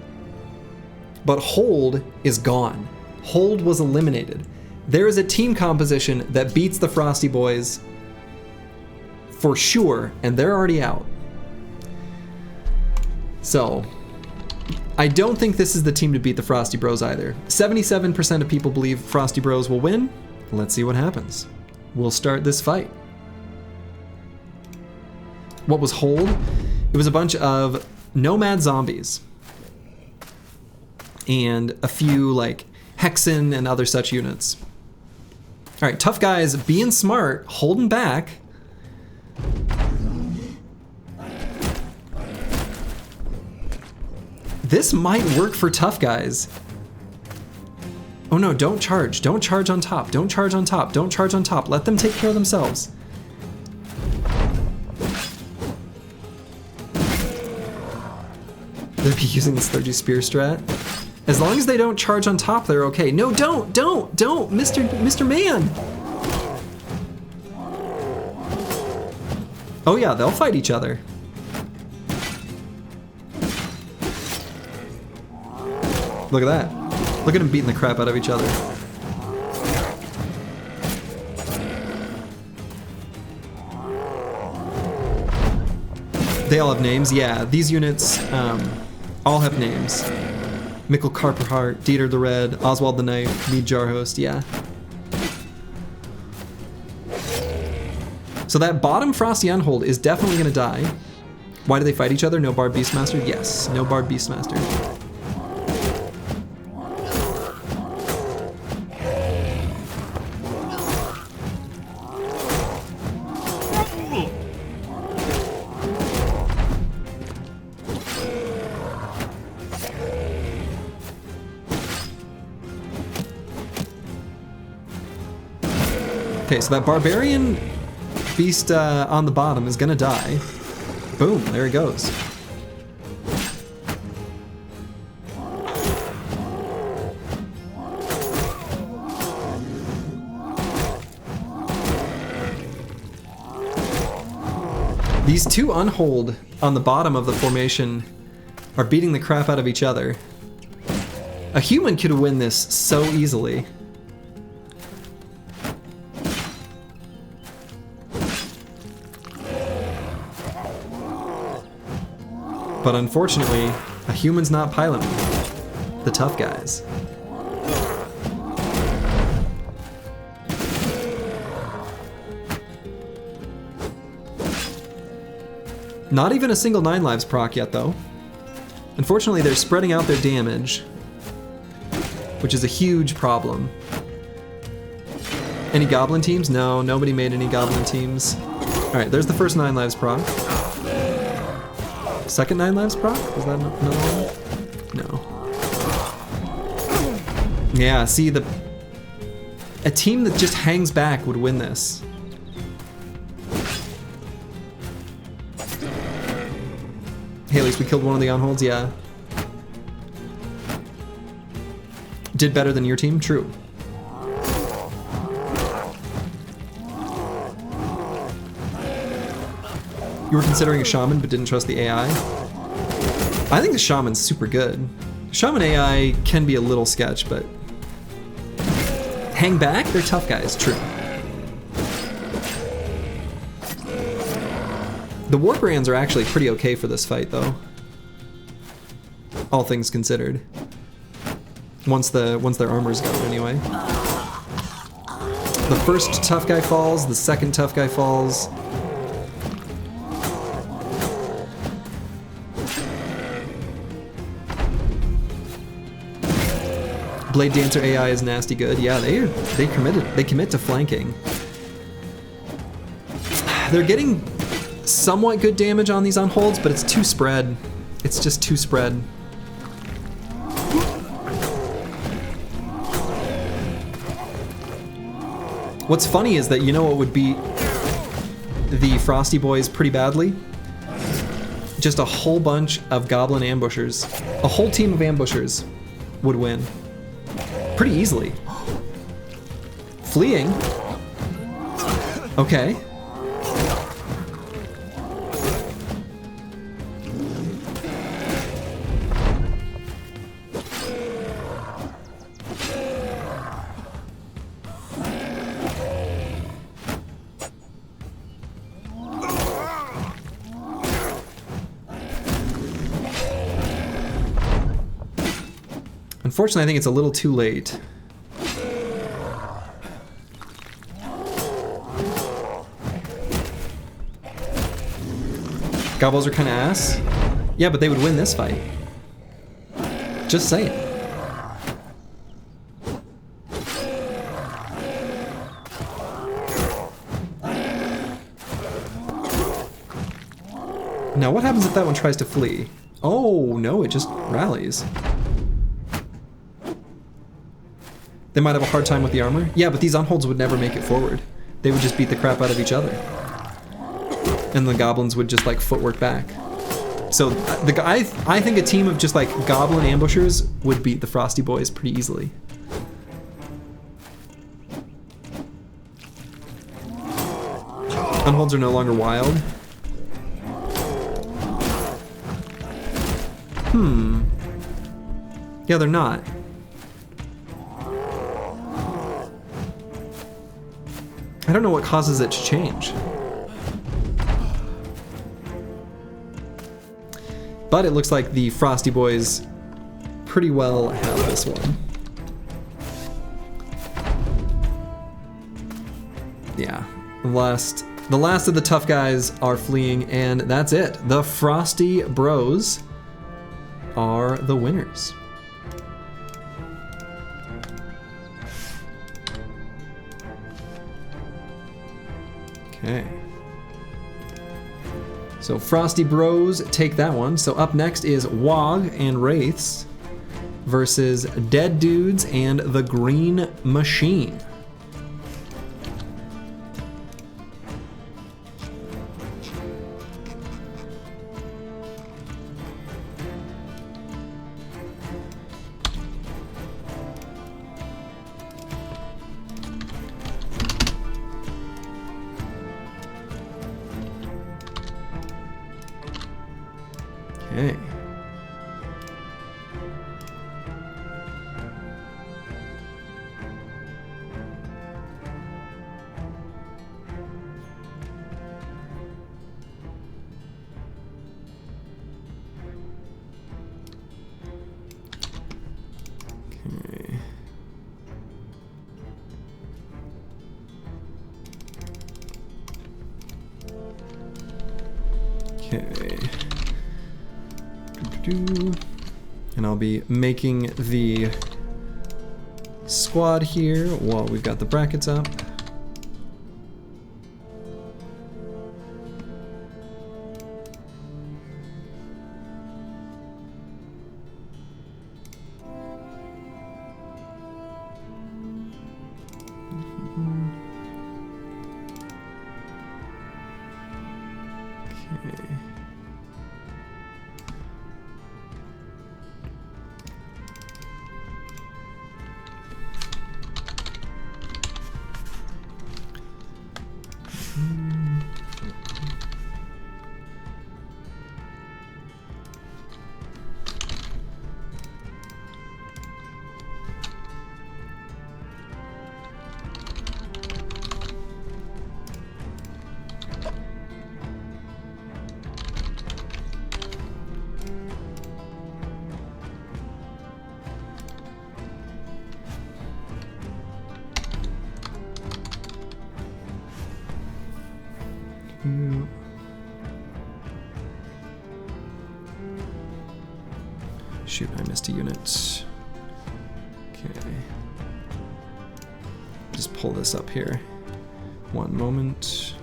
But Hold is gone. Hold was eliminated. There is a team composition that beats the Frosty Boys for sure, and they're already out. So, I don't think this is the team to beat the Frosty Bros either. 77% of people believe Frosty Bros will win. Let's see what happens. We'll start this fight. What was Hold? It was a bunch of nomad zombies. And a few like Hexen and other such units. All right, tough guys being smart, holding back. This might work for tough guys. Oh no, don't charge. Don't charge on top. Don't charge on top. Don't charge on top. Let them take care of themselves. They'll be using this 30 spear strat. As long as they don't charge on top, they're okay. No, don't, Mr. Man. Oh yeah, they'll fight each other. Look at that. Look at them beating the crap out of each other. They all have names. Yeah, these units all have names. Mikkel Carperhart, Dieter the Red, Oswald the Knife, Mead Jarhost, yeah. So that bottom Frosty Unhold is definitely gonna die. Why do they fight each other? No Barb Beastmaster? Yes, no Barb Beastmaster. Okay, so that Barbarian Beast on the bottom is gonna die. Boom, there he goes. These two Unhold on the bottom of the formation are beating the crap out of each other. A human could win this so easily. But unfortunately, a human's not piloting the tough guys. Not even a single 9 lives proc yet, though. Unfortunately, they're spreading out their damage, which is a huge problem. Any goblin teams? No, nobody made any goblin teams. Alright, there's the first 9 lives proc. Second 9 lives proc? Was that another one? No. Yeah, see, a team that just hangs back would win this. Hey, at least we killed one of the Unholds, yeah. Did better than your team? True. You were considering a shaman but didn't trust the AI? I think the shaman's super good. Shaman AI can be a little sketch, but hang back, they're tough guys, true. The Warp Rans are actually pretty okay for this fight, though. All things considered. Once their armor's gone, anyway. The first tough guy falls, the second tough guy falls. Blade Dancer AI is nasty good. Yeah, they commit to flanking. They're getting somewhat good damage on these unholds, but it's too spread. It's just too spread. What's funny is that you know what would beat the Frosty boys pretty badly? Just a whole bunch of goblin ambushers. A whole team of ambushers would win. Pretty easily. Fleeing. Okay. Unfortunately, I think it's a little too late. Gobbles are kind of ass. Yeah, but they would win this fight. Just saying. Now, what happens if that one tries to flee? Oh, no, it just rallies. They might have a hard time with the armor. Yeah, but these unholds would never make it forward. They would just beat the crap out of each other. And the goblins would just like footwork back. So I think a team of just like goblin ambushers would beat the Frosty boys pretty easily. Unholds are no longer wild. Yeah, they're not. I don't know what causes it to change. But it looks like the Frosty boys pretty well have this one. Yeah, the last of the tough guys are fleeing, and that's it. The Frosty Bros are the winners. Okay. So Frosty Bros take that one. So up next is Waagh and Wraiths versus Dead Dudes and the Green Machine. Okay. Okay. And I'll be making the squad here while we've got the brackets up. Okay. 2. Shoot, I missed a unit. Okay. Just pull this up here. One moment.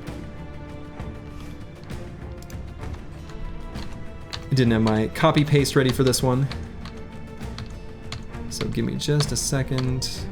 I didn't have my copy paste ready for this one. So give me just a second.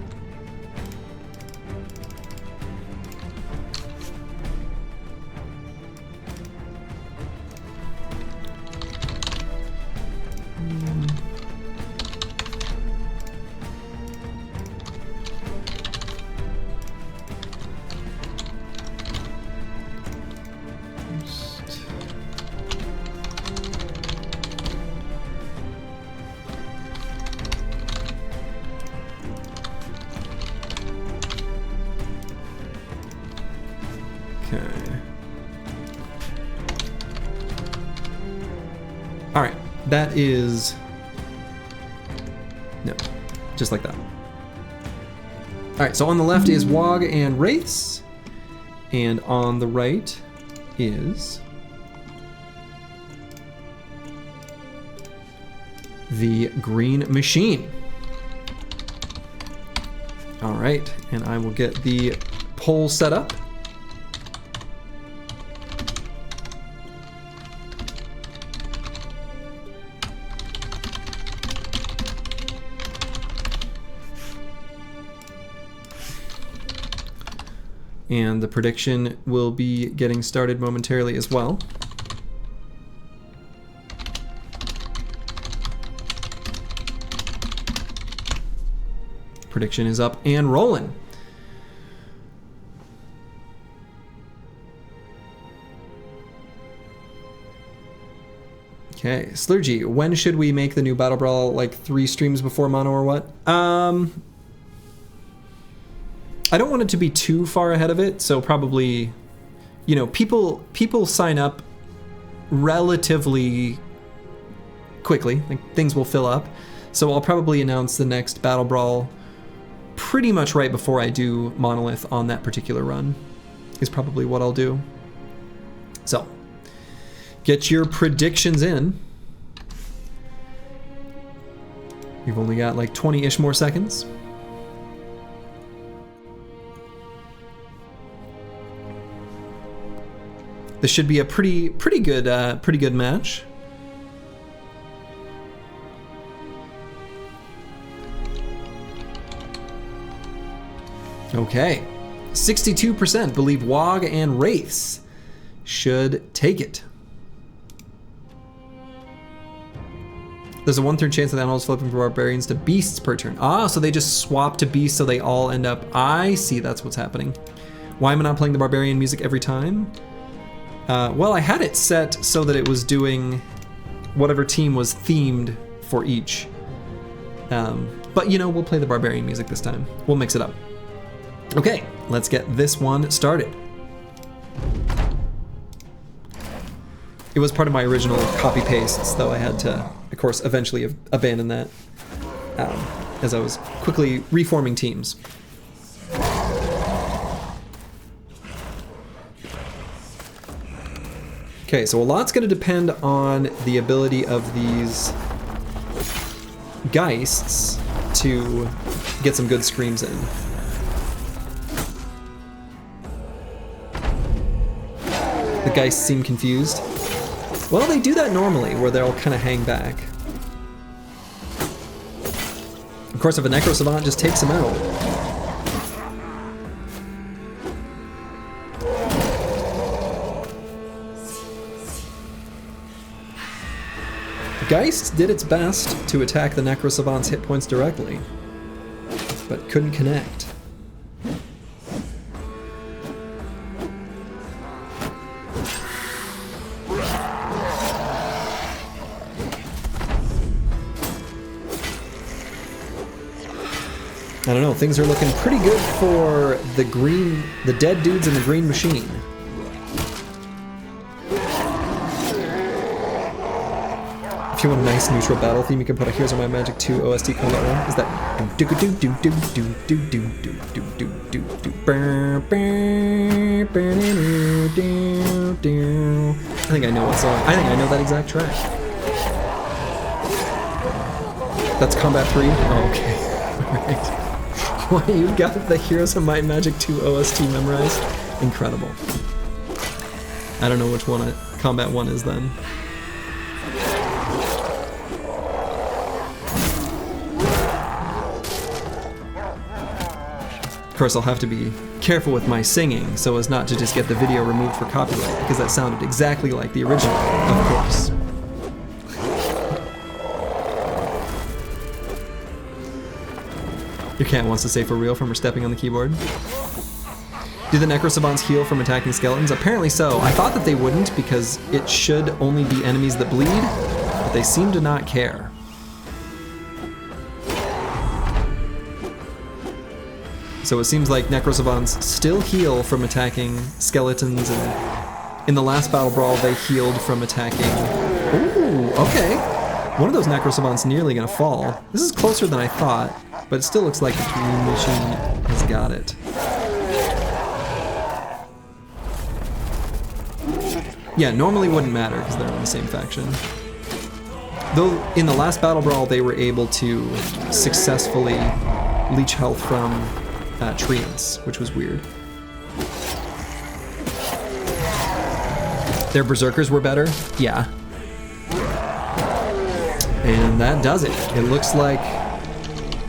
Alright, that is... No, just like that. Alright, so on the left is Waagh and Wraiths, and on the right is... the Green Machine. Alright, and I will get the poll set up. And the prediction will be getting started momentarily as well. Prediction is up and rolling. Okay, Slurgy, when should we make the new BattleBrawl, like 3 streams before mono or what? I don't want it to be too far ahead of it, so probably, you know, people sign up relatively quickly, like things will fill up. So I'll probably announce the next BattleBrawl pretty much right before I do Monolith on that particular run, is probably what I'll do. So, get your predictions in. We've only got like 20-ish more seconds. This should be a pretty good match. Okay, 62% believe Waagh and Wraiths should take it. There's a 1/3 chance that the animals flipping from barbarians to beasts per turn. Ah, so they just swap to beasts so they all end up... I see, that's what's happening. Why am I not playing the barbarian music every time? Well, I had it set so that it was doing whatever team was themed for each. But, you know, we'll play the barbarian music this time. We'll mix it up. Okay, let's get this one started. It was part of my original copy-pastes, though I had to, of course, eventually abandon that as I was quickly reforming teams. Okay, so a lot's going to depend on the ability of these Geists to get some good screams in. The Geists seem confused. Well, they do that normally, where they'll kind of hang back. Of course, if a Necro Savant just takes them out. Geist did its best to attack the Necro Savant's hit points directly, but couldn't connect. I don't know, things are looking pretty good for the dead dudes in the Green Machine. If you want a nice neutral battle theme, you can put a Here's My Magic 2 OST combat 1. Is that do do do do do do do do do do do do think I know what song. I think I know that exact track. That's Combat 3? Oh, okay. Alright. Why, you've got the Heroes of Might and Magic 2 OST memorized? Incredible. I don't know which one Combat 1 is then. Of course, I'll have to be careful with my singing so as not to just get the video removed for copyright, because that sounded exactly like the original, of course. Your cat wants to say for real from her stepping on the keyboard. Do the Necrosavants heal from attacking skeletons? Apparently so. I thought that they wouldn't because it should only be enemies that bleed, but they seem to not care. So it seems like Necrosavants still heal from attacking skeletons, and in the last BattleBrawl they healed from attacking... Ooh, okay. One of those Necrosavants nearly gonna fall. This is closer than I thought, but it still looks like the Green Machine has got it. Yeah, normally wouldn't matter because they're on the same faction. Though in the last BattleBrawl they were able to successfully leech health from treants, which was weird. Their berserkers were better? Yeah. And that does it. It looks like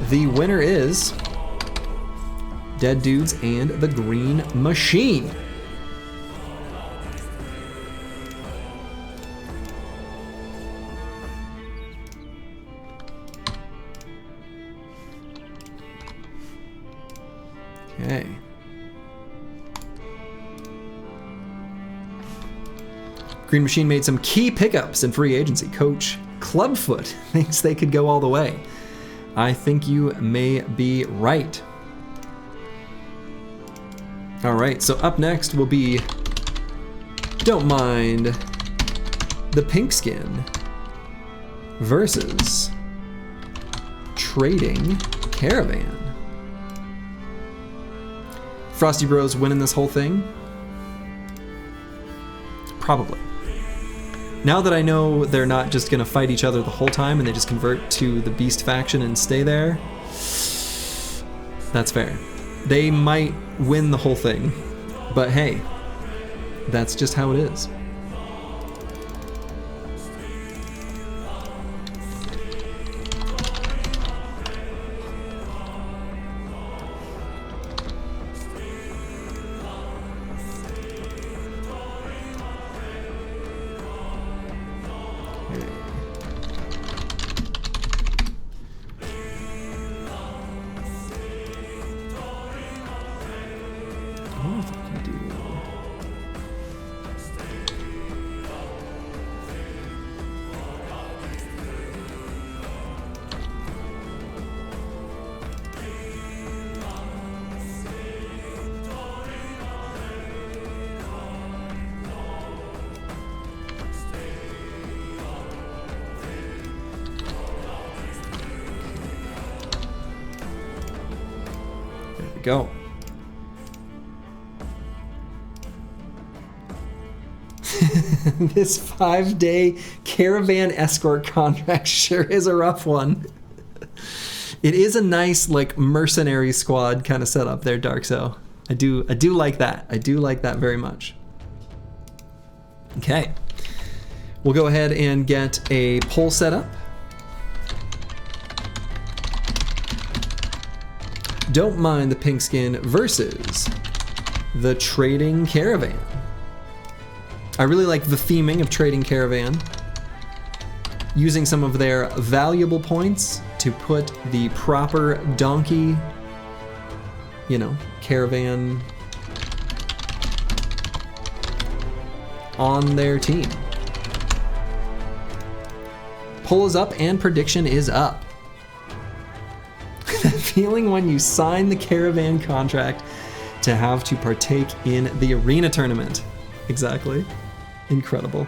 the winner is Dead Dudes and the Green Machine. Okay. Green Machine made some key pickups in free agency. Coach Clubfoot thinks they could go all the way. I think you may be right. All right, so up next will be Don't Mind the Pinkskin versus Trading Caravan. Frosty Bros winning this whole thing? Probably. Now that I know they're not just gonna fight each other the whole time and they just convert to the Beast faction and stay there, that's fair. They might win the whole thing, but hey, that's just how it is. Go. This 5-day caravan escort contract sure is a rough one. It is a nice like mercenary squad kind of setup there, Darkso. I do like that. I do like that very much. Okay. We'll go ahead and get a poll set up. Don't Mind the Pinkskin versus the Trading Caravan. I really like the theming of Trading Caravan. Using some of their valuable points to put the proper donkey, you know, caravan on their team. Poll is up and prediction is up. That feeling when you sign the caravan contract to have to partake in the arena tournament. Exactly. Incredible.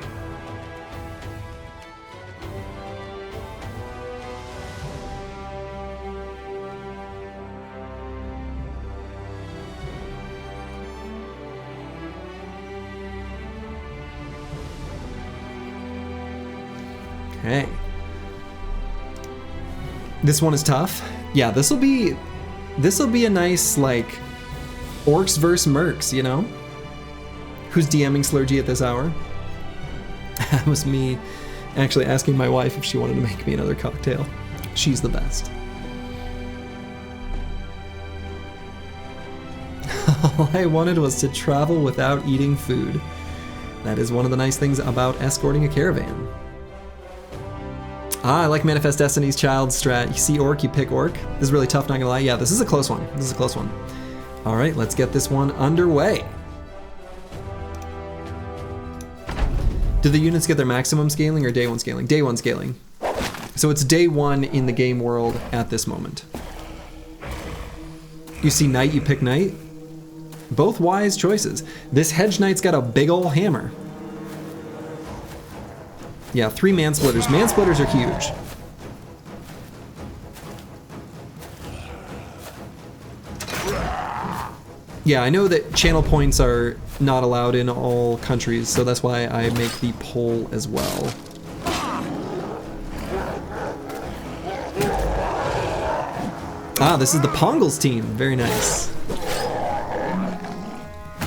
Okay. This one is tough. Yeah, this'll be a nice, like, orcs versus mercs, you know? Who's DMing Slurgy at this hour? That was me actually asking my wife if she wanted to make me another cocktail. She's the best. All I wanted was to travel without eating food. That is one of the nice things about escorting a caravan. Ah, I like Manifest Destiny's child strat. You see orc, you pick orc. This is really tough, not gonna lie. Yeah, this is a close one. This is a close one. All right, let's get this one underway. Do the units get their maximum scaling or day one scaling? Day one scaling. So it's day one in the game world at this moment. You see knight, you pick knight. Both wise choices. This hedge knight's got a big ol' hammer. Yeah, 3 mansplitters. Mansplitters are huge. Yeah, I know that channel points are not allowed in all countries, so that's why I make the poll as well. Ah, this is the Pongles team. Very nice.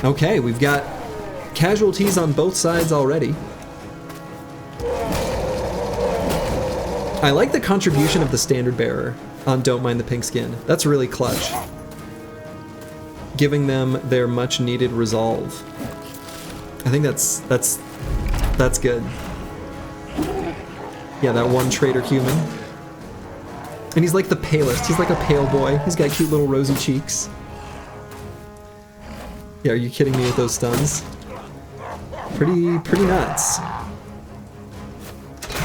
Okay, we've got casualties on both sides already. I like the contribution of the standard bearer on Don't Mind the Pinkskin. That's really clutch. Giving them their much needed resolve. I think that's good. Yeah, that one traitor human. And he's like the palest. He's like a pale boy. He's got cute little rosy cheeks. Yeah, are you kidding me with those stuns? Pretty nuts.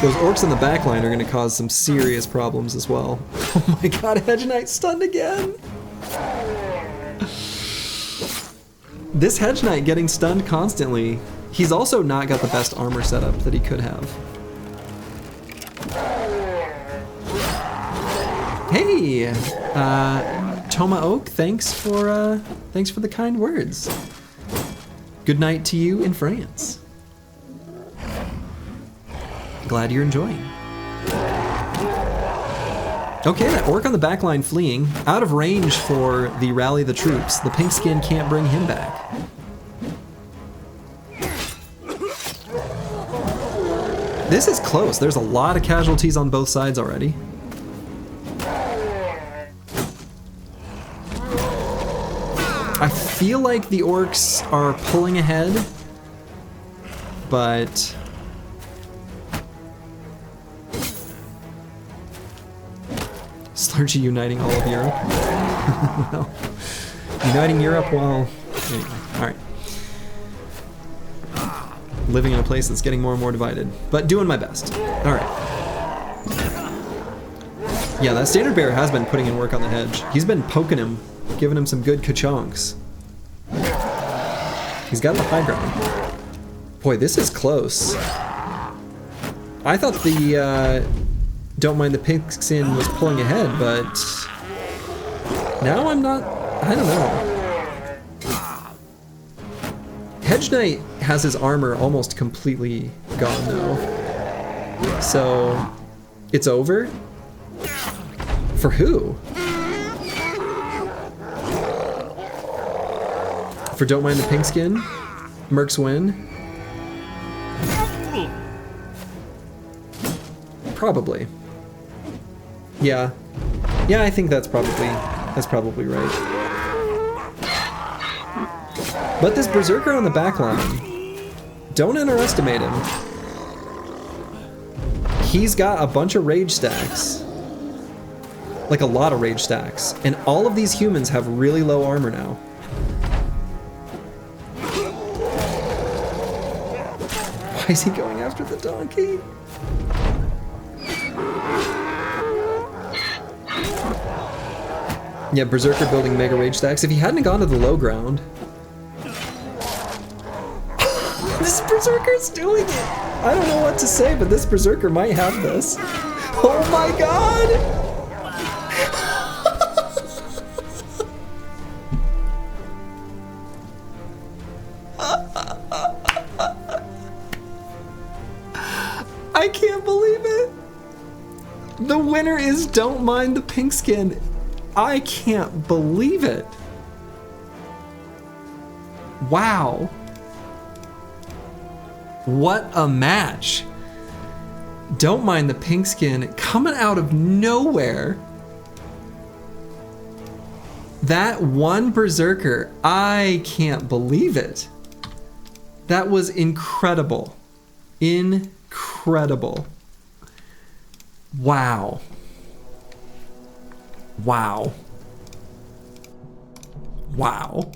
Those orcs in the backline are gonna cause some serious problems as well. Oh my god, Hedge Knight stunned again! This Hedge Knight getting stunned constantly. He's also not got the best armor setup that he could have. Hey! Toma Oak, thanks for the kind words. Good night to you in France. Glad you're enjoying. Okay, that orc on the backline fleeing. Out of range for the rally the troops. The Pinkskin can't bring him back. This is close. There's a lot of casualties on both sides already. I feel like the orcs are pulling ahead, but Slurgy uniting all of Europe. Well, uniting Europe while... Anyway, alright. Living in a place that's getting more and more divided, but doing my best. Alright. Yeah, that standard bearer has been putting in work on the hedge. He's been poking him, giving him some good ka-chonks. He's got the high ground. Boy, this is close. I thought the... Don't Mind the Pinkskin was pulling ahead, but now I'm not, I don't know. Hedge Knight has his armor almost completely gone though. So it's over? For who? For Don't Mind the Pinkskin? Mercs win? Probably. Yeah. Yeah, I think that's probably right. But this Berserker on the backline, don't underestimate him. He's got a bunch of rage stacks. Like a lot of rage stacks. And all of these humans have really low armor now. Why is he going after the donkey? Yeah, Berserker building mega rage stacks. If he hadn't gone to the low ground... This Berserker's doing it! I don't know what to say, but this Berserker might have this. Oh my god! I can't believe it. The winner is Don't Mind the Pinkskin. I can't believe it. Wow. What a match. Don't Mind the Pinkskin coming out of nowhere. That one Berserker, I can't believe it. That was incredible. Incredible. Wow. Wow. Wow.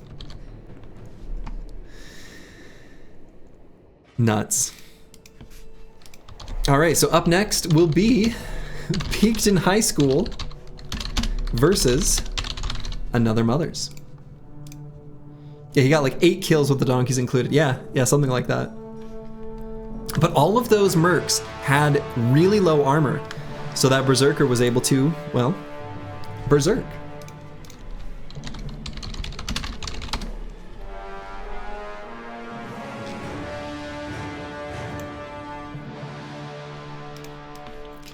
Nuts. All right, so up next will be Peaked in High School versus Another Mother's. Yeah, he got like 8 kills with the donkeys included. Yeah, something like that. But all of those mercs had really low armor, so that Berserker was able to, well, berserk.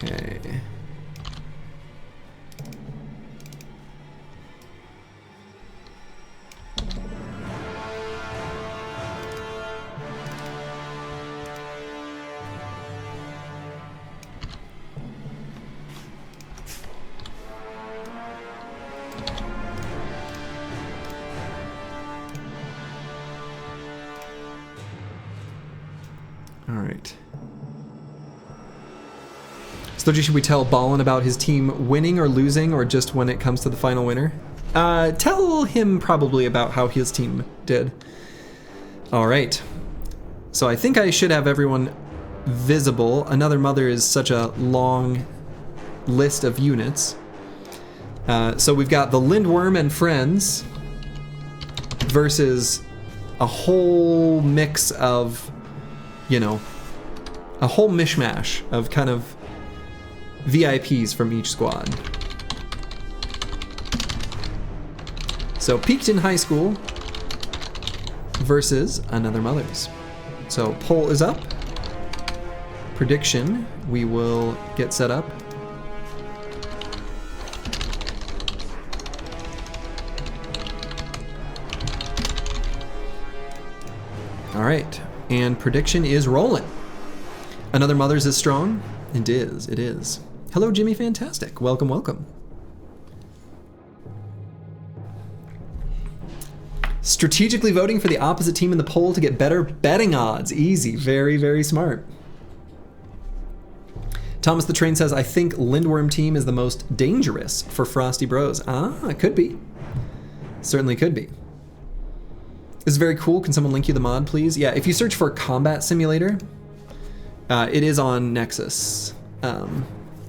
Okay. All right. So should we tell Ballin about his team winning or losing, or just when it comes to the final winner? Tell him probably about how his team did. All right. So I think I should have everyone visible. Another Mother is such a long list of units. So we've got the Lindworm and Friends versus a whole mix of, you know, a whole mishmash of kind of VIPs from each squad. So Peaked in High School versus Another Mother's. So poll is up. Prediction, we will get set up. All right, and prediction is rolling. Another Mother's is strong. It is, it is. Hello, Jimmy Fantastic. Welcome, welcome. Strategically voting for the opposite team in the poll to get better betting odds. Easy, very, very smart. Thomas the Train says, I think Lindworm team is the most dangerous for Frosty Bros. Ah, it could be. Certainly could be. This is very cool. Can someone link you the mod, please? Yeah, if you search for Combat Simulator, it is on Nexus.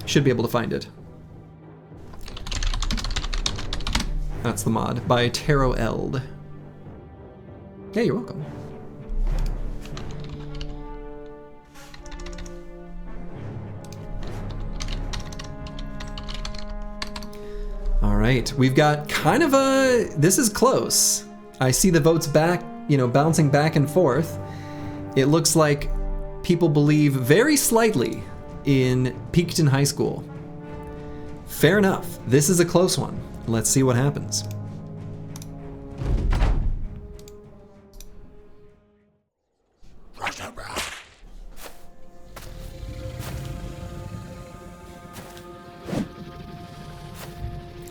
Should be able to find it. That's the mod by TaroEld. Yeah, you're welcome. All right, we've got kind of a, this is close. I see the votes back, you know, bouncing back and forth. It looks like people believe very slightly in Peaked in High School. Fair enough. This is a close one. Let's see what happens.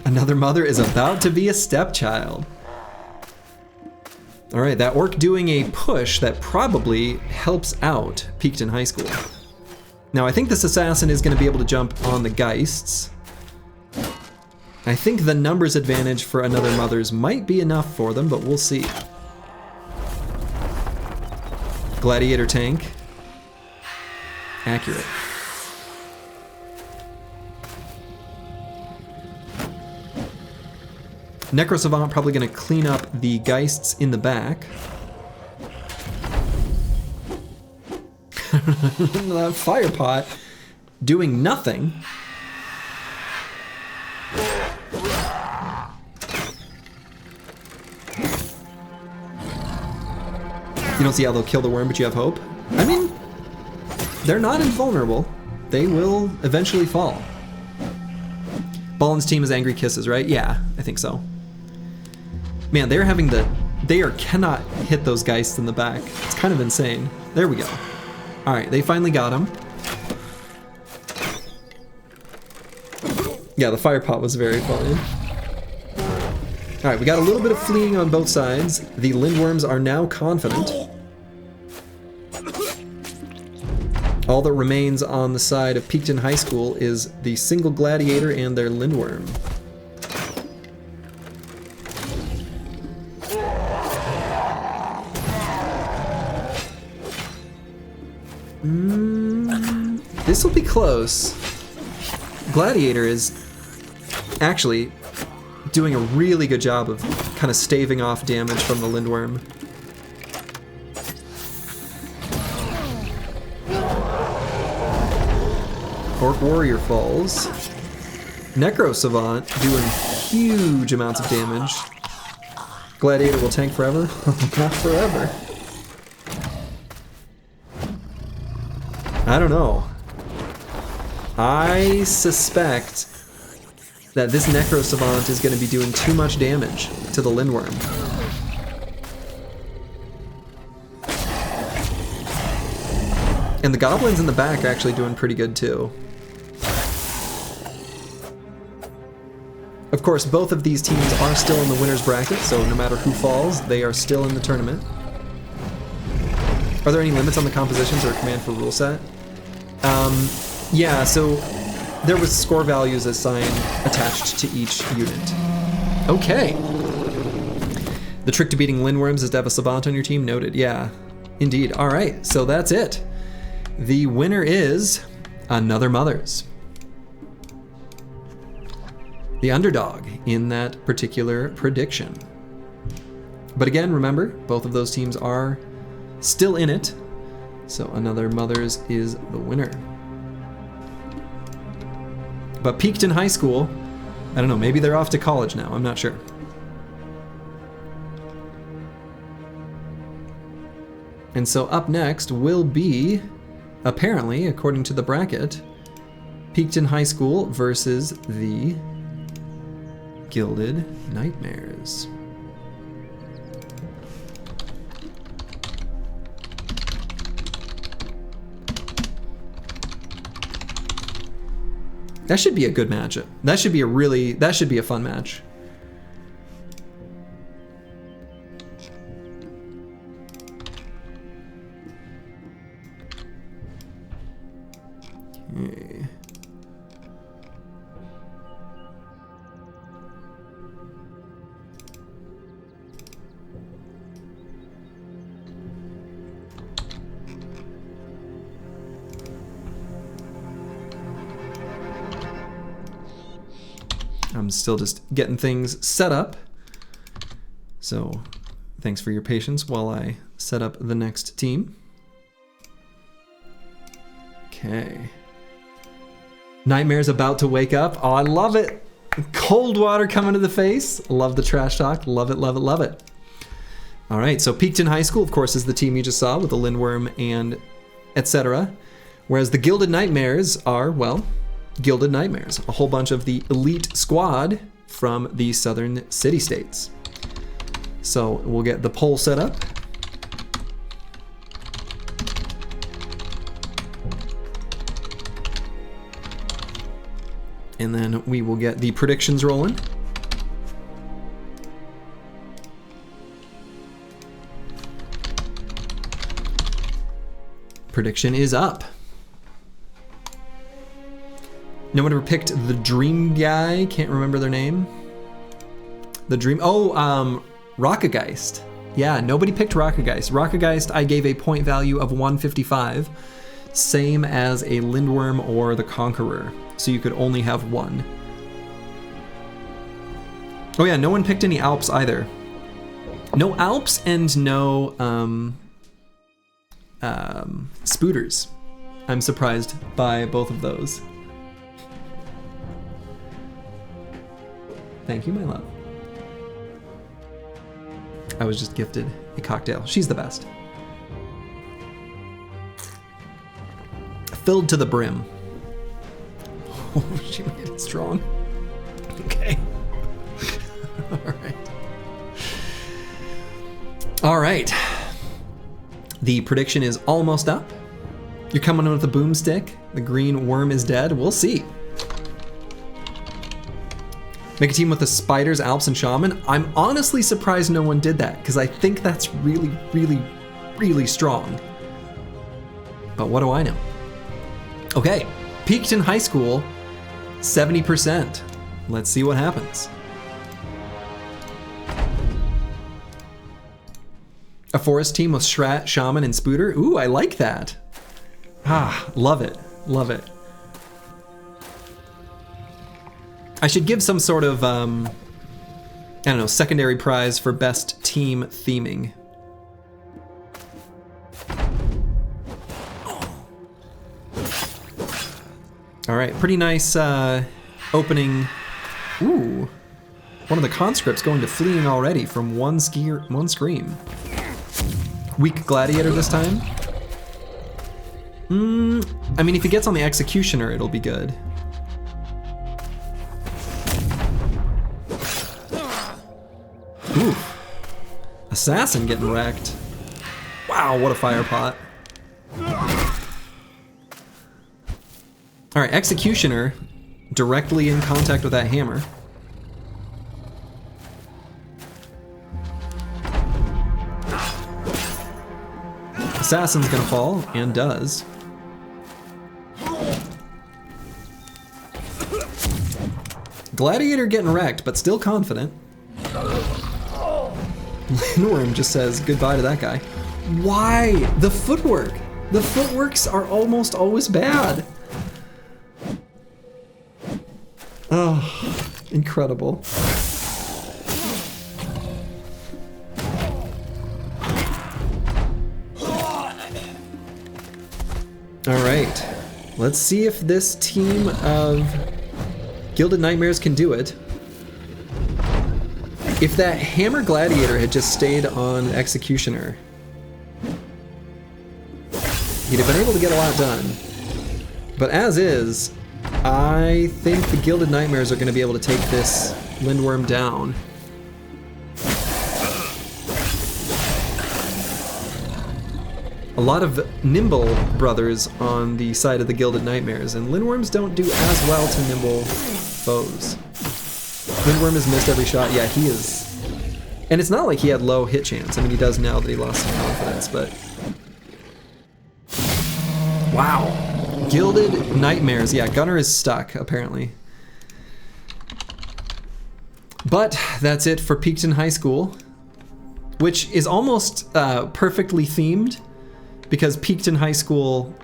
Another Mother is about to be a stepchild. All right, that orc doing a push that probably helps out Peaked in High School. Now, I think this assassin is going to be able to jump on the Geists. I think the numbers advantage for Another Mother's might be enough for them, but we'll see. Gladiator tank. Accurate. Necro Savant probably going to clean up the Geists in the back. That fire pot doing nothing. You don't see how they'll kill the worm, but you have hope? I mean, they're not invulnerable. They will eventually fall. Ballin's team is Angry Kisses, right? Yeah, I think so. Man, they're having the... They cannot hit those Geists in the back. It's kind of insane. There we go. Alright, they finally got him. Yeah, the fire pot was very funny. Alright, we got a little bit of fleeing on both sides. The Lindworms are now confident. All that remains on the side of Pinkskin High School is the single gladiator and their Lindworm. This will be close. Gladiator is actually doing a really good job of kind of staving off damage from the Lindworm. Orc Warrior falls. Necro Savant doing huge amounts of damage. Gladiator will tank forever? Not forever. I don't know. I suspect that this Necro Savant is going to be doing too much damage to the Lindworm. And the Goblins in the back are actually doing pretty good too. Of course, both of these teams are still in the winner's bracket, so no matter who falls, they are still in the tournament. Are there any limits on the compositions or command for rule set? Yeah, so there was score values assigned attached to each unit. Okay. The trick to beating Lindworms is to have a Savant on your team. Noted. Yeah, indeed. All right, so that's it. The winner is Another Mothers. The underdog in that particular prediction. But again, remember, both of those teams are still in it. So Another Mothers is the winner. But Pinkskin High School, I don't know, maybe they're off to college now, I'm not sure. And so up next will be, apparently, according to the bracket, Pinkskin High School versus the Gilded Nightmares. That should be a good matchup. That should be a fun match. Okay. I'm still just getting things set up. So thanks for your patience while I set up the next team. Okay. Nightmare's about to wake up. Oh, I love it. Cold water coming to the face. Love the trash talk. Love it, love it, love it. All right, so Pinkskin High School, of course, is the team you just saw with the Lindworm and etc. Whereas the Gilded Nightmares are, well, Gilded Nightmares, a whole bunch of the elite squad from the southern city-states. So we'll get the poll set up. And then we will get the predictions rolling. Prediction is up. No one ever picked the Dream guy. Can't remember their name. The Dream. Oh, Rockageist. Yeah, nobody picked Rockageist. Rockageist, I gave a point value of 155, same as a Lindworm or the Conqueror. So you could only have one. Oh yeah, no one picked any Alps either. No Alps and no Spooters. I'm surprised by both of those. Thank you, my love. I was just gifted a cocktail. She's the best. filled to the brim. Oh, she made it strong. Okay. All right. The prediction is almost up. You're coming in with a boomstick. The green worm is dead. We'll see. Make a team with the spiders, alps, and shaman. I'm honestly surprised no one did that, because I think that's really, really, really strong. But what do I know? Okay, peaked in high school, 70%. Let's see what happens. A forest team with Shrat, Shaman, and Spooter. Ooh, I like that. Ah, love it, love it. I should give some sort of, I don't know, secondary prize for best team theming. All right, pretty nice opening. Ooh, one of the conscripts going to fleeing already from one scream. Weak gladiator this time. I mean, if he gets on the executioner, it'll be good. Ooh, assassin getting wrecked. Wow, what a fire pot. All right, executioner directly in contact with that hammer. Assassin's gonna fall, and does. Gladiator getting wrecked, but still confident. Lindworm just says goodbye to that guy. Why? The footwork. The footworks are almost always bad. Oh, incredible. All right, let's see if this team of Gilded Nightmares can do it. If that Hammer Gladiator had just stayed on Executioner, he'd have been able to get a lot done. But as is, I think the Gilded Nightmares are going to be able to take this Lindworm down. A lot of nimble brothers on the side of the Gilded Nightmares, and Lindworms don't do as well to nimble foes. Lindworm has missed every shot. Yeah, he is. And it's not like he had low hit chance. I mean, he does now that he lost some confidence, but... Wow. Gilded Nightmares. Yeah, Gunner is stuck, apparently. But that's it for Peaked in High School, which is almost perfectly themed, because Peaked in High School,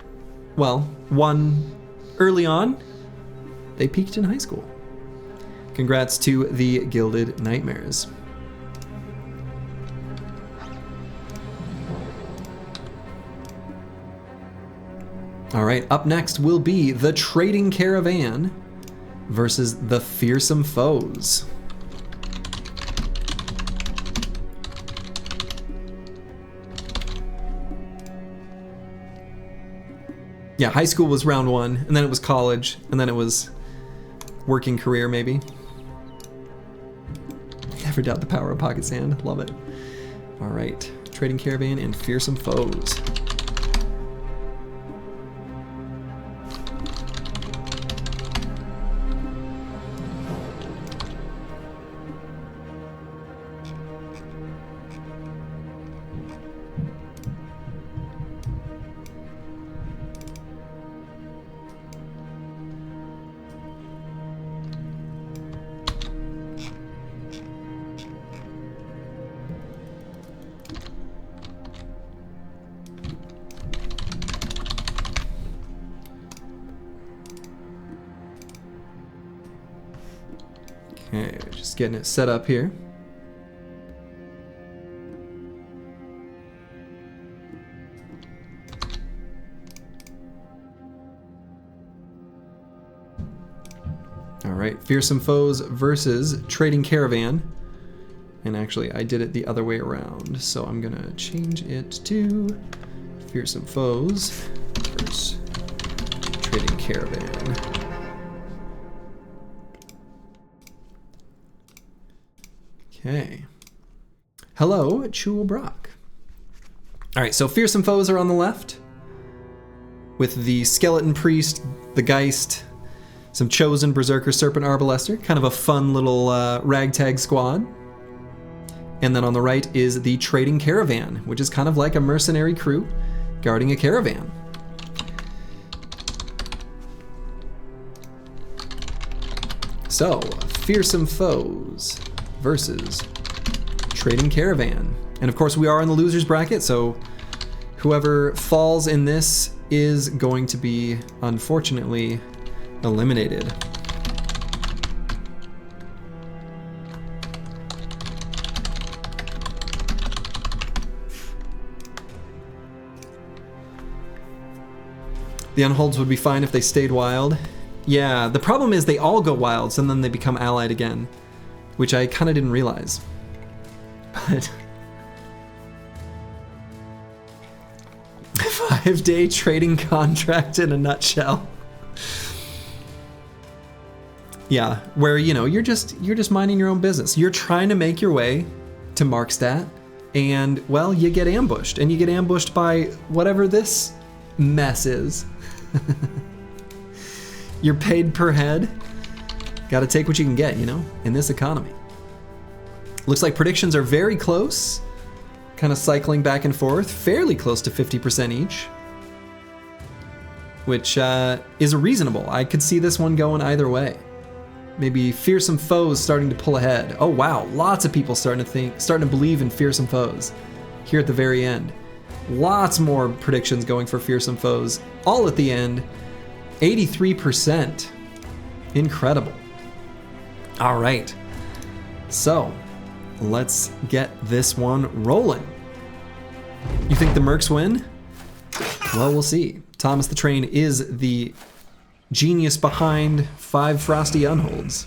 well, won early on. They peaked in high school. Congrats to the Gilded Nightmares. All right, up next will be the Trading Caravan versus the Fearsome Foes. Yeah, high school was round one, and then it was college, and then it was working career, maybe. Never doubt the power of Pocket Sand. Love it. All right, Trading Caravan and Fearsome Foes. Okay, just getting it set up here. All right, Fearsome Foes versus Trading Caravan. And actually, I did it the other way around, so I'm gonna change it to Fearsome Foes versus Trading Caravan. Okay. Hello, Chul Brock. All right, so Fearsome Foes are on the left, with the Skeleton Priest, the Geist, some Chosen, Berserker, Serpent, Arbalester. Kind of a fun little ragtag squad. And then on the right is the Trading Caravan, which is kind of like a mercenary crew guarding a caravan. So, Fearsome Foes versus Trading Caravan. And of course we are in the losers bracket, so whoever falls in this is going to be, unfortunately, eliminated. The Unholds would be fine if they stayed wild. Yeah, the problem is they all go wilds and then they become allied again, which I kind of didn't realize. But 5-day trading contract in a nutshell. Yeah, where, you know, you're just minding your own business. You're trying to make your way to Markstadt, and well, you get ambushed, and you get ambushed by whatever this mess is. You're paid per head. Gotta take what you can get, you know, in this economy. Looks like predictions are very close, kind of cycling back and forth, fairly close to 50% each, which is reasonable. I could see this one going either way. Maybe Fearsome Foes starting to pull ahead. Oh wow, lots of people starting to believe in Fearsome Foes here at the very end. Lots more predictions going for Fearsome Foes, all at the end. 83%. Incredible. All right, so let's get this one rolling. You think the Mercs win? Well, we'll see. Thomas the Train is the genius behind 5 Frosty Unholds.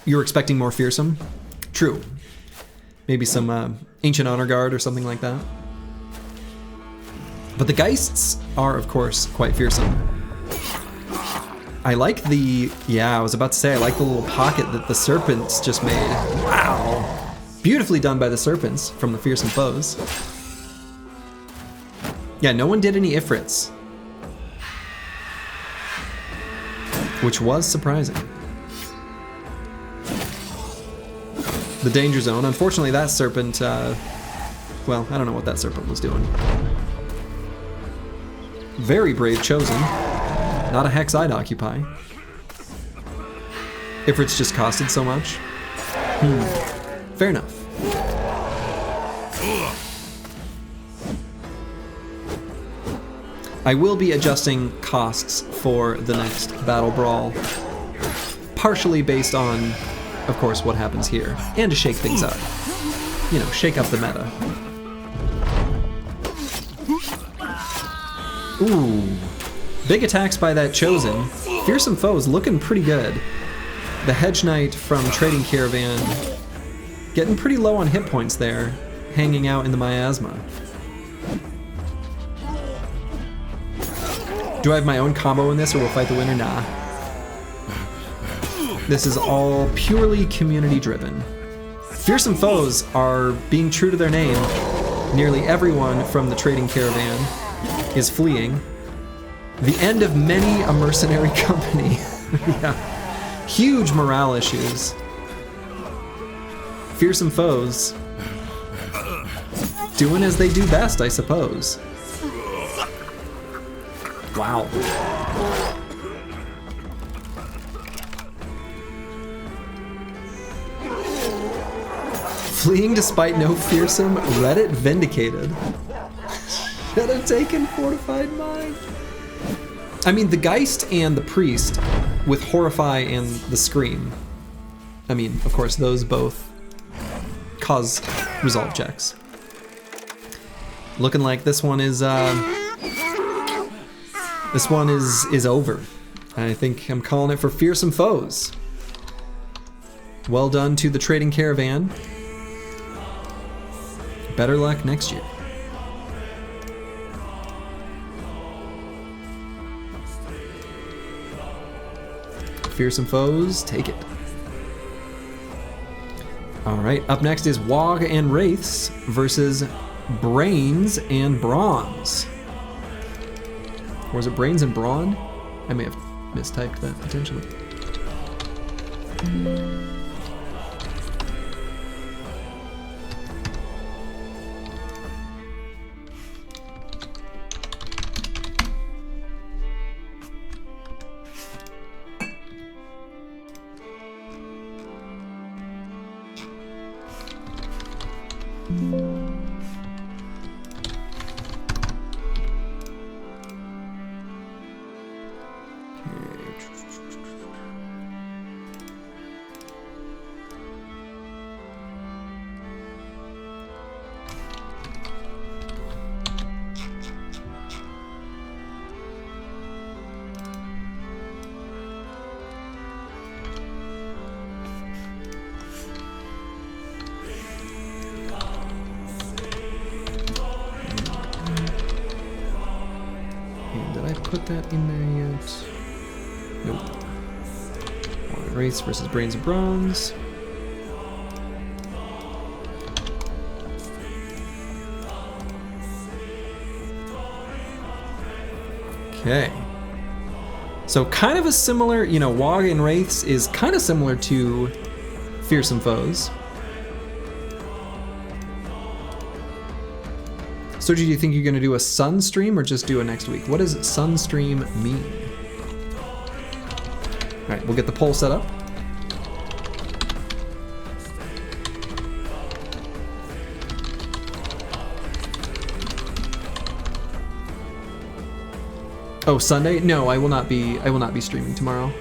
You were expecting more Fearsome? True. Maybe some Ancient Honor Guard or something like that. But the Geists are, of course, quite fearsome. I like the... Yeah, I was about to say, I like the little pocket that the Serpents just made. Wow! Beautifully done by the Serpents from the Fearsome Foes. Yeah, no one did any Ifrits, which was surprising. The Danger Zone. Unfortunately, that Serpent, well, I don't know what that Serpent was doing. Very brave Chosen. Not a Hex I'd occupy. Ifrit's just costed so much. Fair enough. I will be adjusting costs for the next BattleBrawl, partially based on, of course, what happens here, and to shake things up. You know, shake up the meta. Ooh, big attacks by that Chosen. Fearsome Foes looking pretty good. The Hedge Knight from Trading Caravan getting pretty low on hit points there, hanging out in the miasma. Do I have my own combo in this, or will fight the winner? Nah. This is all purely community driven. Fearsome Foes are being true to their name. Nearly everyone from the Trading Caravan is fleeing. The end of many a mercenary company. Yeah. Huge morale issues. Fearsome Foes doing as they do best, I suppose. Wow. Fleeing despite no Fearsome, Reddit vindicated. Should have taken Fortified Mind. I mean, the Geist and the Priest with Horrify and the Scream. I mean, of course, those both cause resolve checks. Looking like this one is over. I think I'm calling it for Fearsome Foes. Well done to the Trading Caravan. Better luck next year. Fearsome foes, take it. Alright, up next is Waagh and Wraiths versus Brains and Bronze. Or was it Brains and Brawn? I may have mistyped that potentially. Put that in there yet? Nope. Race versus Brains of Bronze. Okay. So kind of a similar, you know, Waagh and Wraiths is kind of similar to Fearsome Foes. So do you think you're going to do a Sun stream or just do a next week? What does Sun stream mean? All right, we'll get the poll set up. Oh, Sunday? No, I will not be streaming tomorrow.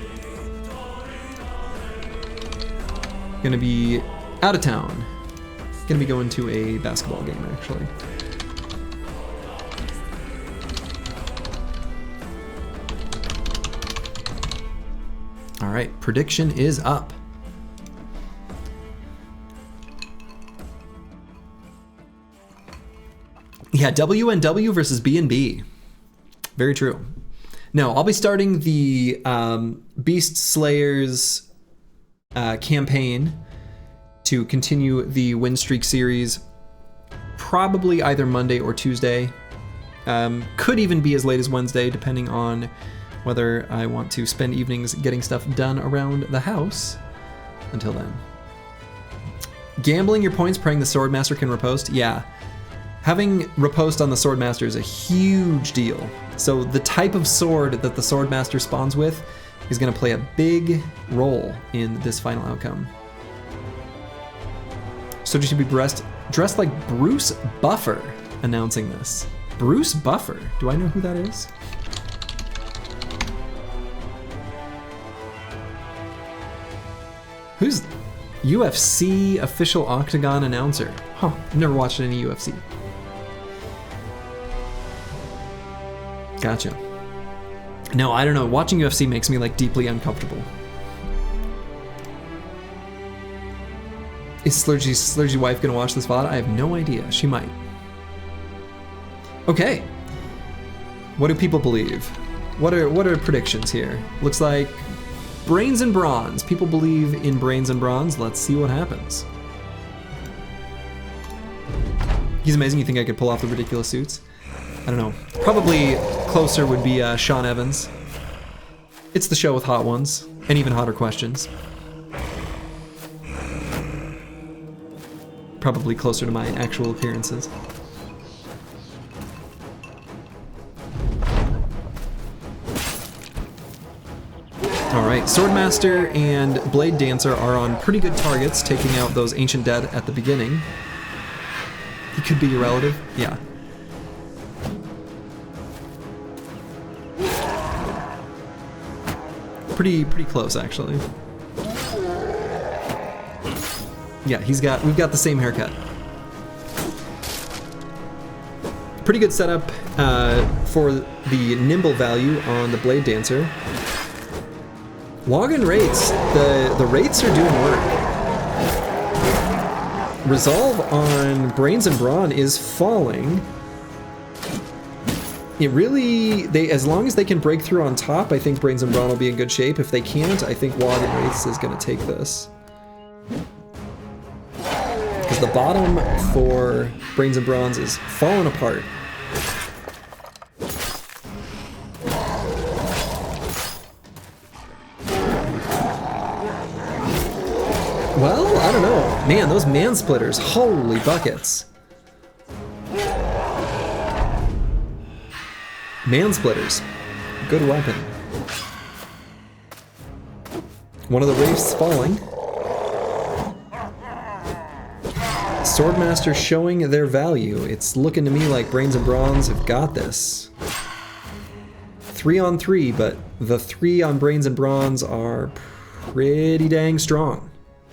Gonna be out of town. Gonna be going to a basketball game actually. All right, prediction is up. Yeah, WNW versus B&B. Very true. No, I'll be starting the Beast Slayers campaign to continue the win streak series, probably either Monday or Tuesday. Could even be as late as Wednesday, depending on whether I want to spend evenings getting stuff done around the house. Until then. Gambling your points, praying the Swordmaster can riposte? Yeah. Having riposte on the Swordmaster is a huge deal. So the type of sword that the Swordmaster spawns with is going to play a big role in this final outcome. So you should be dressed like Bruce Buffer announcing this. Bruce Buffer? Do I know who that is? Who's UFC official Octagon announcer? Huh, I've never watched any UFC. Gotcha. No, I don't know. Watching UFC makes me like deeply uncomfortable. Is Slurgy's wife gonna watch this VOD? I have no idea. She might. Okay. What do people believe? What are predictions here? Looks like Brains and Bronze. People believe in Brains and Bronze. Let's see what happens. He's amazing. You think I could pull off the ridiculous suits? I don't know. Probably closer would be Sean Evans. It's the show with hot ones and even hotter questions. Probably closer to my actual appearances. All right, Swordmaster and Blade Dancer are on pretty good targets, taking out those Ancient Dead at the beginning. He could be your relative, yeah. Pretty close actually. Yeah, we've got the same haircut. Pretty good setup for the nimble value on the Blade Dancer. Waagh and Wraiths, the Wraiths are doing work. Resolve on Brains and Brawn is falling. It really, as long as they can break through on top, I think Brains and Brawn will be in good shape. If they can't, I think Waagh and Wraiths is going to take this. Because the bottom for Brains and Brawns is falling apart. Well, I don't know. Man, those man-splitters, holy buckets. Man-splitters, good weapon. One of the wraiths falling. Swordmaster showing their value. It's looking to me like Brains and Brawns have got this. 3 on 3, but the 3 on Brains and Brawns are pretty dang strong.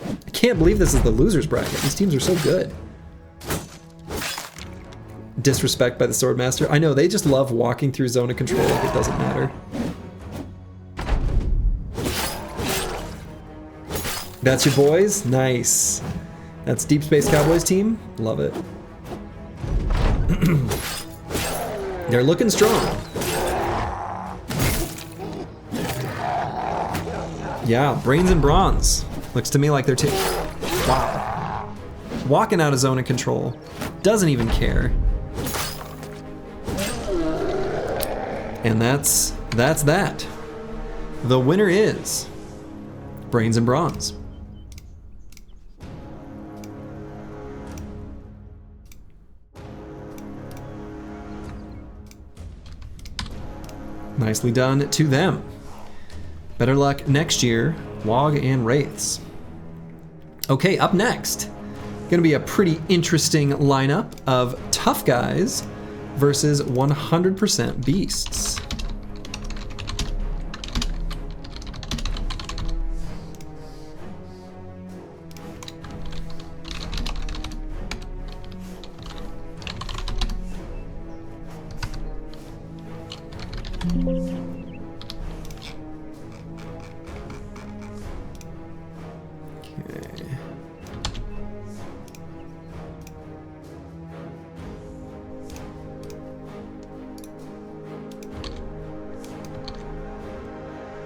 I can't believe this is the loser's bracket. These teams are so good. Disrespect by the Swordmaster. I know, they just love walking through zone of control like it doesn't matter. That's your boys? Nice. That's Deep Space Cowboys team? Love it. They're looking strong. Yeah, Brains and Brawns. Looks to me like they're taking... Wow. Walking out of zone of control. Doesn't even care. And that's that. The winner is Brains and Brawns. Nicely done to them. Better luck next year, Waagh and Wraiths. Okay, up next, gonna be a pretty interesting lineup of tough guys versus 100% beasts.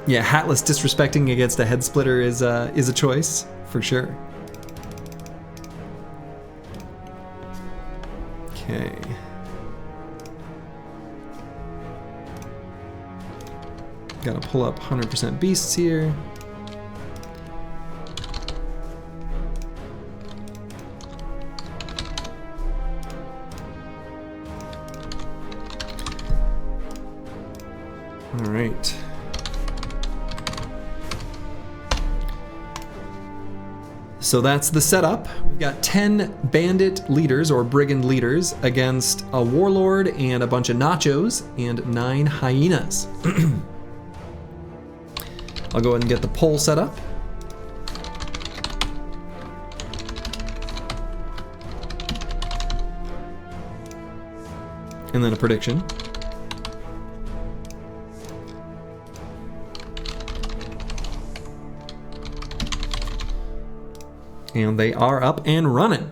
Yeah, hatless disrespecting against a head splitter is a choice for sure. Okay. Gotta pull up 100% beasts here. All right. So that's the setup. We've got 10 bandit leaders or brigand leaders against a warlord and a bunch of nachos and 9 hyenas. I'll go ahead and get the poll set up. And then a prediction. And they are up and running.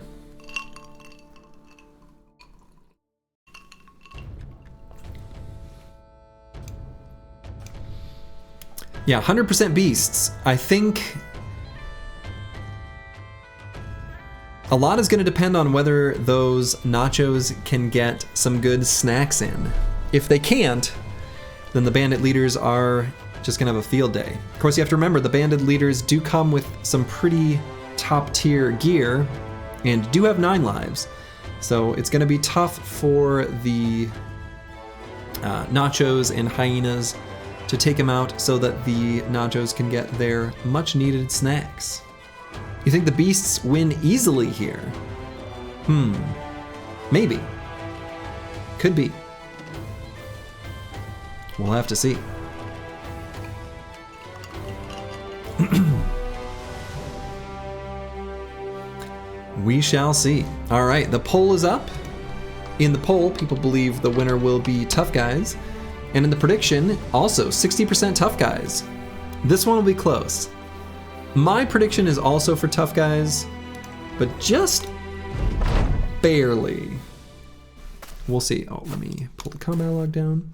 Yeah, 100% beasts. I think a lot is going to depend on whether those nachos can get some good snacks in. If they can't, then the bandit leaders are just going to have a field day. Of course, you have to remember the bandit leaders do come with some pretty top tier gear and do have 9 lives, so it's going to be tough for the nachos and hyenas to take them out so that the nachos can get their much needed snacks. You think the beasts win easily here? Maybe. Could be. We'll have to see. We shall see. All right, the poll is up. In the poll, people believe the winner will be tough guys. And in the prediction, also 60% tough guys. This one will be close. My prediction is also for tough guys, but just Barely. We'll see. Oh, let me pull the combat log down.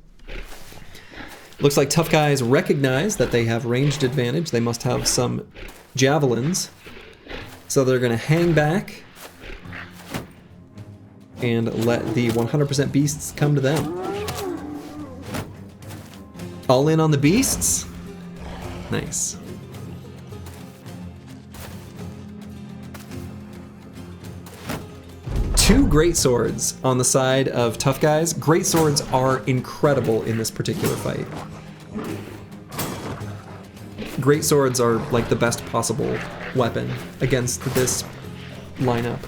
Looks like Tough Guys recognize that they have ranged advantage. They must have some javelins. So they're going to hang back and let the 100% beasts come to them. All in on the beasts? Nice. Two great swords on the side of Tough Guys. Great swords are incredible in this particular fight. Great swords are like the best possible weapon against this lineup.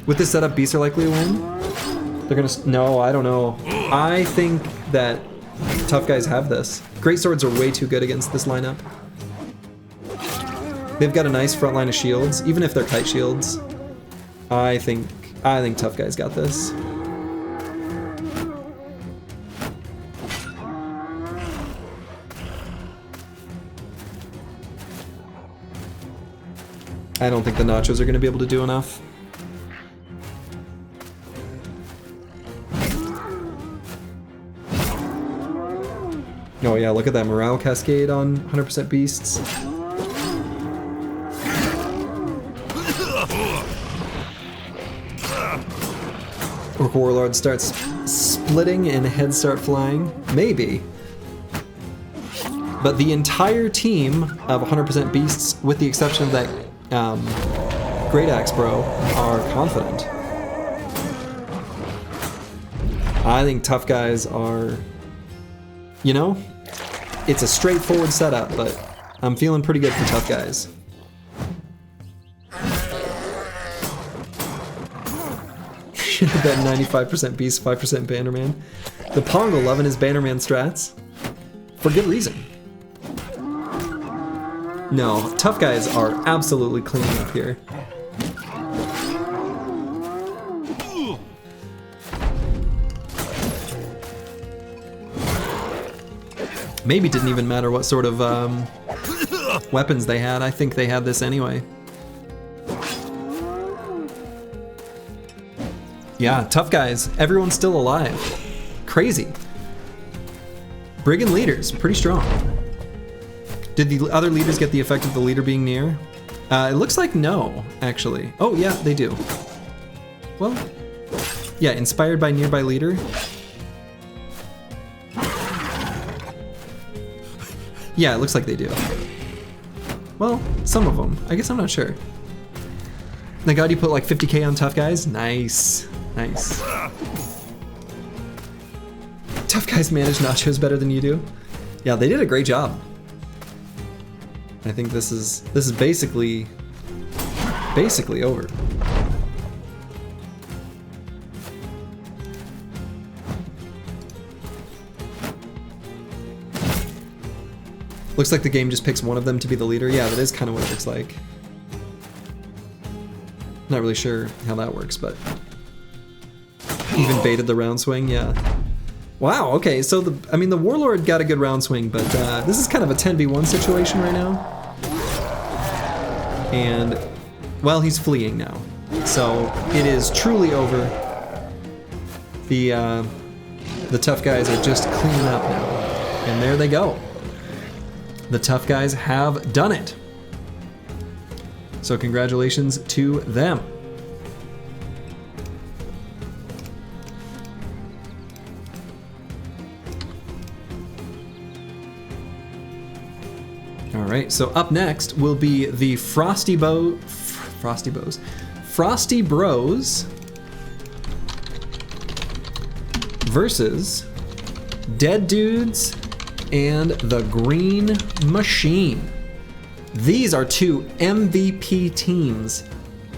With this setup, beasts are likely to win. They're gonna, no, I don't know. I think that Tough Guys have this. Great swords are way too good against this lineup. They've got a nice front line of shields, even if they're kite shields. I think Tough Guys got this. I don't think the nachos are going to be able to do enough. Oh yeah, look at that morale cascade on 100% beasts. Orc Warlord starts splitting and heads start flying. Maybe. But the entire team of 100% beasts, with the exception of that Great Axe Bro, are confident. I think Tough Guys are, you know, it's a straightforward setup, but I'm feeling pretty good for Tough Guys. Should have been 95% Beast, 5% Bannerman. The Pongo loving his Bannerman strats. For good reason. No, Tough Guys are absolutely cleaning up here. Maybe it didn't even matter what sort of weapons they had. I think they had this anyway. Yeah, Tough Guys. Everyone's still alive. Crazy. Brigand leaders, pretty strong. Did the other leaders get the effect of the leader being near? It looks like no, actually. Oh yeah, they do. Well, yeah, inspired by nearby leader. Yeah, it looks like they do. Well, some of them. I guess I'm not sure. Thank God you put like 50k on Tough Guys. Nice, nice. Tough Guys manage nachos better than you do. Yeah, they did a great job. I think this is basically over. Looks like the game just picks one of them to be the leader. Yeah, that is kind of what it looks like. Not really sure how that works, but even baited the round swing, yeah. Wow, okay, so the Warlord got a good round swing, but this is kind of a 10v1 situation right now. And, well, he's fleeing now. So it is truly over. The Tough Guys are just cleaning up now. And there they go. The Tough Guys have done it. So congratulations to them. All right, so up next will be the Frosty Bros versus Dead Dudes and the Green Machine. These are two MVP teams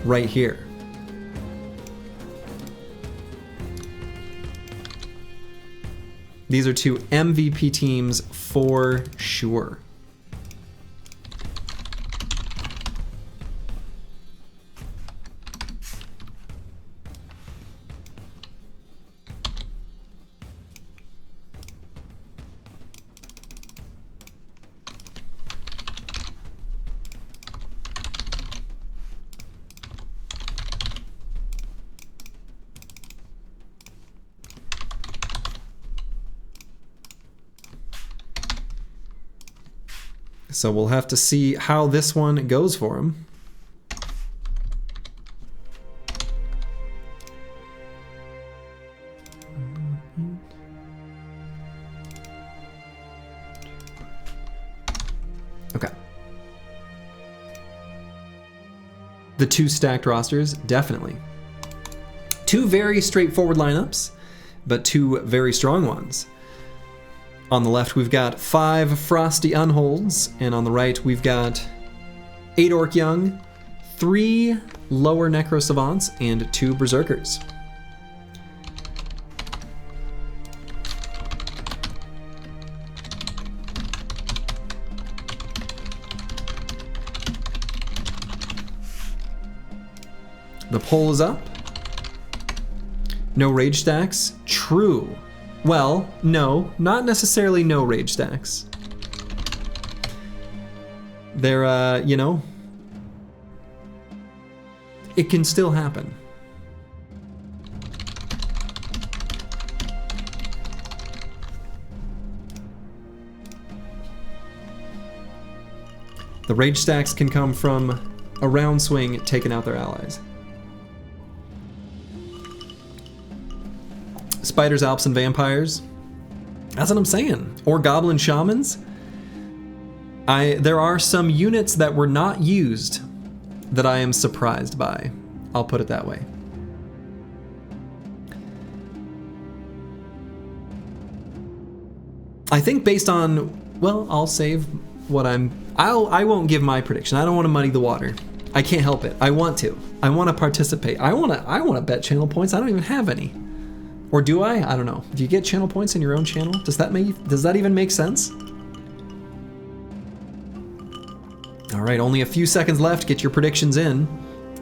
right here. These are two MVP teams for sure. So we'll have to see how this one goes for him. Okay. The 2 stacked rosters, definitely. 2 very straightforward lineups, but 2 very strong ones. On the left, we've got 5 Frosty Unholds, and on the right, we've got 8 Orc Young, 3 lower Necro Savants, and 2 Berserkers. The poll is up. No rage stacks? True. Well, no, not necessarily no rage stacks. They're, you know, it can still happen. The rage stacks can come from a round swing taking out their allies. Spiders, Alps, and Vampires. That's what I'm saying. Or Goblin Shamans. There are some units that were not used that I am surprised by. I'll put it that way. I think based on, well, I'll save what I won't give my prediction. I don't want to muddy the water. I can't help it. I want to. I want to participate. I want to bet channel points. I don't even have any. Or do I? I don't know. Do you get channel points in your own channel? Does that even make sense? All right, only a few seconds left. Get your predictions in.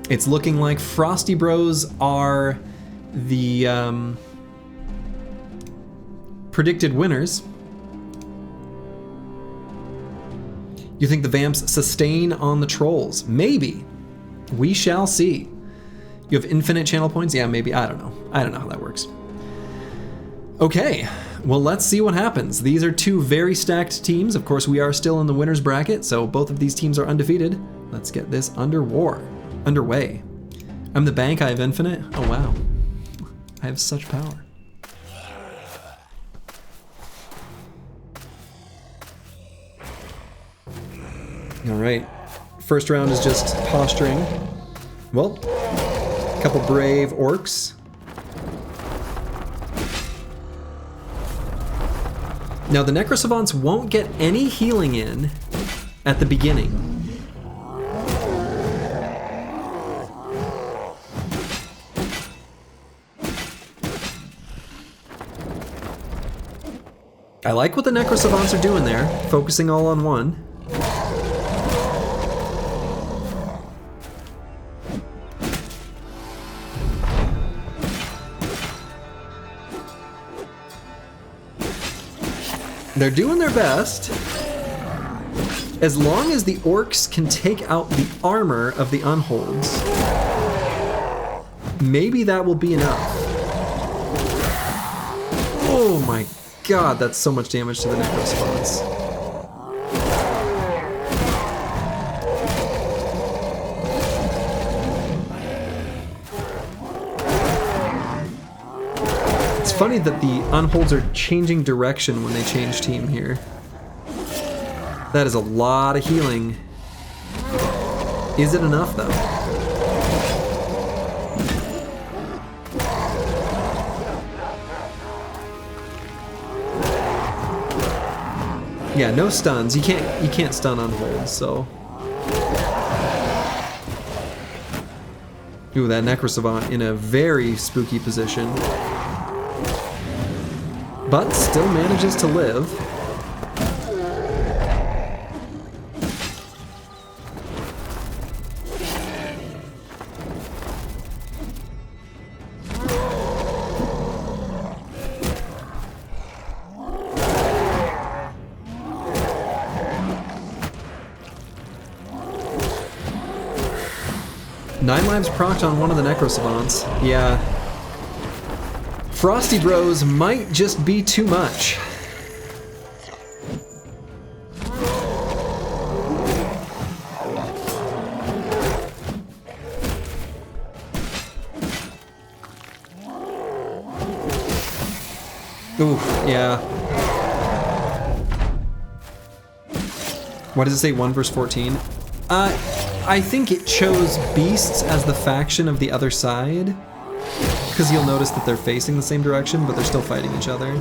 It's looking like Frosty Bros are the predicted winners. You think the Vamps sustain on the Trolls? Maybe. We shall see. You have infinite channel points? Yeah, maybe. I don't know. I don't know how that works. Okay, well, let's see what happens. These are 2 very stacked teams. Of course, we are still in the winner's bracket, so both of these teams are undefeated. Let's get this underway. I'm the bank, I have infinite. Oh, wow. I have such power. All right, first round is just posturing. Well, a couple brave orcs. Now the Necrosavants won't get any healing in at the beginning. I like what the Necrosavants are doing there, focusing all on one. They're doing their best. As long as the orcs can take out the armor of the unholds, maybe that will be enough. Oh my god, that's so much damage to the Necrosavants. It's funny that the unholds are changing direction when they change team here. That is a lot of healing. Is it enough though? Yeah, no stuns. You can't stun unholds, so. Ooh, that Necrosavant in a very spooky position. But still manages to live. Nine lives procced on one of the Necrosavants. Yeah. Frosty Bros might just be too much. Ooh, yeah. What does it say, 1 versus 14? I think it chose beasts as the faction of the other side. Because you'll notice that they're facing the same direction, but they're still fighting each other.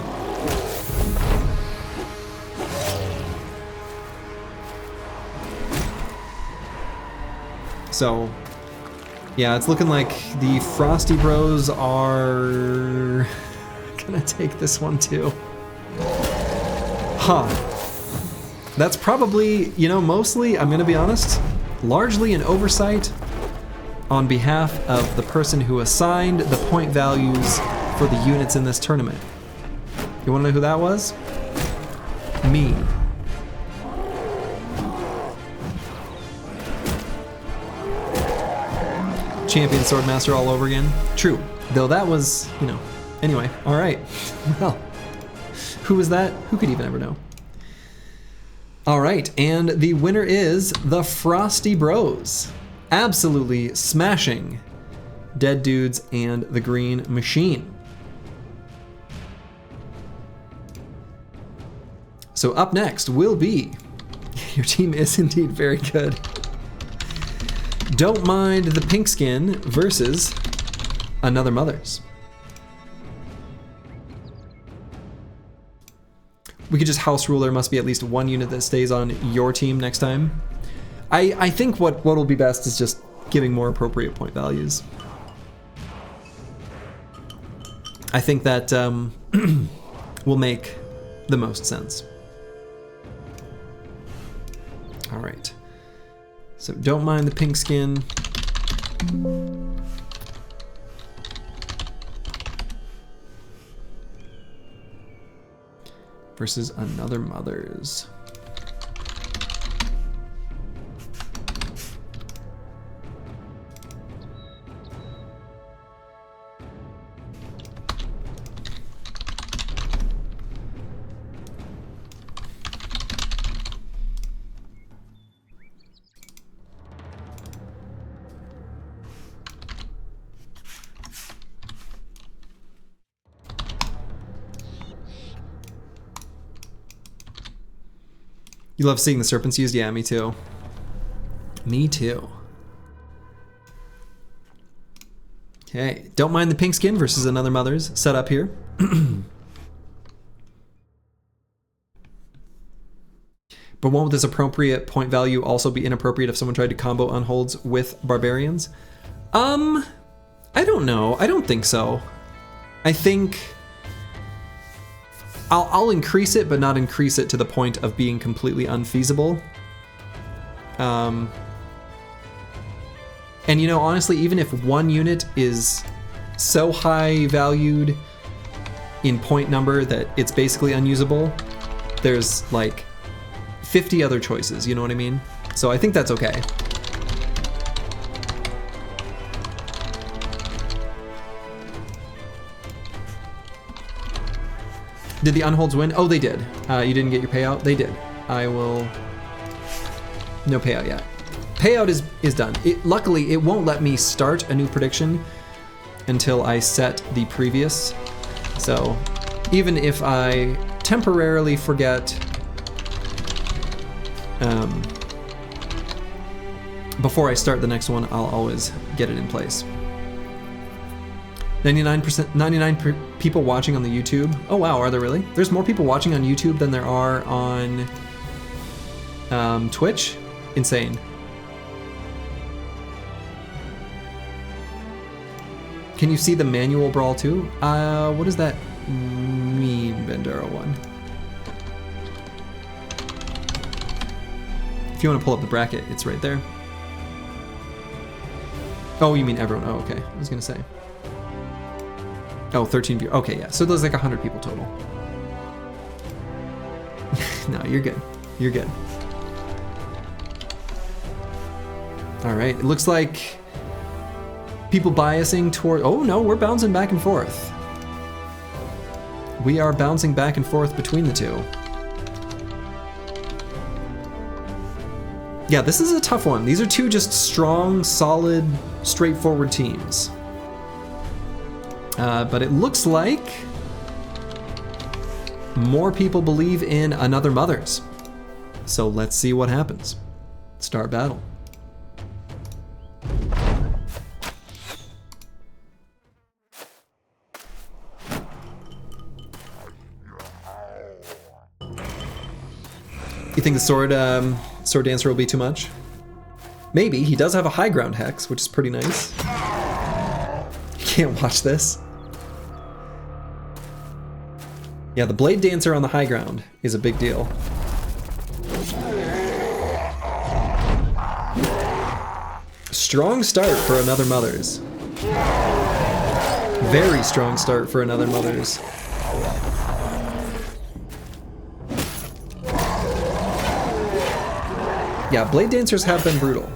So, yeah, it's looking like the Frosty Bros are gonna take this one too. Huh. That's probably, you know, mostly, I'm gonna be honest, largely an oversight on behalf of the person who assigned the point values for the units in this tournament. You wanna know who that was? Me. Champion Swordmaster all over again. True, though that was, you know, anyway, all right. Well, who was that? Who could even ever know? All right, and the winner is the Frosty Bros. Absolutely smashing Dead Dudes and the Green Machine. So up next will be, your team is indeed very good. Don't Mind the Pinkskin versus Another Mother's. We could just house rule there must be at least one unit that stays on your team next time. I think what will be best is just giving more appropriate point values. I think that will make the most sense. All right. So Don't Mind the Pinkskin. Versus Another Mother's. You love seeing the serpents used? Yeah, me too. Me too. Okay, Don't Mind the Pinkskin versus Another Mother's set up here. But won't this appropriate point value also be inappropriate if someone tried to combo unholds with barbarians? I don't know. I don't think so. I think I'll increase it, but not increase it to the point of being completely unfeasible. And you know, honestly, even if one unit is so high valued in point number that it's basically unusable, there's like 50 other choices, you know what I mean? So I think that's okay. Did the unholds win? Oh, they did. You didn't get your payout? They did. I will... No payout yet. Payout is done. Luckily, it won't let me start a new prediction until I set the previous. So even if I temporarily forget before I start the next one, I'll always get it in place. 99 people watching on the YouTube. Oh wow, are there really? There's more people watching on YouTube than there are on Twitch? Insane. Can you see the manual brawl too? What does that mean, Bandera 1? If you want to pull up the bracket, it's right there. Oh, you mean everyone? Oh, okay. I was gonna say. Oh, 13 viewers. Okay, yeah. So there's like 100 people total. No, you're good. You're good. All right. It looks like people biasing toward... Oh, no, we're bouncing back and forth. We are bouncing back and forth between the two. Yeah, this is a tough one. These are two just strong, solid, straightforward teams. But it looks like more people believe in Another Mothers. So let's see what happens. Start battle. You think the sword dancer will be too much? Maybe. He does have a high ground hex, which is pretty nice. You can't watch this. Yeah, the blade dancer on the high ground is a big deal. Strong start for Another Mothers. Very strong start for Another Mothers. Yeah, blade dancers have been brutal.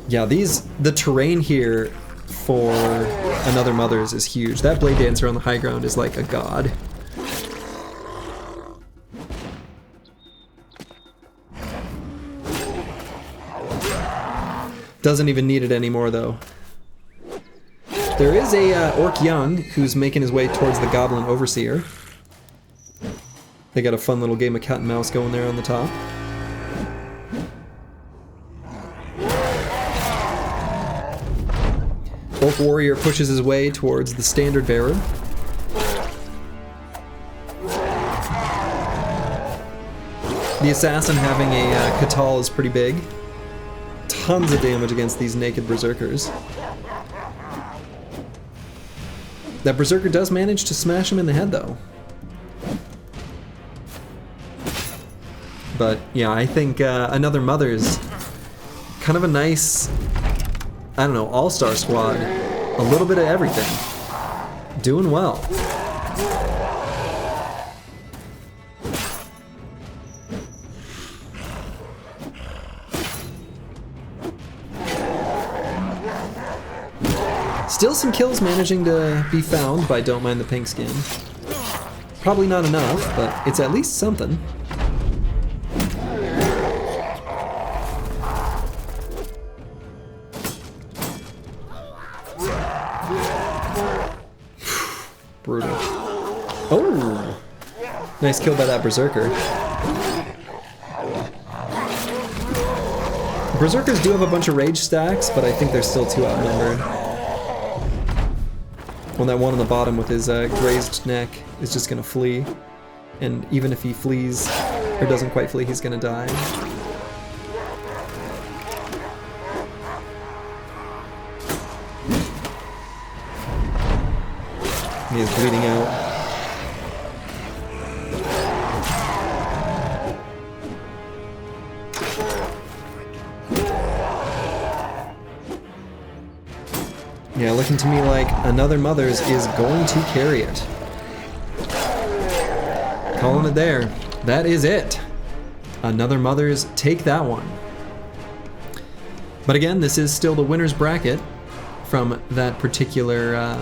Yeah, the terrain here for Another Mothers is huge. That blade dancer on the high ground is like a god. Doesn't even need it anymore though. There is a Orc Young who's making his way towards the Goblin Overseer. They got a fun little game of cat and mouse going there on the top. Orc Warrior pushes his way towards the Standard Bearer. The Assassin having a Catal is pretty big. Tons of damage against these naked Berserkers. That Berserker does manage to smash him in the head though. But yeah, I think Another Mother's kind of a nice, I don't know, all-star squad. A little bit of everything. Doing well. Still some kills managing to be found by Don't Mind the Pinkskin. Probably not enough, but it's at least something. Brutal. Oh! Nice kill by that Berserker. Berserkers do have a bunch of rage stacks, but I think they're still too outnumbered. When that one on the bottom with his grazed neck is just gonna flee. And even if he flees, or doesn't quite flee, he's gonna die. He is bleeding out. Yeah, looking to me like Another Mother's is going to carry it. Calling it there. That is it. Another Mother's take that one. But again, this is still the winner's bracket from that particular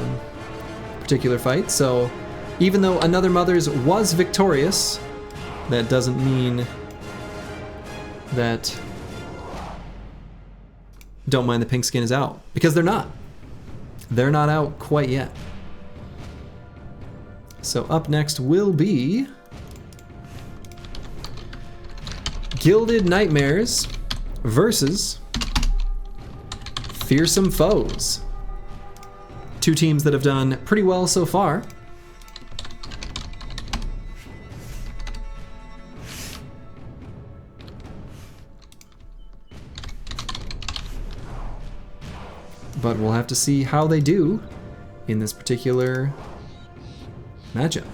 fight. So even though Another Mother's was victorious, that doesn't mean that Don't Mind the Pinkskin is out, because they're not. They're not out quite yet. So up next will be Gilded Nightmares versus Fearsome Foes. Two teams that have done pretty well so far. But we'll have to see how they do in this particular matchup.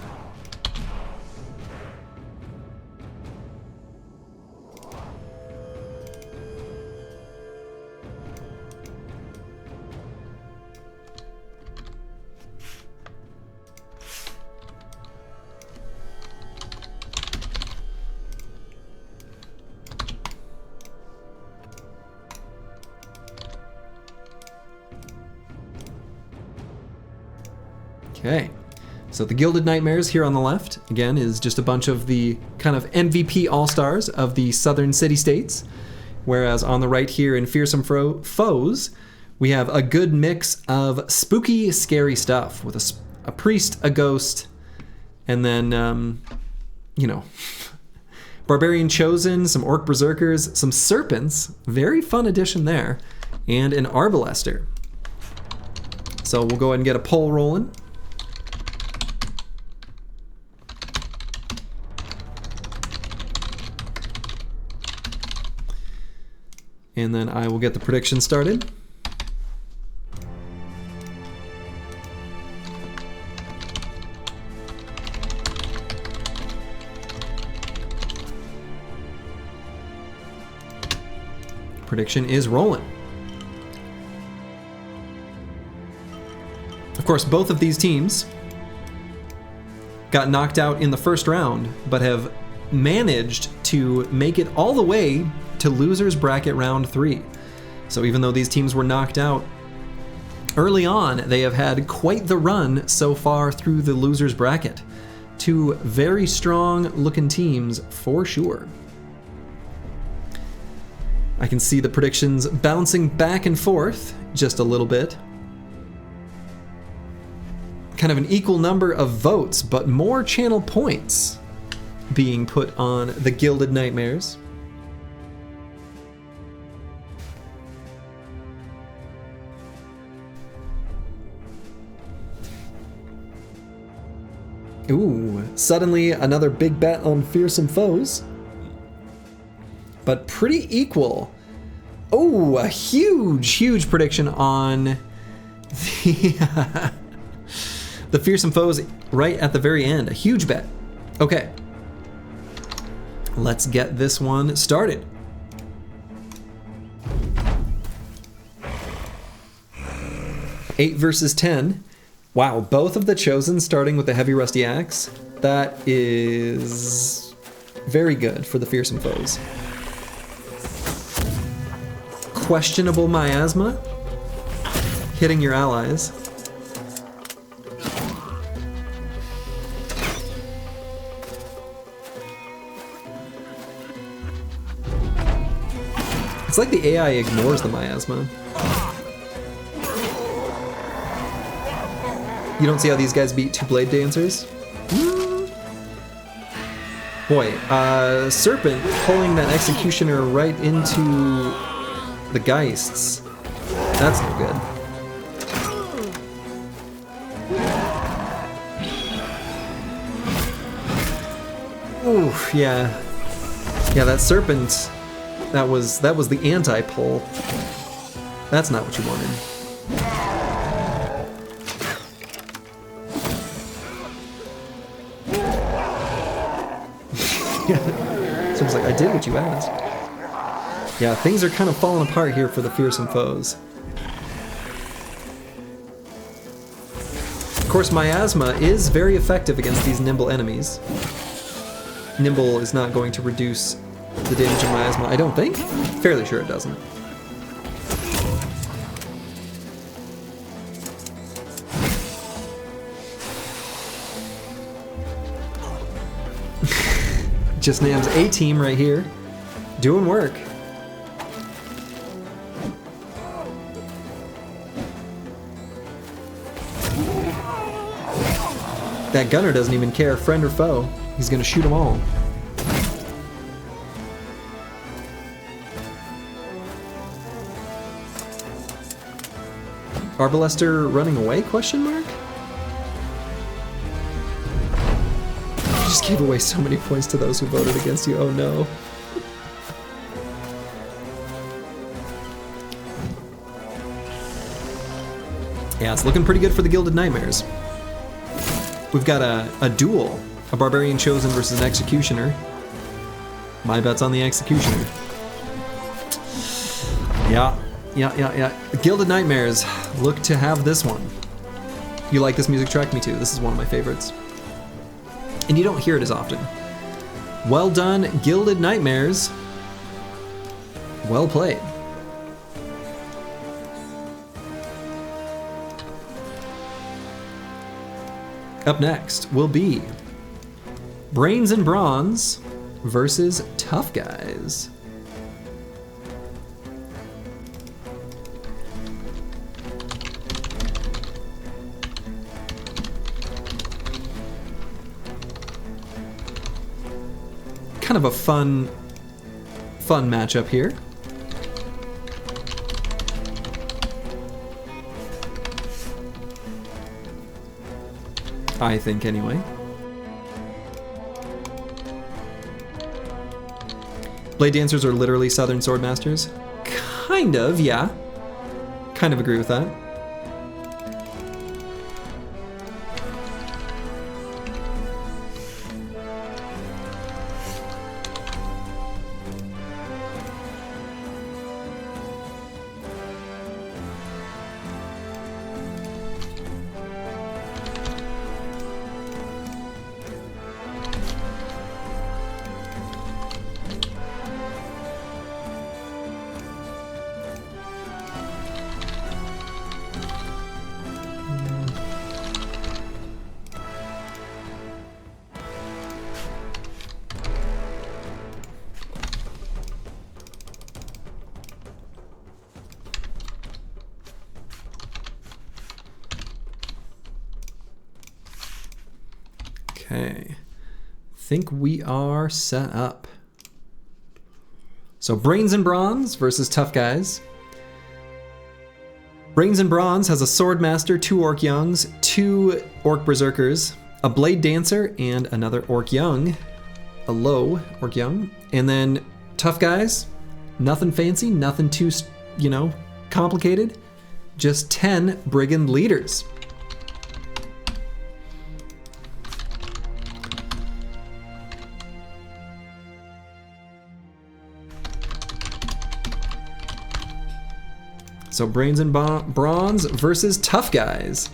Okay, so the Gilded Nightmares here on the left, again, is just a bunch of the kind of MVP all-stars of the southern city-states. Whereas on the right here in Fearsome Foes, we have a good mix of spooky, scary stuff with a priest, a ghost, and then, you know, Barbarian Chosen, some Orc Berserkers, some Serpents, very fun addition there, and an Arbalester. So we'll go ahead and get a poll rolling. And then I will get the prediction started. Prediction is rolling. Of course, both of these teams got knocked out in the first round, but have managed to make it all the way to losers bracket round 3. So even though these teams were knocked out early on, they have had quite the run so far through the losers bracket. Two very strong looking teams for sure. I can see the predictions bouncing back and forth just a little bit. Kind of an equal number of votes, but more channel points being put on the Gilded Nightmares. Ooh, suddenly another big bet on Fearsome Foes. But pretty equal. Oh, a huge prediction on the, the Fearsome Foes right at the very end. A huge bet. Okay. Let's get this one started. Eight versus 10. Wow, both of the Chosen starting with the Heavy Rusty Axe. That is very good for the Fearsome Foes. Questionable miasma hitting your allies. It's like the AI ignores the miasma. You don't see how these guys beat two blade dancers? Boy, Serpent pulling that Executioner right into the Geists. That's no good. Oof, yeah. Yeah, that Serpent, that was the anti-pull. That's not what you wanted. So it's like, I did what you asked. Yeah, things are kind of falling apart here for the Fearsome Foes. Of course, Miasma is very effective against these nimble enemies. Nimble is not going to reduce the damage of Miasma, I don't think. Fairly sure it doesn't. Just Nam's A-team right here, doing work. That gunner doesn't even care, friend or foe. He's gonna shoot them all. Arbalester running away, question mark? You just gave away so many points to those who voted against you, oh no. Yeah, it's looking pretty good for the Gilded Nightmares. We've got a duel, a Barbarian Chosen versus an Executioner. My bet's on the Executioner. Yeah. The Gilded Nightmares look to have this one. You like this music track? Me too. This is one of my favorites. And you don't hear it as often. Well done, Gilded Nightmares. Well played. Up next will be Brains and Bronze versus Tough Guys. kind of a fun matchup here. I think, anyway. Blade Dancers are literally Southern Swordmasters? Kind of, yeah. Kind of agree with that. Okay, think we are set up. So Brains and Bronze versus Tough Guys. Brains and Bronze has a Swordmaster, 2 Orc Youngs, 2 Orc Berserkers, a Blade Dancer, and another Orc Young, a low Orc Young. And then Tough Guys, nothing fancy, nothing too, you know, complicated, just 10 Brigand Leaders. So Brains and Bronze versus Tough Guys.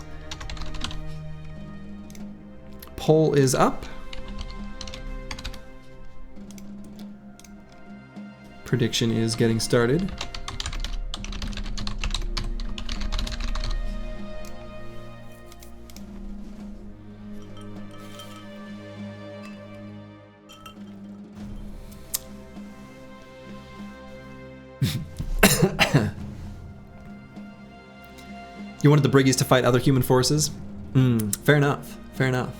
Poll is up. Prediction is getting started. You wanted the Briggies to fight other human forces? Fair enough, fair enough.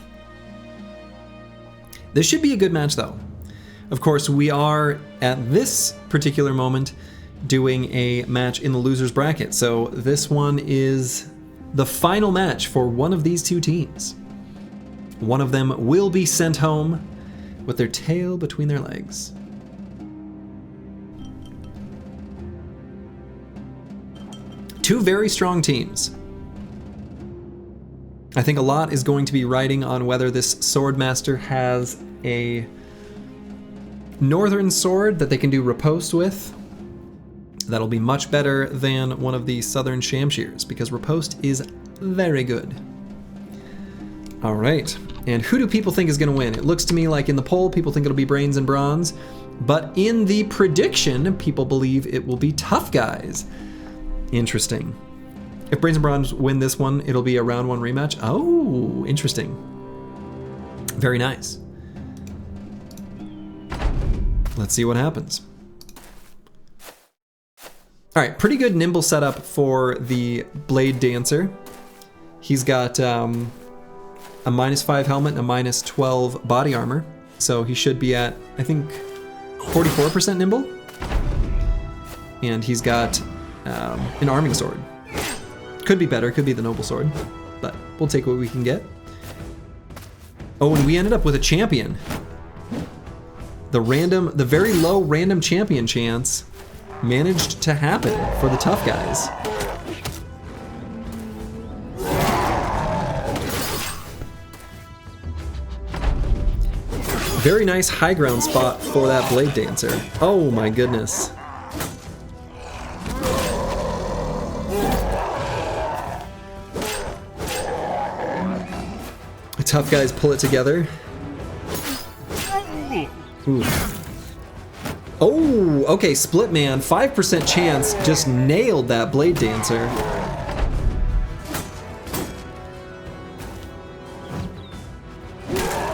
This should be a good match though. Of course, we are, at this particular moment, doing a match in the loser's bracket. So this one is the final match for one of these two teams. One of them will be sent home with their tail between their legs. Two very strong teams. I think a lot is going to be riding on whether this Swordmaster has a northern sword that they can do riposte with. That'll be much better than one of the southern Shamshears, because riposte is very good. All right, and who do people think is going to win? It looks to me like in the poll, people think it'll be Brains and Bronze, but in the prediction, people believe it will be Tough Guys. Interesting. If Brains and Bronze win this one, it'll be a round 1 rematch. Oh, interesting. Very nice. Let's see what happens. All right, pretty good nimble setup for the Blade Dancer. He's got a -5 helmet and a -12 body armor. So he should be at, I think, 44% nimble. And he's got an arming sword. Could be better, could be the noble sword, but we'll take what we can get. Oh, and we ended up with a champion. The very low random champion chance managed to happen for the Tough Guys. Very nice high ground spot for that Blade Dancer. Oh my goodness. The Tough Guys pull it together. Ooh. Oh, okay, Split Man, 5% chance, just nailed that Blade Dancer.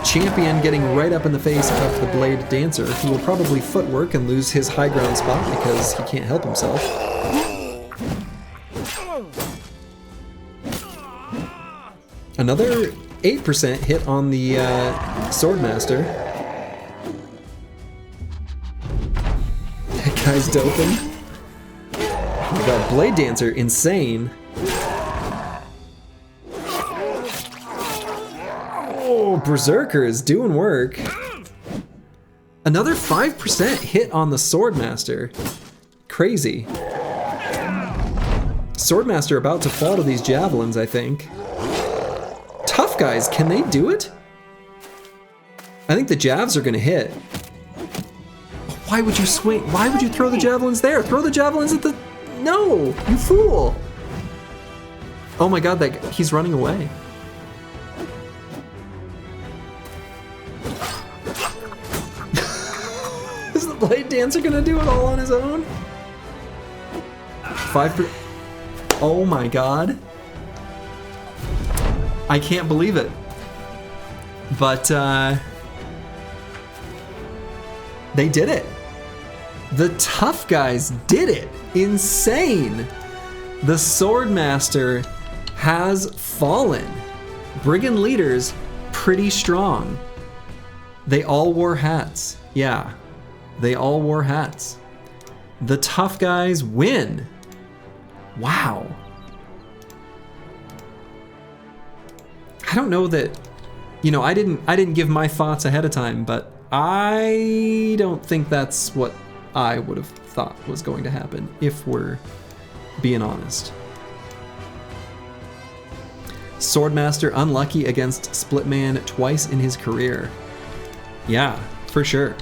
Champion getting right up in the face of the Blade Dancer, who will probably footwork and lose his high ground spot because he can't help himself. Another 8% hit on the Swordmaster. guy's doping. Oh my god, Blade Dancer, insane. Oh, Berserker is doing work. Another 5% hit on the Swordmaster. Crazy. Swordmaster about to fall to these javelins, I think. Tough guys, can they do it? I think the javs are gonna hit. Why would you swing? Why would you throw the javelins there? Throw the javelins at the... No, you fool. Oh my god, he's running away. Is the Blade Dancer gonna do it all on his own? 5%. Oh my god. I can't believe it. But, they did it. The tough guys did it. Insane. The Swordmaster has fallen. Brigand leaders, pretty strong. They all wore hats. Yeah, they all wore hats. The tough guys win. Wow. I don't know that, you know, I didn't give my thoughts ahead of time, but I don't think that's what I would have thought was going to happen, if we're being honest. Swordmaster unlucky against Splitman twice in his career. Yeah, for sure.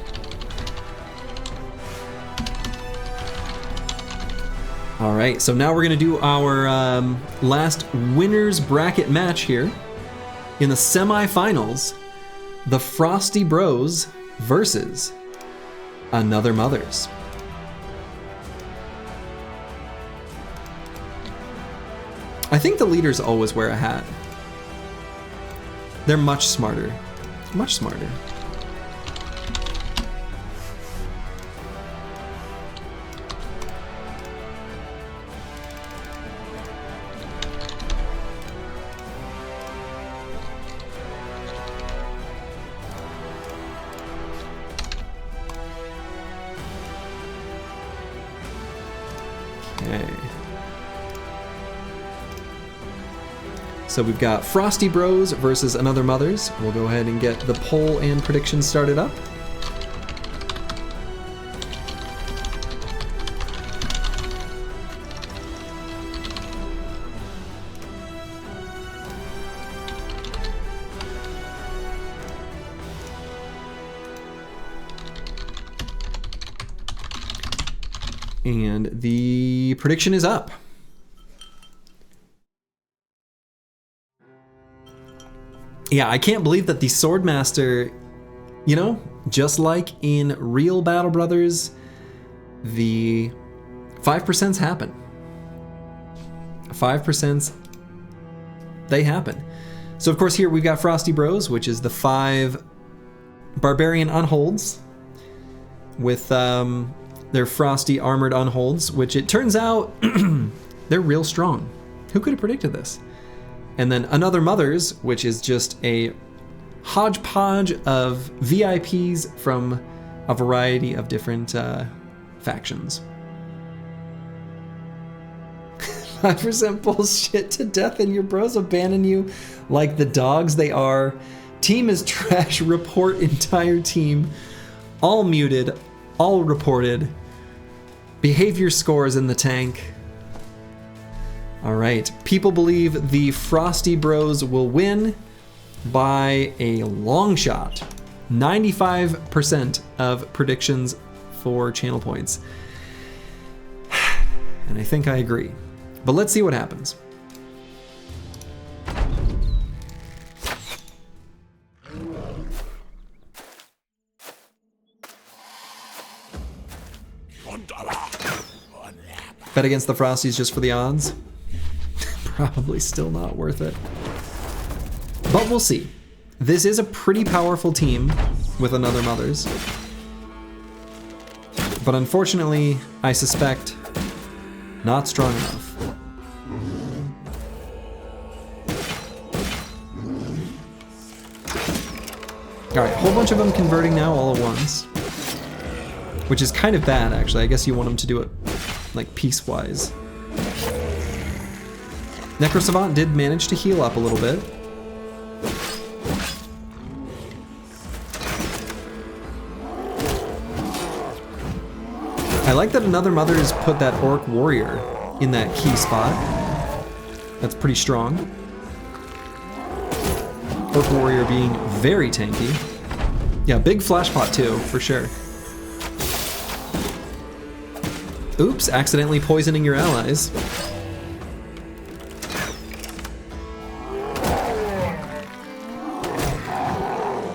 All right, so now we're gonna do our last winners bracket match here. In the semifinals, the Frosty Bros versus Another Mothers. I think the leaders always wear a hat. They're much smarter. Much smarter. So we've got Frosty Bros versus Another Mothers. We'll go ahead and get the poll and predictions started up. And the prediction is up. Yeah, I can't believe that the Swordmaster, you know, just like in real Battle Brothers, the 5%s happen. 5%s, they happen. So of course here we've got Frosty Bros, which is the 5 Barbarian Unholds with their Frosty Armored Unholds, which it turns out they're real strong. Who could have predicted this? And then Another Mothers, which is just a hodgepodge of VIPs from a variety of different factions. 5% bullshit to death and your bros abandon you like the dogs they are. Team is trash, report entire team. All muted, all reported. Behavior scores in the tank. All right, people believe the Frosty Bros will win by a long shot. 95% of predictions for channel points. And I think I agree. But let's see what happens. Bet against the Frosties just for the odds? Probably still not worth it. But we'll see. This is a pretty powerful team with Another Mothers. But unfortunately, I suspect not strong enough. All right, a whole bunch of them converting now all at once. which is kind of bad, actually. I guess you want them to do it, like, piecewise. Necrosavant did manage to heal up a little bit. I like that another mother has put that Orc Warrior in that key spot. That's pretty strong. Orc Warrior being very tanky. Yeah, big flash pot too, for sure. Oops, accidentally poisoning your allies.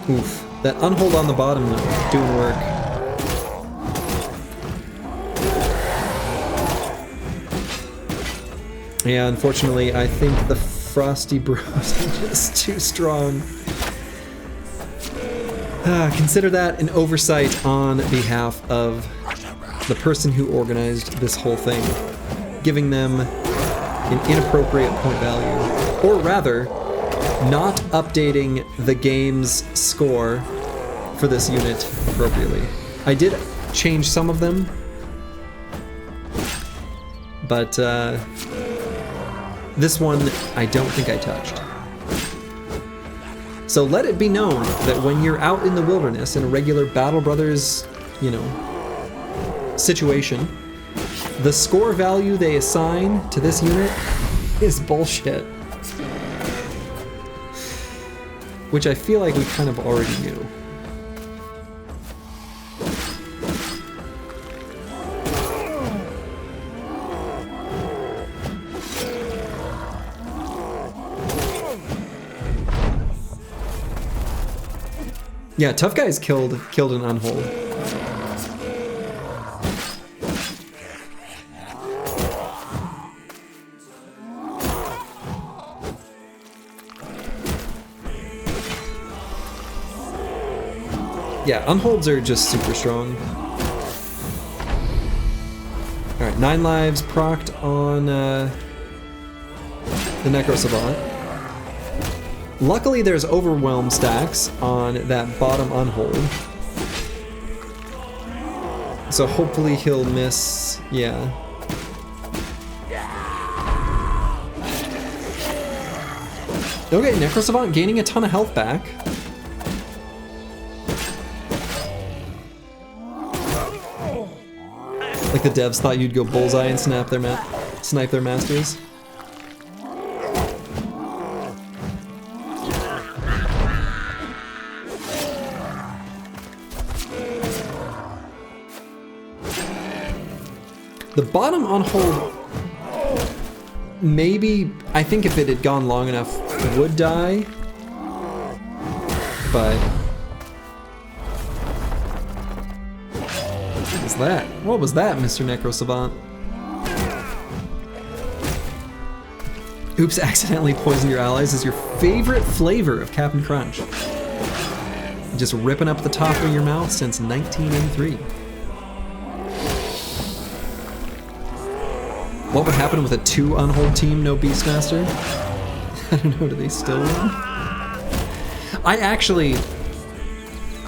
Oof, that unhold on the bottom though, doing work. Yeah, unfortunately, I think the Frosty Bros are just too strong. Consider that an oversight on behalf of the person who organized this whole thing, giving them an inappropriate point value. Or rather, not updating the game's score for this unit appropriately. I did change some of them, but this one I don't think I touched. So let it be known that when you're out in the wilderness in a regular Battle Brothers, you know, situation, the score value they assign to this unit is bullshit. Which I feel like we kind of already knew. Yeah, Tough Guys killed an unhold. Yeah, unholds are just super strong. Alright, 9 lives procced on the Necrosavant. Luckily, there's Overwhelm stacks on that bottom unhold. So hopefully he'll miss, yeah. Okay, Necrosavant gaining a ton of health back. Like the devs thought you'd go bullseye and snipe their masters. The bottom unhold, maybe, I think if it had gone long enough, would die, but... What was that? What was that, Mr. Necrosavant? Oops, accidentally poisoned your allies is your favorite flavor of Cap'n Crunch. Just ripping up the top of your mouth since 1983. What would happen with a 2 unhold team, no Beastmaster? I don't know, do they still win?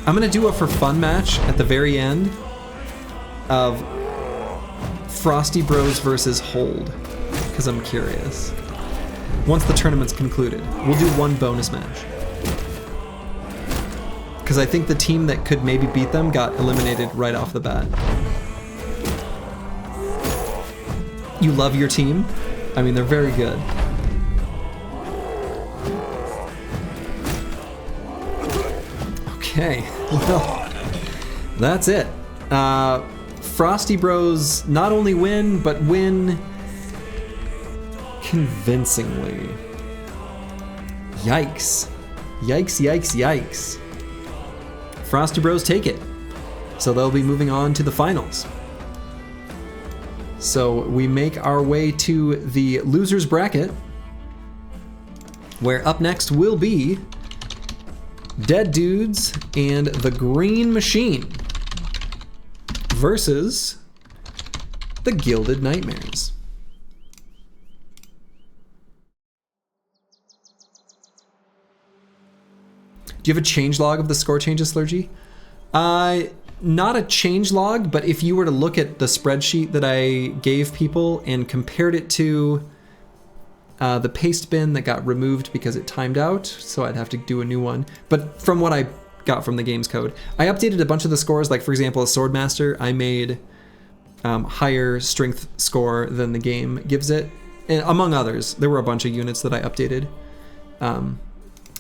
I'm gonna do a for fun match at the very end of Frosty Bros versus Hold, because I'm curious. Once the tournament's concluded, we'll do one bonus match. Because I think the team that could maybe beat them got eliminated right off the bat. You love your team? I mean, they're very good. Okay, well, that's it. Frosty Bros not only win, but win convincingly. Yikes. Yikes, yikes, yikes. Frosty Bros take it. So they'll be moving on to the finals. So we make our way to the losers bracket, where up next will be Dead Dudes and the Green Machine versus the Gilded Nightmares. Do you have a change log of the score changes, Slurgy? not a change log, but if you were to look at the spreadsheet that I gave people and compared it to the paste bin that got removed because it timed out, so I'd have to do a new one. But from what I got from the game's code, I updated a bunch of the scores. Like, for example, a Swordmaster, I made higher strength score than the game gives it. And among others, there were a bunch of units that I updated.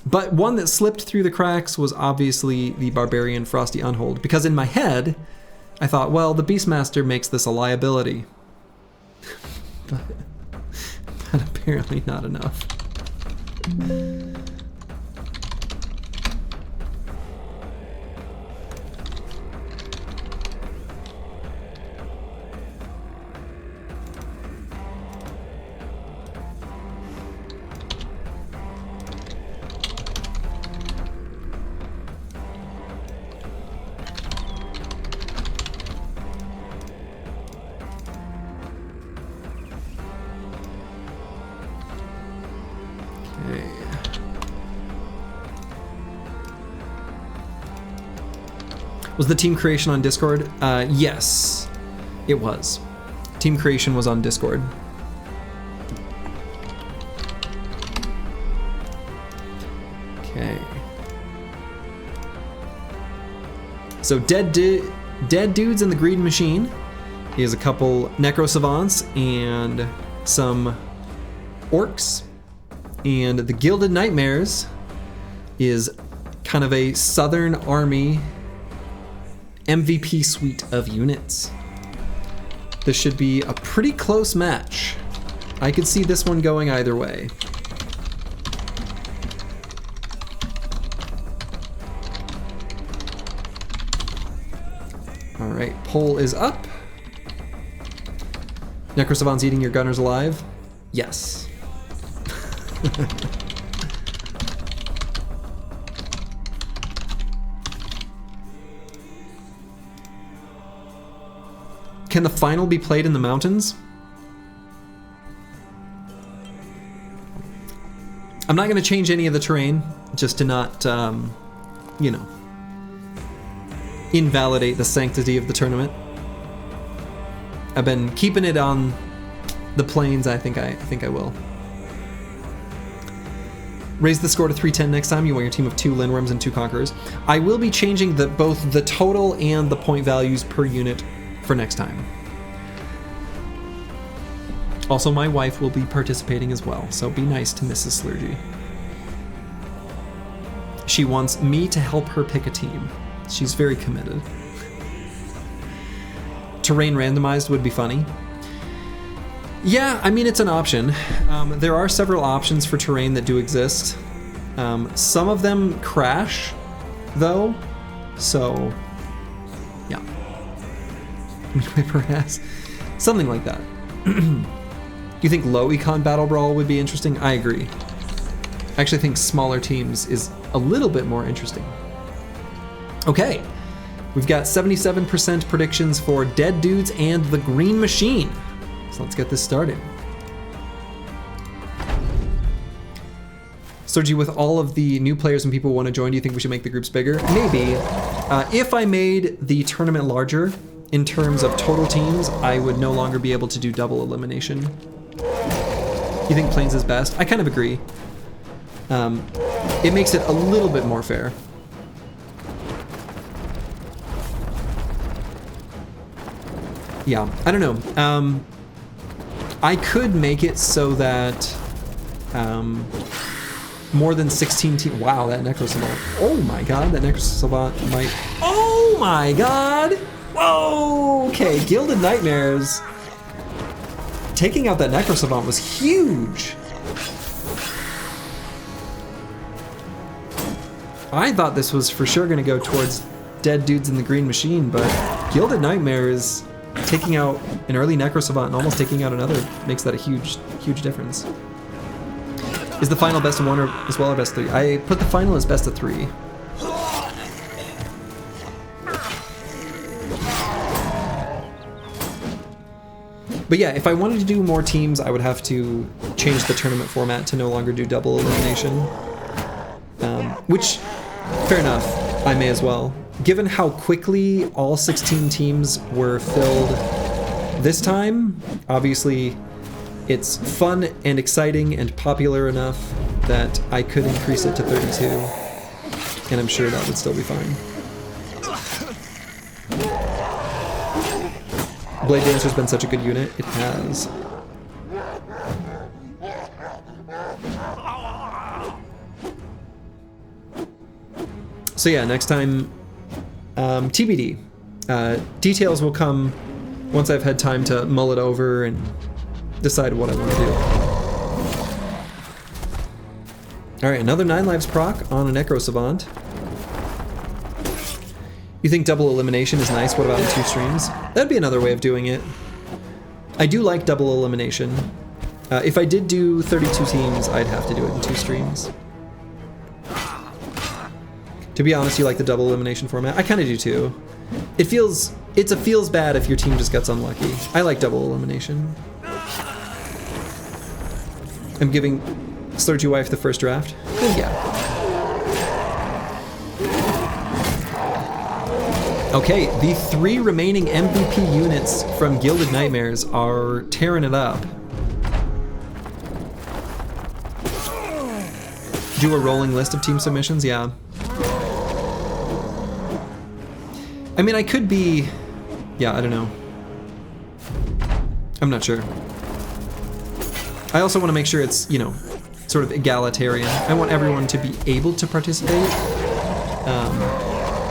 But one that slipped through the cracks was obviously the Barbarian Frosty Unhold, because in my head, I thought, well, the Beastmaster makes this a liability. but apparently not enough. Was the team creation on Discord? Yes, it was. Team creation was on Discord. Okay. So dead dudes in the Green Machine is a couple Necro Savants and some Orcs. And the Gilded Nightmares is kind of a Southern Army MVP suite of units. This should be a pretty close match. I could see this one going either way. All right, poll is up. Necrosavant's eating your gunners alive? Yes. Can the final be played in the mountains? I'm not going to change any of the terrain, just to not, you know, invalidate the sanctity of the tournament. I've been keeping it on the plains. I think I will. Raise the score to 310 next time. You want your team of 2 Lindworms and 2 Conquerors. I will be changing both the total and the point values per unit for next time. Also, my wife will be participating as well, so be nice to Mrs. Slurgy. She wants me to help her pick a team. She's very committed. Terrain randomized would be funny. Yeah, I mean, it's an option. There are several options for terrain that do exist. Some of them crash, though, so yeah. Perhaps something like that. You think low econ battle brawl would be interesting? I agree. I actually think smaller teams is a little bit more interesting. Okay, we've got 77% predictions for Dead Dudes and the Green Machine. So let's get this started. Sergi, with all of the new players and people who want to join, do you think we should make the groups bigger? Maybe. If I made the tournament larger, in terms of total teams, I would no longer be able to do double elimination. You think Plains is best? I kind of agree. It makes it a little bit more fair. Yeah, I don't know. I could make it so that more than 16 teams. Wow, that Necrosavant. Oh my god, that Necrosavant might. Oh my god! Whoa! Okay, Gilded Nightmares. Taking out that Necrosavant was huge. I thought this was for sure going to go towards Dead Dudes in the Green Machine, but Gilded Nightmares taking out an early Necrosavant and almost taking out another makes that a huge, huge difference. Is the final best of 1 or as well or best of 3? I put the final as best of 3. But yeah, if I wanted to do more teams, I would have to change the tournament format to no longer do double elimination. Which, fair enough, I may as well. given how quickly all 16 teams were filled this time, obviously it's fun and exciting and popular enough that I could increase it to 32, and I'm sure that would still be fine. Blade Dancer's been such a good unit. It has. So yeah, next time, TBD. Details will come once I've had time to mull it over and decide what I want to do. Alright, another 9 lives proc on a Necro Savant. You think double elimination is nice? What about in 2 streams? That'd be another way of doing it. I do like double elimination. If I did do 32 teams, I'd have to do it in 2 streams. To be honest, you like the double elimination format? I kind of do too. It feels bad if your team just gets unlucky. I like double elimination. I'm giving Slurgy Wife the first draft. Oh, yeah. Okay, the 3 remaining MVP units from Gilded Nightmares are tearing it up. Do a rolling list of team submissions? Yeah. I mean, I could be... Yeah, I don't know. I'm not sure. I also want to make sure it's, you know, sort of egalitarian. I want everyone to be able to participate.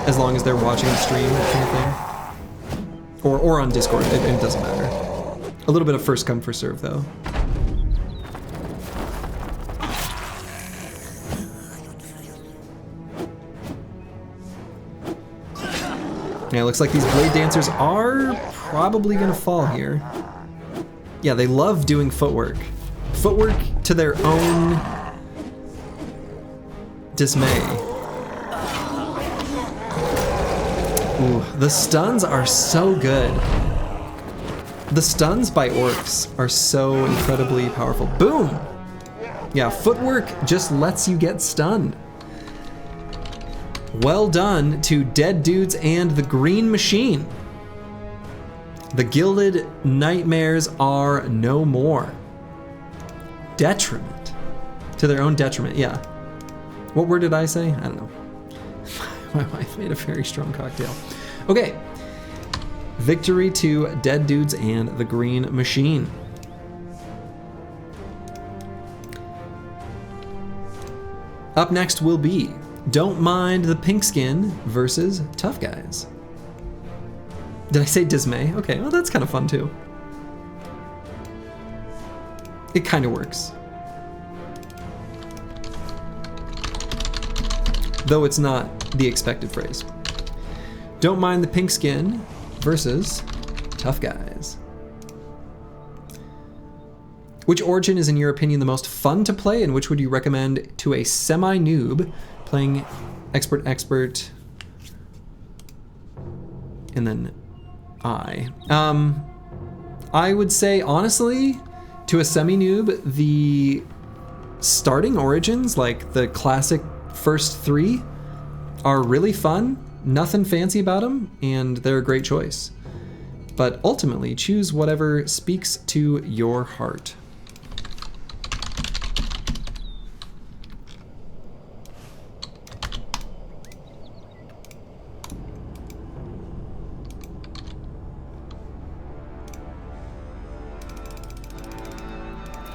As long as they're watching the stream, kind of thing. Or on Discord, it doesn't matter. A little bit of first come, first serve, though. Yeah, it looks like these Blade Dancers are probably gonna fall here. Yeah, they love doing footwork. Footwork to their own dismay. Ooh, the stuns are so good. The stuns by orcs are so incredibly powerful. Boom! Yeah, footwork just lets you get stunned. Well done to Dead Dudes and the Green Machine. The Gilded Nightmares are no more. Detriment. To their own detriment, yeah. What word did I say? I don't know. My wife made a very strong cocktail. Okay. Victory to Dead Dudes and the Green Machine. Up next will be Don't Mind the Pinkskin versus Tough Guys. Did I say dismay? Okay, well that's kind of fun too. It kind of works. Though it's not the expected phrase. Don't Mind the Pinkskin versus Tough Guys. Which origin is in your opinion the most fun to play, and which would you recommend to a semi-noob playing expert, and then I would say, honestly, to a semi-noob, the starting origins, like the classic first 3, are really fun, nothing fancy about them, and they're a great choice. But ultimately, choose whatever speaks to your heart.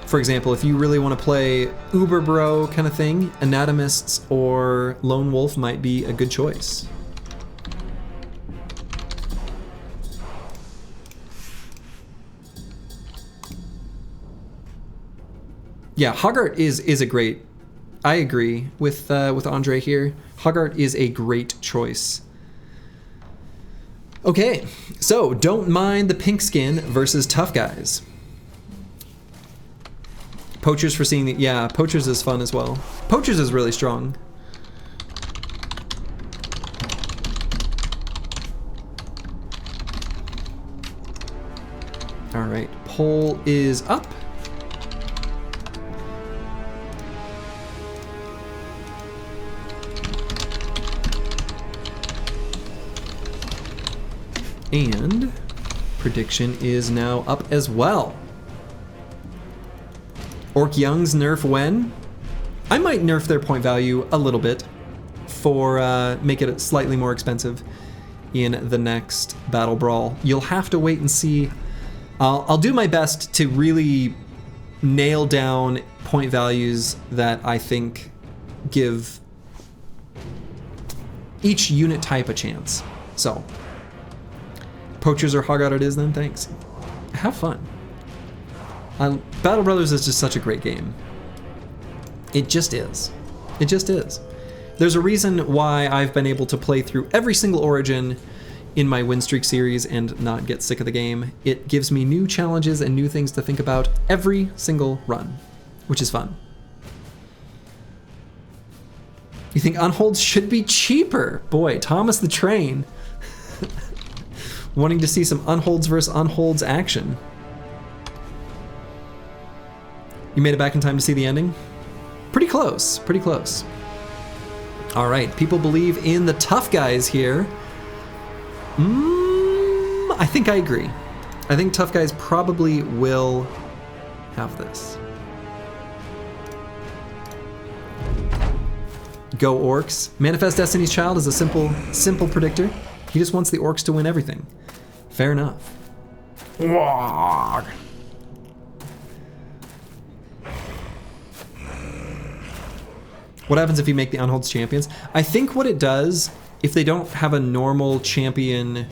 For example, if you really want to play Uber Bro kind of thing, Anatomists or Lone Wolf might be a good choice. Yeah, Hoggart is a great. I agree with Andre here. Hoggart is a great choice. Okay, so Don't Mind the Pinkskin versus Tough Guys. Poachers for seeing the, yeah, Poachers is fun as well. Poachers is really strong. All right, poll is up. And prediction is now up as well. Orc Youngs nerf when? I might nerf their point value a little bit for make it slightly more expensive in the next Battle Brawl. You'll have to wait and see. I'll do my best to really nail down point values that I think give each unit type a chance. So, Poachers or Hog Out it is then, thanks. Have fun. Battle Brothers is just such a great game. It just is. It just is. There's a reason why I've been able to play through every single Origin in my win streak series and not get sick of the game. It gives me new challenges and new things to think about every single run, which is fun. You think unholds should be cheaper? Boy, Thomas the Train. Wanting to see some unholds versus unholds action. You made it back in time to see the ending? Pretty close, pretty close. All right, people believe in the tough guys here. I think I agree. I think tough guys probably will have this. Go Orcs. Manifest Destiny's Child is a simple predictor. He just wants the Orcs to win everything. Fair enough. Waagh. What happens if you make the unholds champions? I think what it does, if they don't have a normal champion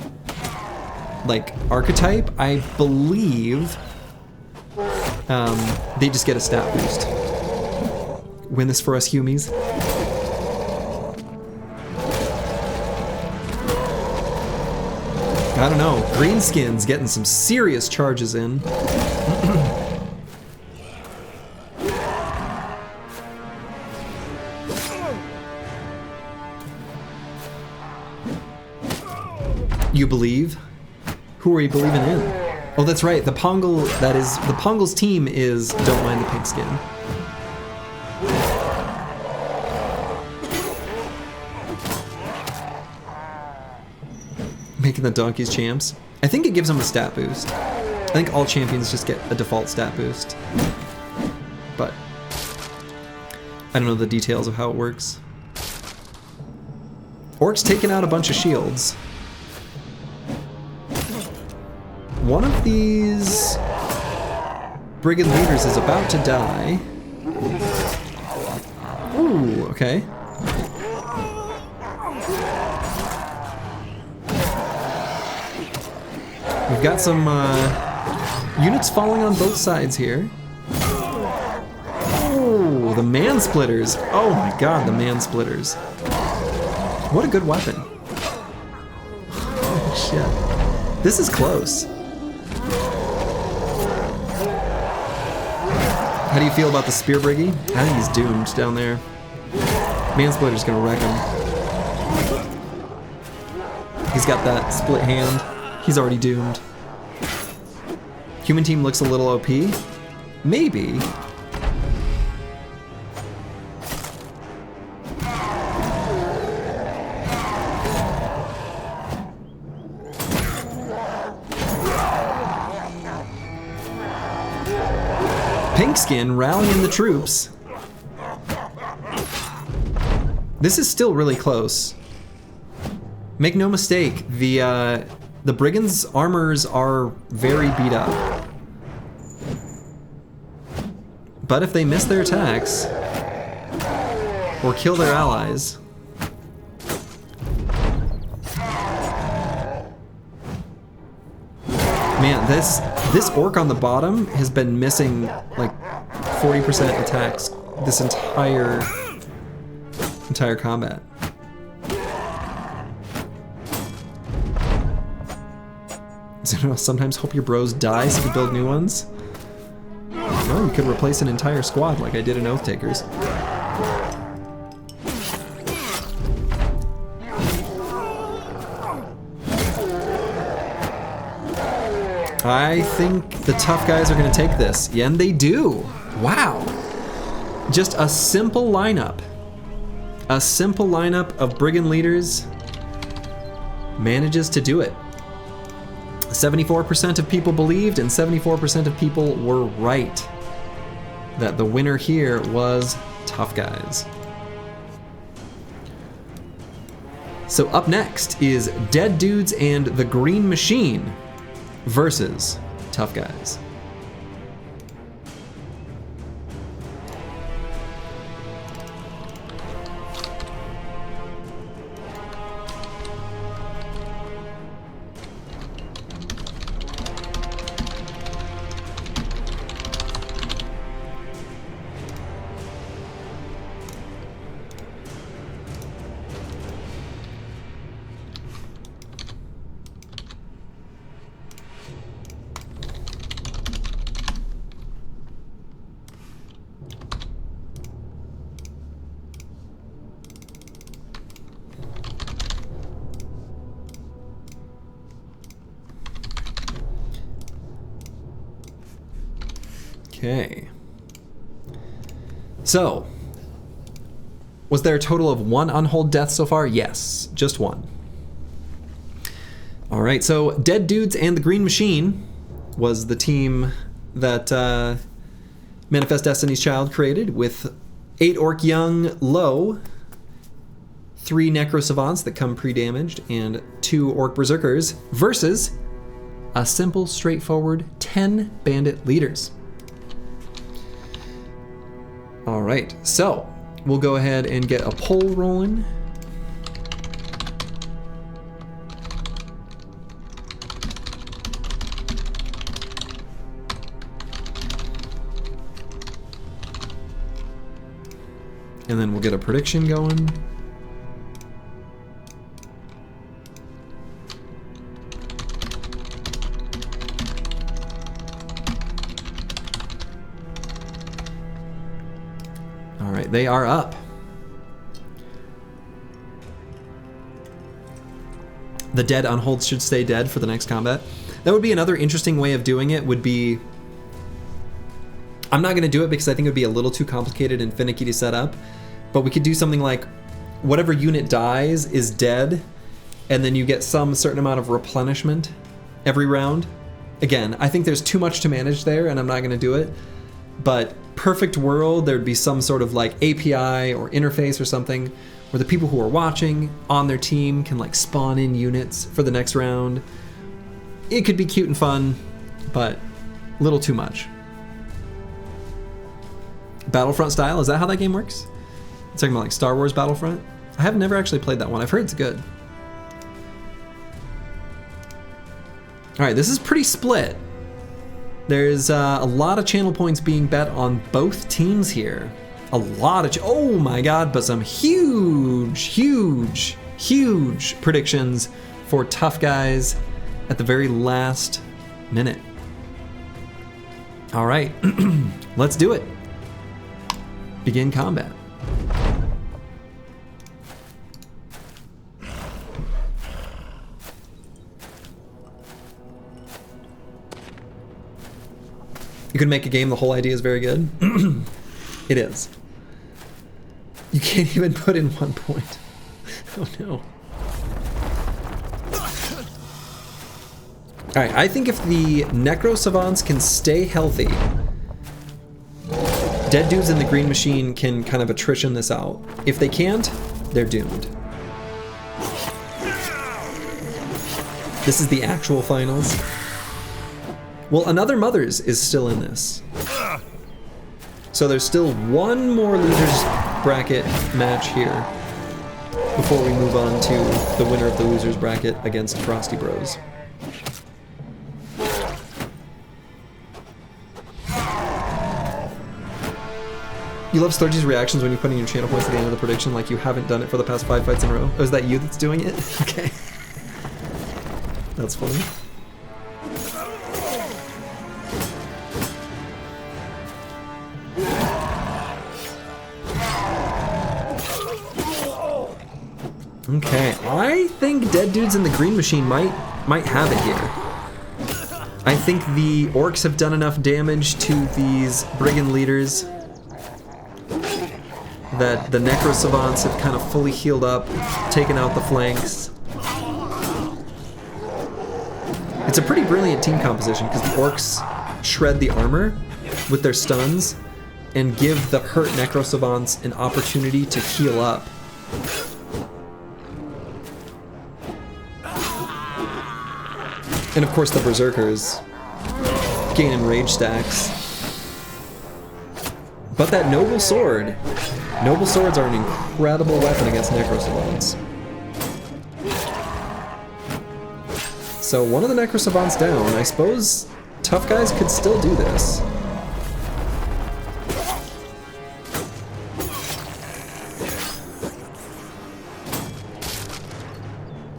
like archetype, I believe they just get a stat boost. Win this for us humies. I don't know, Greenskin's getting some serious charges in. You believe? Who are you believing in? Oh, that's right. The Pongle's team is Don't Mind the Pinkskin. Making the donkeys champs. I think it gives them a stat boost. I think all champions just get a default stat boost. But I don't know the details of how it works. Orcs taking out a bunch of shields. One of these brigand leaders is about to die. Ooh, okay. We've got some units falling on both sides here. Oh, the man-splitters. Oh my god, the man-splitters. What a good weapon. Oh, shit. This is close. How do you feel about the Spear Briggy? I think he's doomed down there. Man-splitter's gonna wreck him. He's got that split hand. He's already doomed. Human team looks a little OP. Maybe. Pinkskin rallying the troops. This is still really close. Make no mistake, the brigands' armors are very beat up. But if they miss their attacks or kill their allies, man, this orc on the bottom has been missing like 40% attacks this entire combat. Sometimes hope your bros die so you can build new ones. Well, you could replace an entire squad like I did in Oath Takers. I think the tough guys are going to take this. Yeah, and they do. Wow. Just a simple lineup. A simple lineup of brigand leaders manages to do it. 74% of people believed and 74% of people were right that the winner here was Tough Guys. So up next is Dead Dudes and the Green Machine versus Tough Guys. Okay. So, was there a total of 1 unhold death so far? Yes, just 1. All right, so Dead Dudes and the Green Machine was the team that Manifest Destiny's Child created with 8 Orc Young low, 3 Necro Savants that come pre-damaged, and 2 Orc Berserkers versus a simple, straightforward 10 Bandit Leaders. All right, so we'll go ahead and get a poll rolling. And then we'll get a prediction going. All right, they are up. The dead unholds should stay dead for the next combat. That would be another interesting way of doing it, would be... I'm not going to do it because I think it would be a little too complicated and finicky to set up, but we could do something like whatever unit dies is dead, and then you get some certain amount of replenishment every round. Again, I think there's too much to manage there, and I'm not going to do it, but perfect world, there'd be some sort of like API or interface or something where the people who are watching on their team can like spawn in units for the next round. It could be cute and fun, but a little too much. Battlefront style, is that how that game works? It's talking about like Star Wars Battlefront? I have never actually played that one. I've heard it's good. All right, this is pretty split. There's a lot of channel points being bet on both teams here. A lot of, oh my God, but some huge, huge, huge predictions for Tough Guys at the very last minute. All right, let's do it. Begin combat. You could make a game, the whole idea is very good. It is. You can't even put in 1 point. Oh no. Alright, I think if the Necro Savants can stay healthy, Dead Dudes and the Green Machine can kind of attrition this out. If they can't, they're doomed. This is the actual finals. Well, Another Mothers is still in this. So there's still one more losers bracket match here before we move on to the winner of the losers bracket against Frosty Bros. You love Sturgy's reactions when you put in your channel points at the end of the prediction like you haven't done it for the past 5 fights in a row. Oh, is that you that's doing it? Okay. That's funny. Okay, I think Dead Dudes and the Green Machine might have it here. I think the orcs have done enough damage to these brigand leaders that the Necro Savants have kind of fully healed up, taken out the flanks. It's a pretty brilliant team composition because the orcs shred the armor with their stuns and give the hurt Necro Savants an opportunity to heal up. And of course the Berserkers gaining rage stacks. But that Noble Sword. Noble Swords are an incredible weapon against Necro Savants. So one of the Necro Savants down. I suppose tough guys could still do this.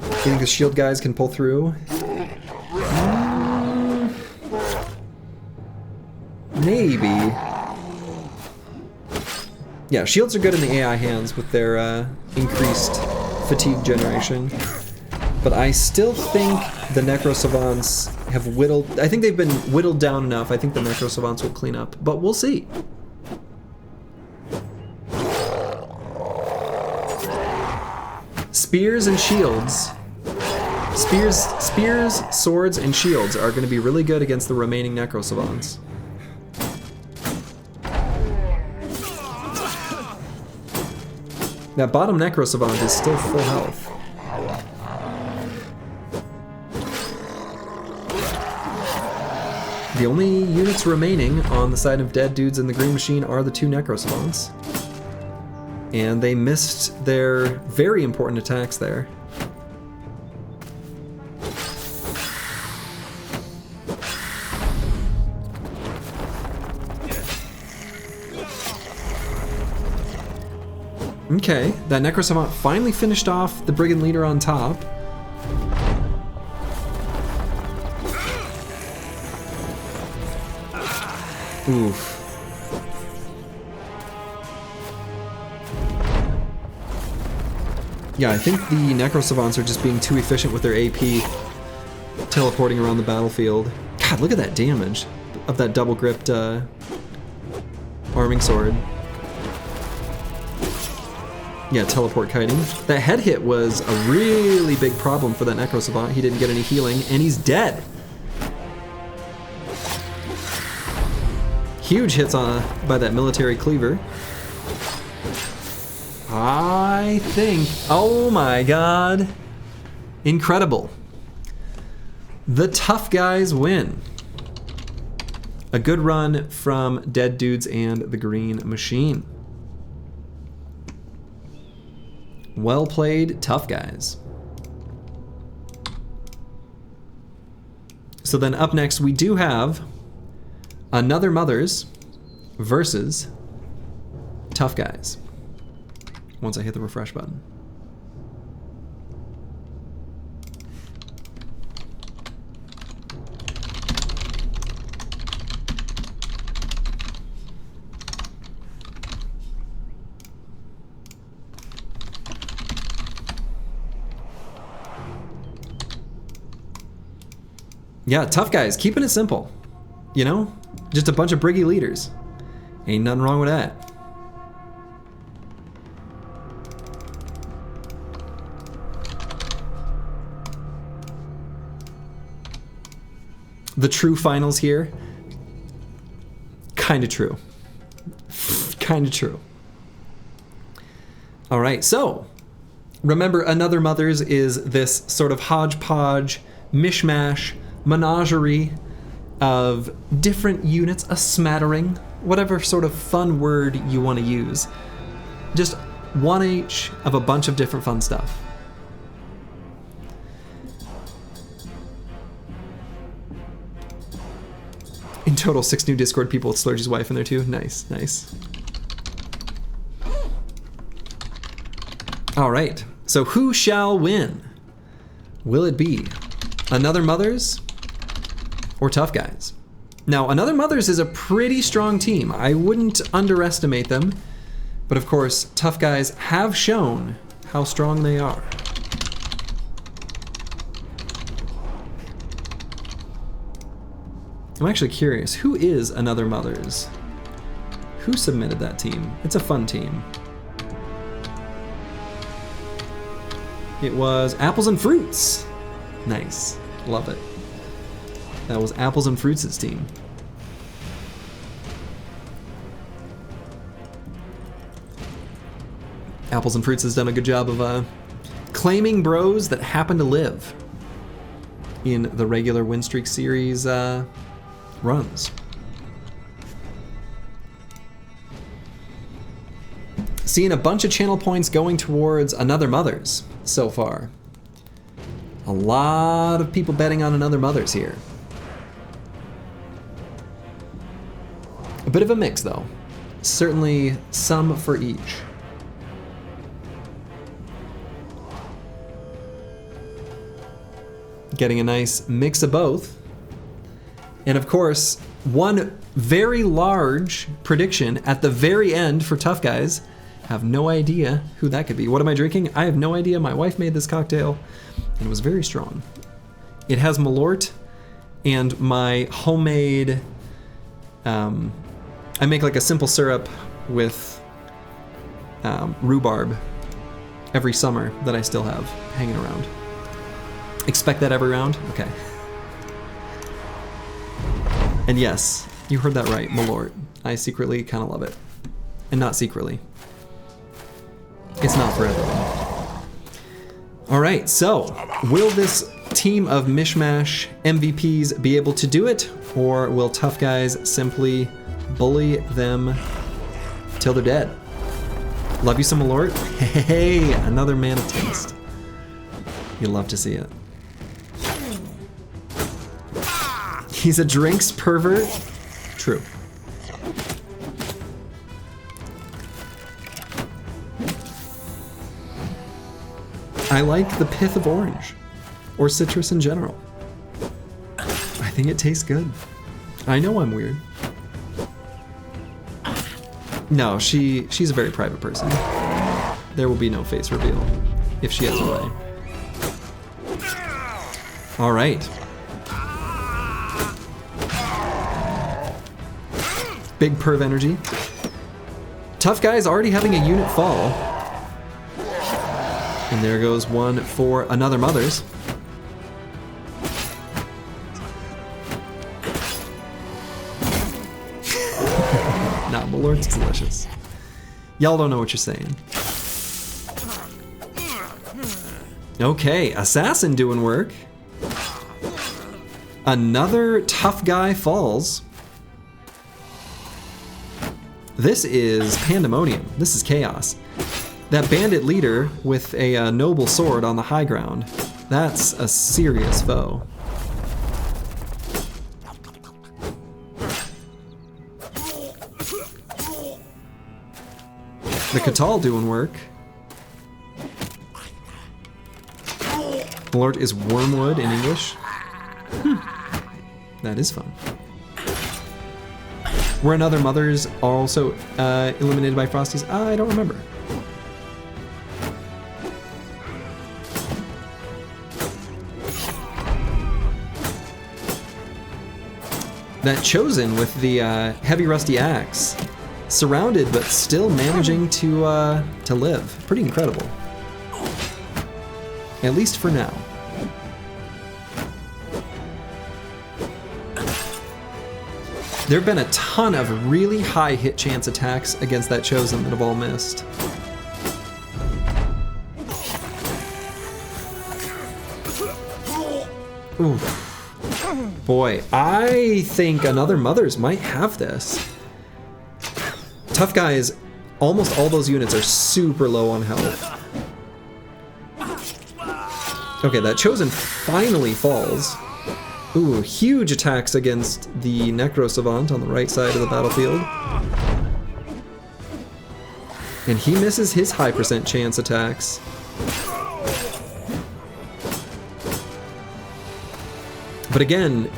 You think the shield guys can pull through? Maybe. Yeah, shields are good in the AI hands with their increased fatigue generation. But I still think the Necro Savants have whittled... I think they've been whittled down enough. I think the Necro Savants will clean up. But we'll see. Spears and shields. Spears, swords, and shields are going to be really good against the remaining Necro Savants. That bottom Necro Savant is still full health. The only units remaining on the side of dead dudes in the green machine are the two Necro Savants. And they missed their very important attacks there. Okay, that Necro Savant finally finished off the Brigand Leader on top. Oof. Yeah, I think the Necro Savants are just being too efficient with their AP, teleporting around the battlefield. God, look at that damage of that double-gripped arming sword. Yeah, teleport kiting. That head hit was a really big problem for that Necro Savant. He didn't get any healing, and he's dead. Huge hits by that military cleaver. I think... Oh my god. Incredible. The tough guys win. A good run from Dead Dudes and the Green Machine. Well played, tough guys. So then up next we do have Another Mothers versus Tough Guys. Once I hit the refresh button. Yeah, tough guys, keeping it simple. You know? Just a bunch of briggy leaders. Ain't nothing wrong with that. The true finals here. Kinda true. Kinda true. Alright, so remember, Another Mothers is this sort of hodgepodge, mishmash, menagerie of different units, a smattering, whatever sort of fun word you want to use. Just one each of a bunch of different fun stuff. In total, 6 new Discord people with Slurgy's wife in there too. Nice, nice. All right, so who shall win? Will it be Another Mothers or Tough Guys? Now, Another Mothers is a pretty strong team. I wouldn't underestimate them, but of course, Tough Guys have shown how strong they are. I'm actually curious, who is Another Mothers? Who submitted that team? It's a fun team. It was Apples and Fruits. Nice, love it. That was Apples and Fruits' team. Apples and Fruits has done a good job of claiming bros that happen to live in the regular Win Streak series runs. Seeing a bunch of channel points going towards Another Mothers so far. A lot of people betting on Another Mothers here. A bit of a mix though. Certainly some for each. Getting a nice mix of both. And of course, one very large prediction at the very end for Tough Guys. Have no idea who that could be. What am I drinking? I have no idea. My wife made this cocktail and it was very strong. It has Malort and my homemade, I make like a simple syrup with rhubarb every summer that I still have hanging around. Expect that every round? Okay. And yes, you heard that right, Malort. I secretly kind of love it. And not secretly. It's not for everyone. All right, so will this team of Mishmash MVPs be able to do it? Or will Tough Guys simply bully them till they're dead? Love you some Malort. Hey, another man of taste. You'll love to see it. He's a drinks pervert? True. I like the pith of orange, or citrus in general. I think it tastes good. I know I'm weird. No, she's a very private person. There will be no face reveal if she has her way. All right. Big perv energy. Tough Guy's already having a unit fall. And there goes one for Another Mothers. Nah, Malort's delicious. Y'all don't know what you're saying. Okay, Assassin doing work. Another Tough Guy falls. This is pandemonium. This is chaos. That bandit leader with a noble sword on the high ground, that's a serious foe. The Catal doing work. Malort is wormwood in English. That is fun. Were Another Mothers also eliminated by Frosty's? I don't remember. That Chosen with the heavy rusty axe, surrounded but still managing to live. Pretty incredible. At least for now. There have been a ton of really high hit chance attacks against that Chosen that have all missed. Oof. Boy, I think Another Mothers might have this. Tough Guys, almost all those units are super low on health. Okay, that Chosen finally falls. Ooh, huge attacks against the Necro Savant on the right side of the battlefield. And he misses his high percent chance attacks. But again,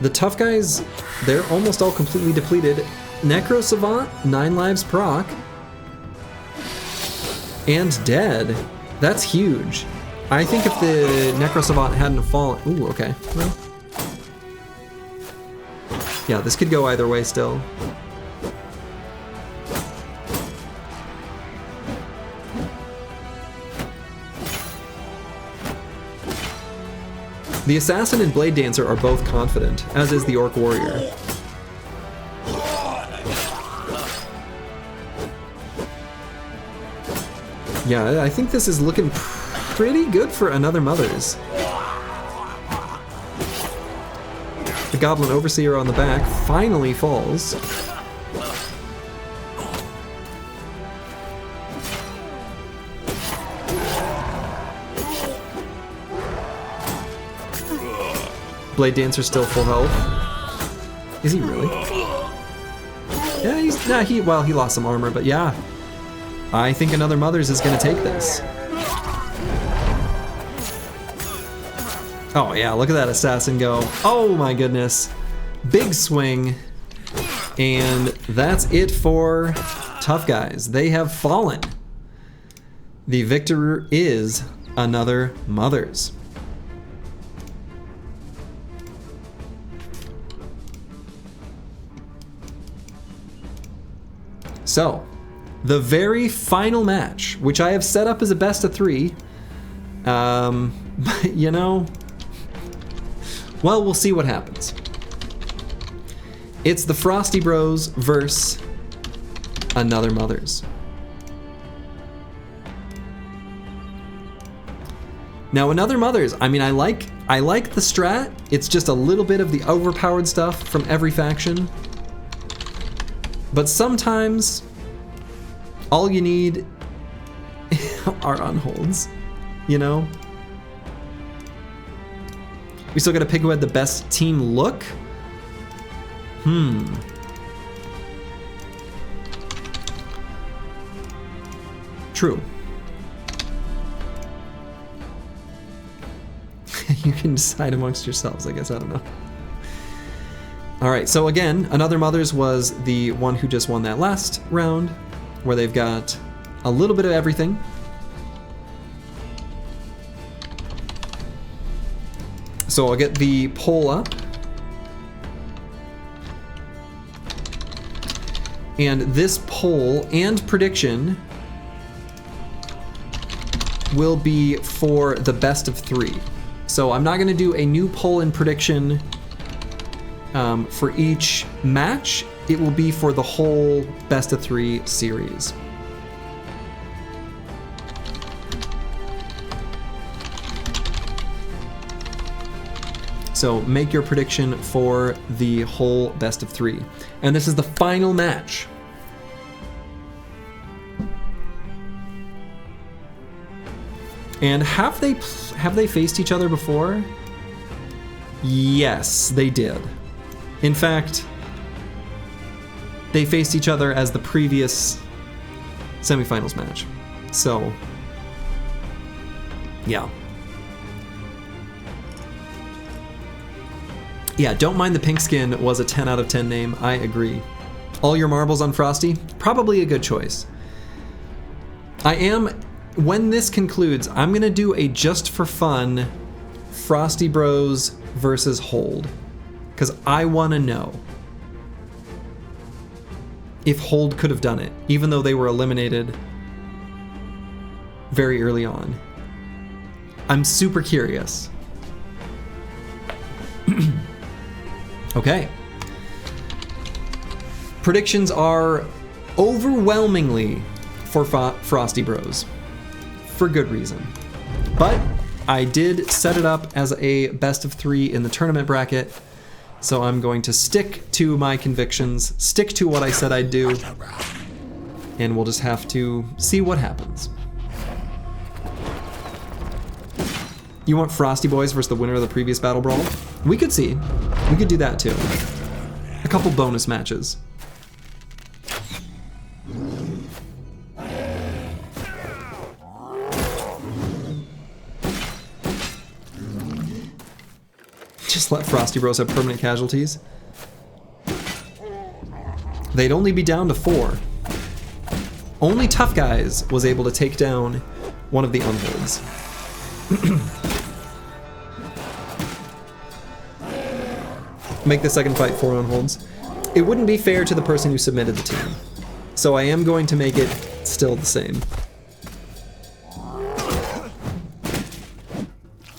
the Tough Guys, they're almost all completely depleted. Necro Savant, 9 lives proc. And dead. That's huge. I think if the Necro Savant hadn't fallen... Ooh, okay. Well... yeah, this could go either way still. The Assassin and Blade Dancer are both confident, as is the Orc Warrior. Yeah, I think this is looking pretty good for Another Mother's. The Goblin Overseer on the back finally falls. Blade Dancer still full health. Is he really? Yeah, he lost some armor, but yeah. I think Another Mother's is gonna take this. Oh yeah, look at that Assassin go. Oh my goodness. Big swing. And that's it for Tough Guys. They have fallen. The victor is Another Mother's. So, the very final match, which I have set up as a best of 3, you know, well, we'll see what happens. It's the Frosty Bros versus Another Mother's. Now, Another Mother's, I mean, I like the strat. It's just a little bit of the overpowered stuff from every faction. But sometimes, all you need are unholds, you know? We still gotta pick who had the best team look? True. You can decide amongst yourselves, I guess, I don't know. Alright, so again, Another Mother's was the one who just won that last round, where they've got a little bit of everything. So I'll get the poll up. And this poll and prediction will be for the best of 3. So I'm not going to do a new poll and prediction for each match. It will be for the whole best of 3 series. So make your prediction for the whole best of 3. And this is the final match. And have they faced each other before? Yes, they did. In fact, they faced each other as the previous semifinals match. So, yeah. Yeah, don't mind the Pinkskin was a 10 out of 10 name, I agree. All your marbles on Frosty? Probably a good choice. When this concludes, I'm gonna do a just for fun Frosty Bros versus Hold. Because I wanna know if Hold could have done it, even though they were eliminated very early on. I'm super curious. Okay. Predictions are overwhelmingly for Frosty Bros. For good reason. But I did set it up as a best of 3 in the tournament bracket, so I'm going to stick to my convictions, stick to what I said I'd do, and we'll just have to see what happens. You want Frosty Boys versus the winner of the previous Battle Brawl? We could see. We could do that too. A couple bonus matches. Just let Frosty Bros have permanent casualties. They'd only be down to 4. Only Tough Guys was able to take down one of the unholds. Make the second fight 4 unholds. It wouldn't be fair to the person who submitted the team, so I am going to make it still the same.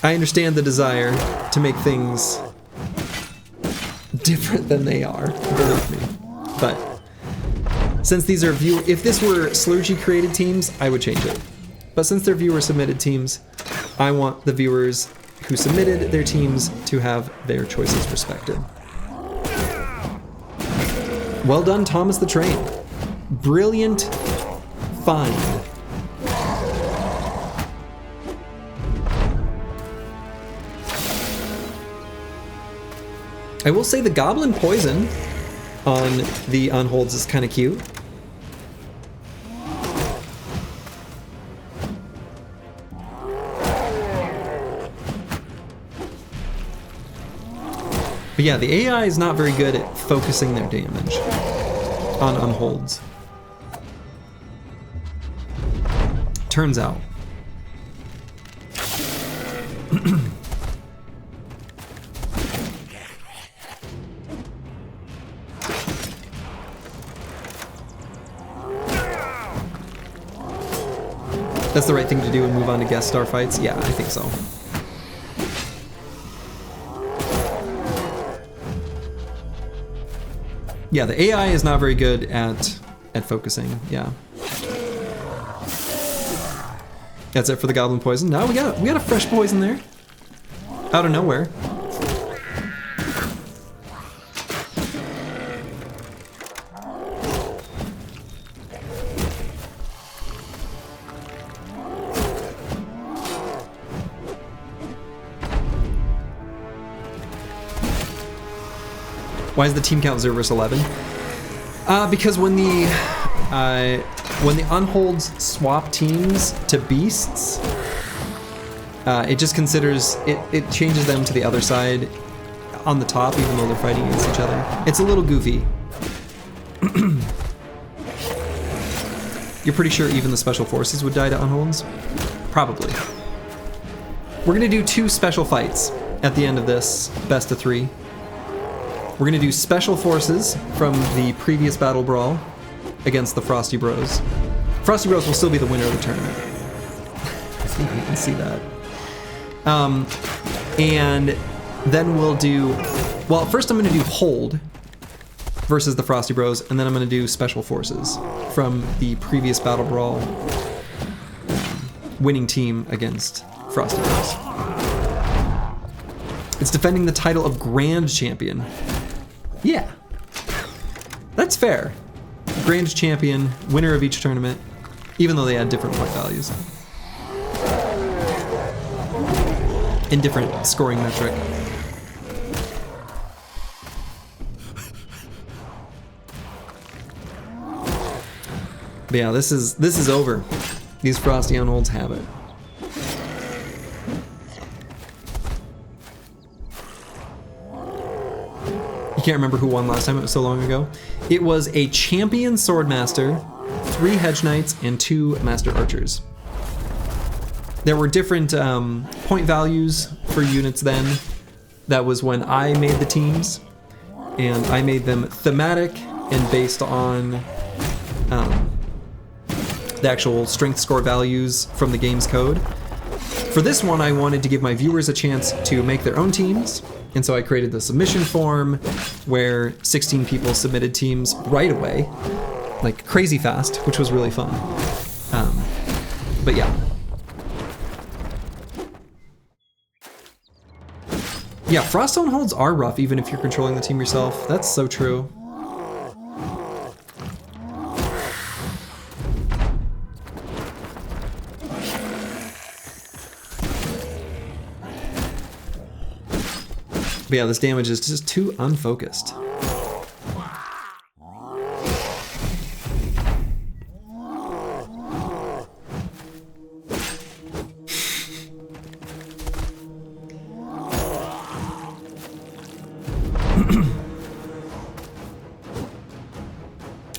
I understand the desire to make things different than they are, believe me. But since these are if this were Slurgy created teams, I would change it. But since they're viewer submitted teams, I want the viewers who submitted their teams to have their choices respected. Well done, Thomas the Train. Brilliant find. I will say the Goblin Poison on the unholds is kind of cute. But yeah, the AI is not very good at focusing their damage on unholds. Turns out. That's the right thing to do and move on to guest star fights? Yeah, I think so. Yeah, the AI is not very good at focusing, yeah. That's it for the Goblin Poison. Now we got a fresh poison there. Out of nowhere. Why is the team count 0 versus 11? Because when the unholds swap teams to beasts, it just considers it changes them to the other side on the top, even though they're fighting against each other. It's a little goofy. You're pretty sure even the special forces would die to unholds? Probably. We're gonna do 2 special fights at the end of this best of 3. We're gonna do special forces from the previous BattleBrawl against the Frosty Bros. Frosty Bros will still be the winner of the tournament. I think you can see that. And then we'll do, well, first I'm gonna do hold versus the Frosty Bros, and then I'm gonna do special forces from the previous BattleBrawl winning team against Frosty Bros. It's defending the title of Grand Champion. Yeah, that's fair. Grand Champion, winner of each tournament, even though they had different point values. In different scoring metric. But yeah, this is over. These Frosty unholds have it. You can't remember who won last time, it was so long ago. It was a champion swordmaster, 3 hedge knights, and 2 master archers. There were different point values for units then. That was when I made the teams, and I made them thematic and based on the actual strength score values from the game's code. For this one, I wanted to give my viewers a chance to make their own teams, and so I created the submission form where 16 people submitted teams right away, like crazy fast, which was really fun. But yeah. Yeah, Froststone holds are rough even if you're controlling the team yourself. That's so true. But yeah, this damage is just too unfocused.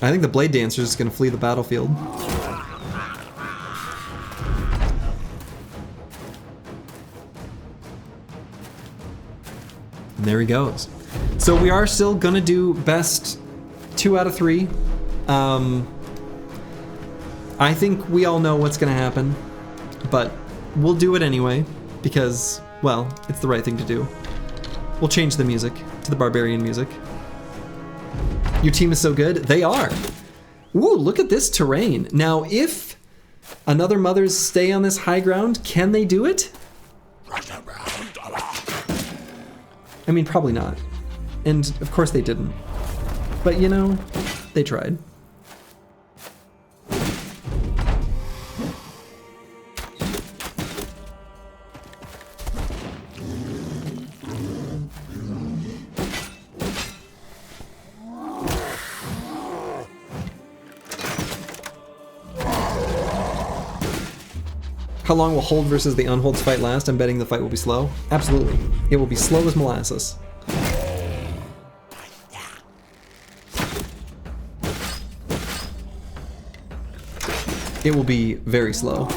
I think the Blade Dancer is going to flee the battlefield. And there he goes. So we are still going to do best 2 out of 3. I think we all know what's going to happen, but we'll do it anyway because Well, it's the right thing to do. We'll change the music to the barbarian music. Your team is so good. They are. Ooh, look at this terrain. Now, if another mothers stay on this high ground, can they do it? I mean, probably not. And of course they didn't. But you know, they tried. How long will hold versus the unholds fight last? I'm betting the fight will be slow. Absolutely. It will be slow as molasses. It will be very slow.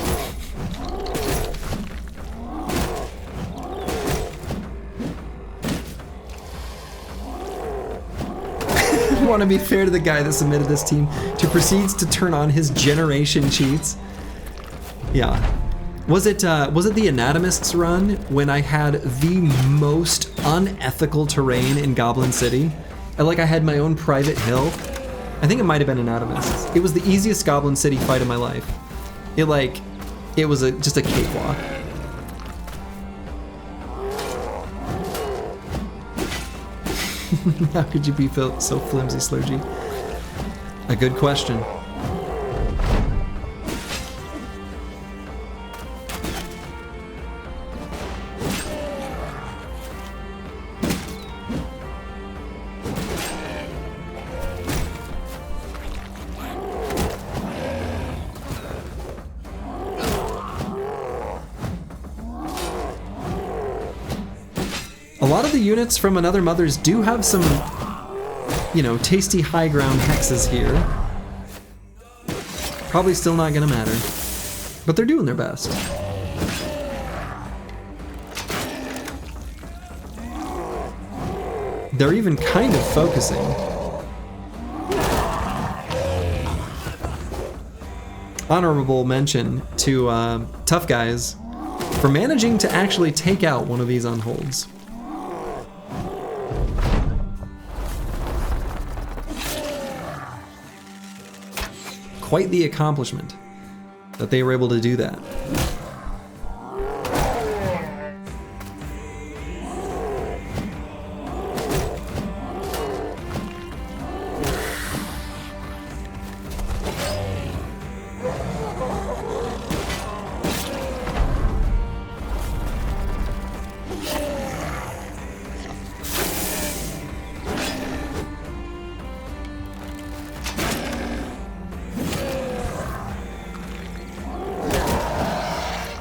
I want to be fair to the guy that submitted this team to proceeds to turn on his generation cheats. Yeah. Was it the Anatomist's run when I had the most unethical terrain in Goblin City? I had my own private hill. I think it might have been Anatomist's. It was the easiest Goblin City fight of my life. It was just a cakewalk. How could you be so flimsy, Slurgy? A good question. A lot of the units from Another Mothers do have some, tasty high ground hexes here. Probably still not gonna matter, but they're doing their best. They're even kind of focusing. Honorable mention to Tough Guys for managing to actually take out one of these unholds. Quite the accomplishment that they were able to do that.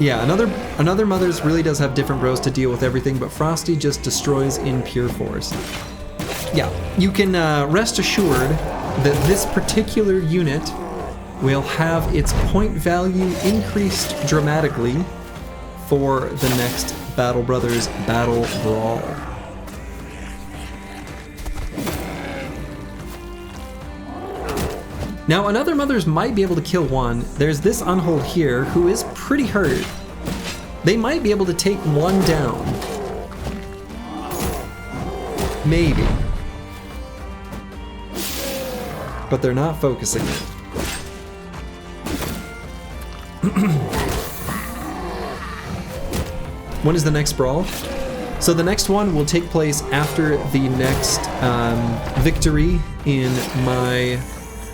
Yeah, another Mothers really does have different bros to deal with everything, but Frosty just destroys in pure force. Yeah, you can rest assured that this particular unit will have its point value increased dramatically for the next Battle Brothers Battle Brawl. Now, Another Mothers might be able to kill one. There's this unhold here who is pretty hurt. They might be able to take one down. Maybe. But they're not focusing it. When is the next brawl? So the next one will take place after the next victory in my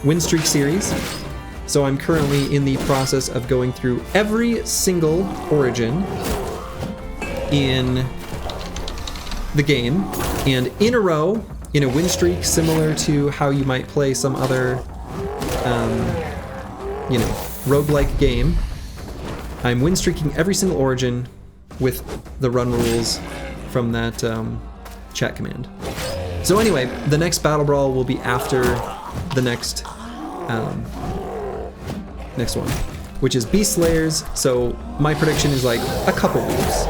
win streak series. So I'm currently in the process of going through every single origin in the game, and in a row, in a win streak, similar to how you might play some other, roguelike game. I'm win streaking every single origin with the run rules from that chat command. So anyway, the next Battle Brawl will be after the next one, which is Beast Slayers. So my prediction is like a couple weeks.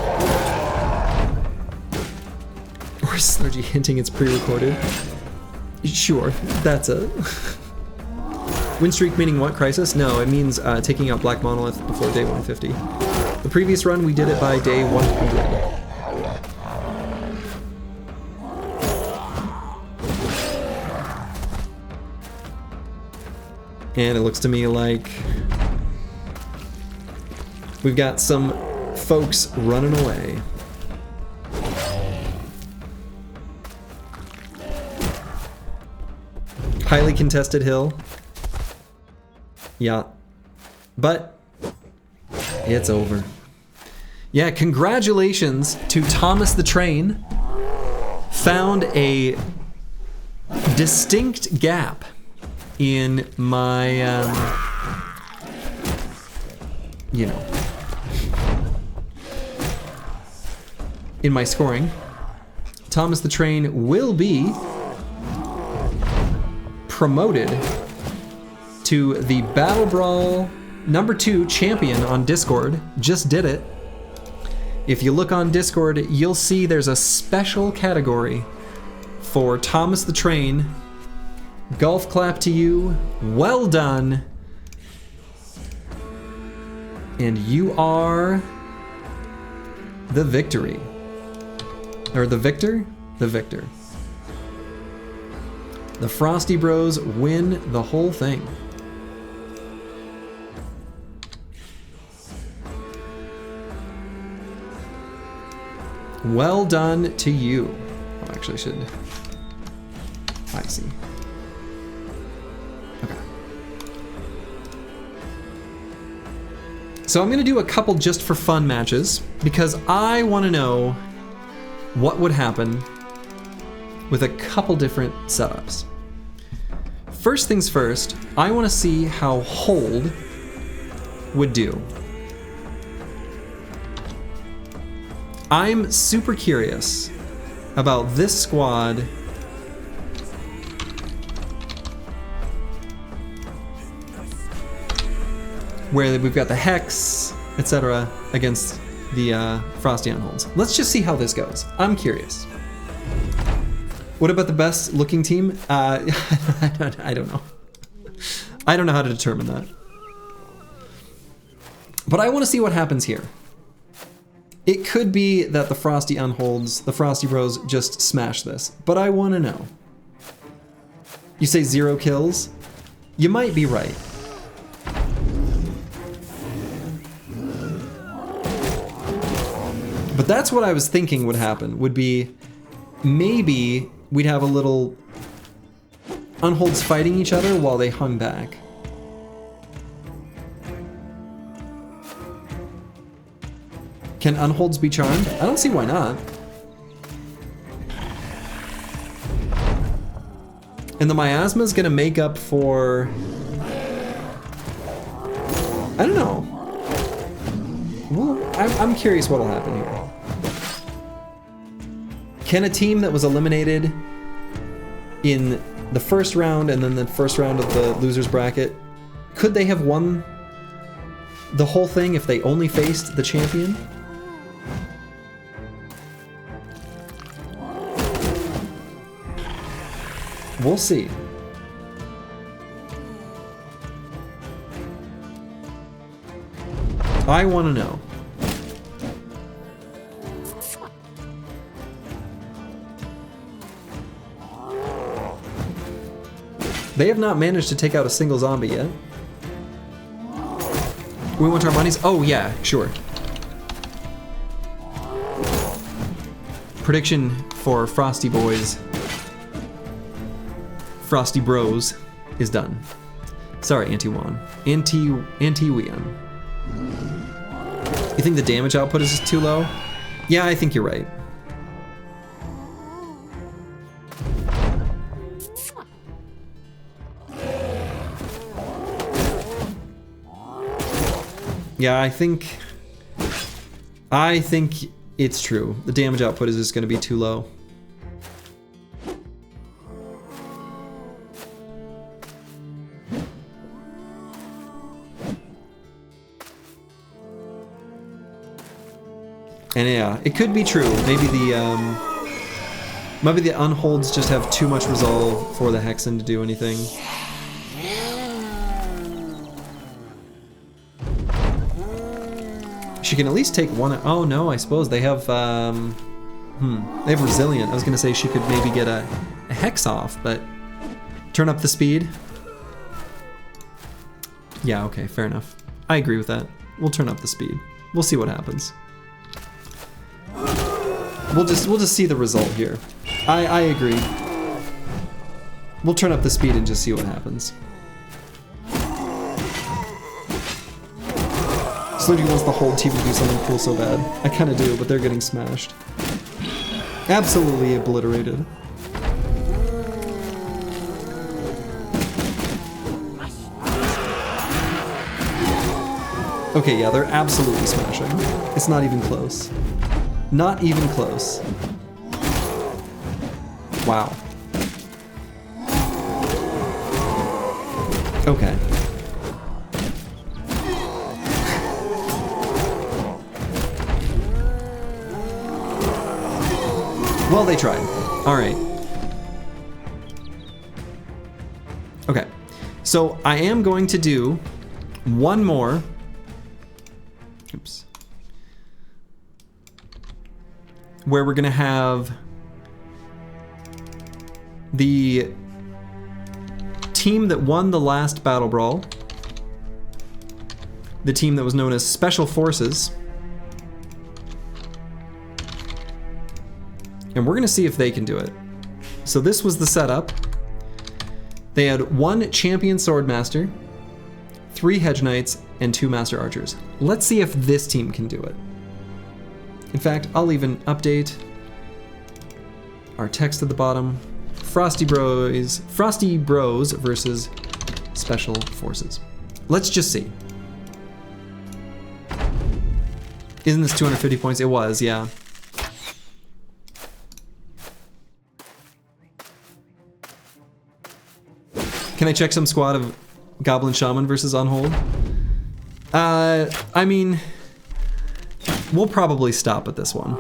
Or Slurgy hinting it's pre-recorded. Sure, that's a win streak meaning what, Crisis? No, it means taking out Black Monolith before day 150. The previous run we did it by day 100. And it looks to me like we've got some folks running away. Highly contested hill. Yeah. But it's over. Yeah, congratulations to Thomas the Train. Found a distinct gap in my, you know, in my scoring. Thomas the Train will be promoted to the BattleBrawl #2 champion on Discord. Just did it. If you look on Discord, you'll see there's a special category for Thomas the Train. Golf clap to you. Well done. And you are the victory. Or the victor? The victor. The Frosty Bros win the whole thing. Well done to you. Oh, actually, should. I see. Okay. So I'm gonna do a couple just for fun matches because I want to know what would happen with a couple different setups. First things first, I want to see how Hold would do. I'm super curious about this squad where we've got the Hex, etc. against the Frosty on Holds. Let's just see how this goes. I'm curious. What about the best looking team? I don't know. I don't know how to determine that. But I want to see what happens here. It could be that the Frosty unholds, the Frosty Bros just smash this, but I want to know. You say 0 kills? You might be right. But that's what I was thinking would happen, would be maybe we'd have a little unholds fighting each other while they hung back. Can unholds be charmed? I don't see why not. And the miasma's gonna make up for... I don't know. Well, I'm curious what'll happen here. Can a team that was eliminated in the first round and then the first round of the loser's bracket, could they have won the whole thing if they only faced the champion? We'll see. I want to know. They have not managed to take out a single zombie yet. We want our monies? Oh yeah, sure. Prediction for Frosty Boys. Frosty Bros is done. Sorry, Anti-Wan. Anti-Weon. You think the damage output is too low? Yeah, I think you're right. Yeah, I think it's true. The damage output is just going to be too low. And yeah, it could be true. Maybe the unholds just have too much resolve for the Hexen to do anything. She can at least take one. Oh no, I suppose they have they have Resilient. I was gonna say she could maybe get a Hex off, but turn up the speed. Yeah, okay, fair enough. I agree with that. We'll turn up the speed. We'll see what happens. We'll just see the result here. I agree. We'll turn up the speed and just see what happens. Sludgy wants the whole team to do something cool so bad. I kind of do, but they're getting smashed. Absolutely obliterated. Okay, yeah, they're absolutely smashing. It's not even close. Not even close. Wow. Okay. Well, they tried. All right. Okay. So I am going to do one more. Oops. Where we're going to have the team that won the last Battle Brawl, the team that was known as Special Forces, and we're going to see if they can do it. So this was the setup. They had 1 champion swordmaster, 3 hedge knights, and 2 master archers. Let's see if this team can do it. In fact, I'll even update our text at the bottom. Frosty Bros versus Special Forces. Let's just see. Isn't this 250 points? It was, yeah. Can I check some squad of Goblin Shaman versus Unhold? I mean, we'll probably stop at this one.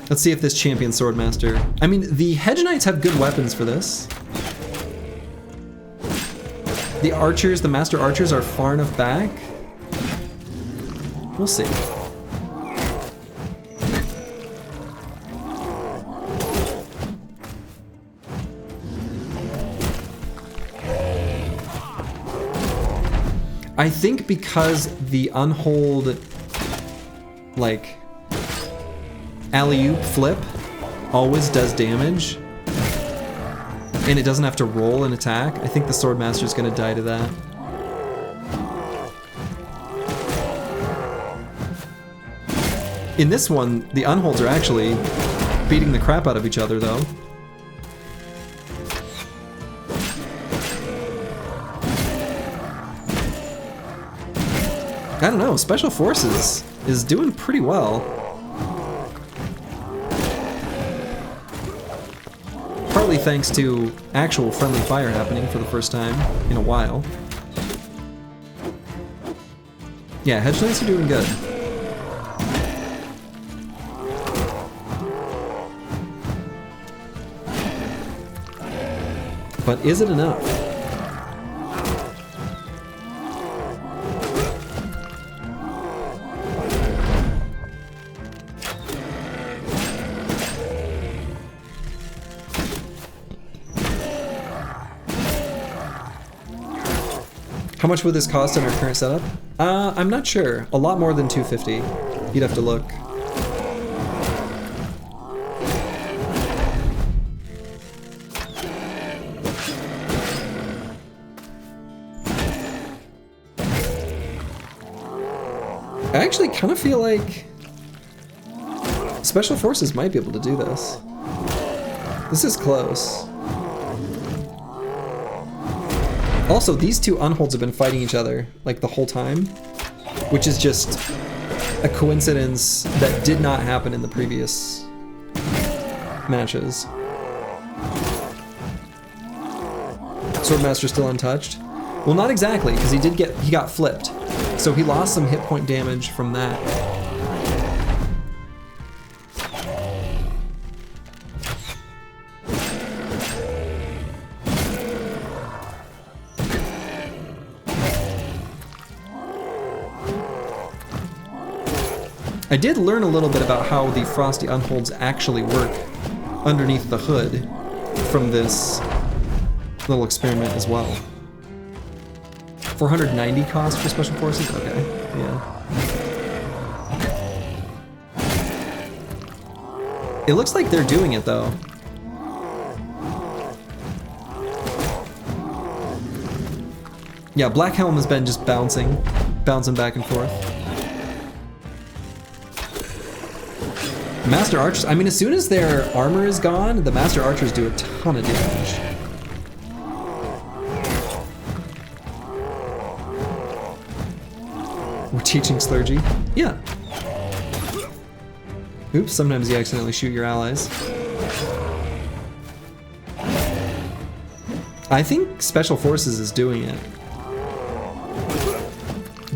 Let's see if this champion swordmaster. I mean, the hedge knights have good weapons for this. The archers, the master archers, are far enough back. We'll see. I think because the Unhold, like, alley-oop flip always does damage, and it doesn't have to roll an attack, I think the Swordmaster's gonna die to that. In this one, the Unholds are actually beating the crap out of each other, though. I don't know, Special Forces is doing pretty well. Partly thanks to actual friendly fire happening for the first time in a while. Yeah, hedge knights are doing good. But is it enough? How much would this cost in our current setup? I'm not sure. A lot more than 250. You'd have to look. I actually kind of feel like Special Forces might be able to do this. This is close. Also, these two Unholds have been fighting each other like the whole time, which is just a coincidence that did not happen in the previous matches. Swordmaster still untouched? Well, not exactly, because he got flipped. So he lost some hit point damage from that. I did learn a little bit about how the Frosty unholds actually work underneath the hood from this little experiment as well. 490 cost for special forces? Okay, yeah. It looks like they're doing it though. Yeah, Black Helm has been just bouncing back and forth. Master Archers, I mean, as soon as their armor is gone, the Master Archers do a ton of damage. We're teaching Slurgy. Yeah. Oops, sometimes you accidentally shoot your allies. I think Special Forces is doing it.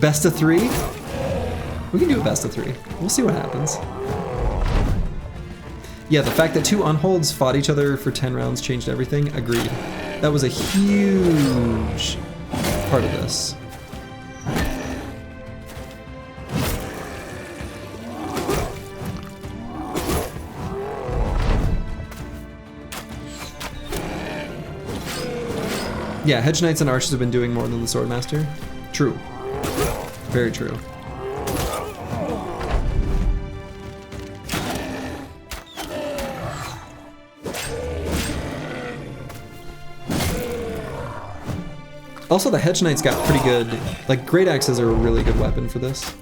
Best of 3? We can do a best of 3. We'll see what happens. Yeah, the fact that 2 unholds fought each other for 10 rounds changed everything. Agreed. That was a huge part of this. Yeah, Hedge Knights and Archers have been doing more than the Swordmaster. True. Very true. Also, the Hedge Knights got pretty good. Like, Great Axes are a really good weapon for this.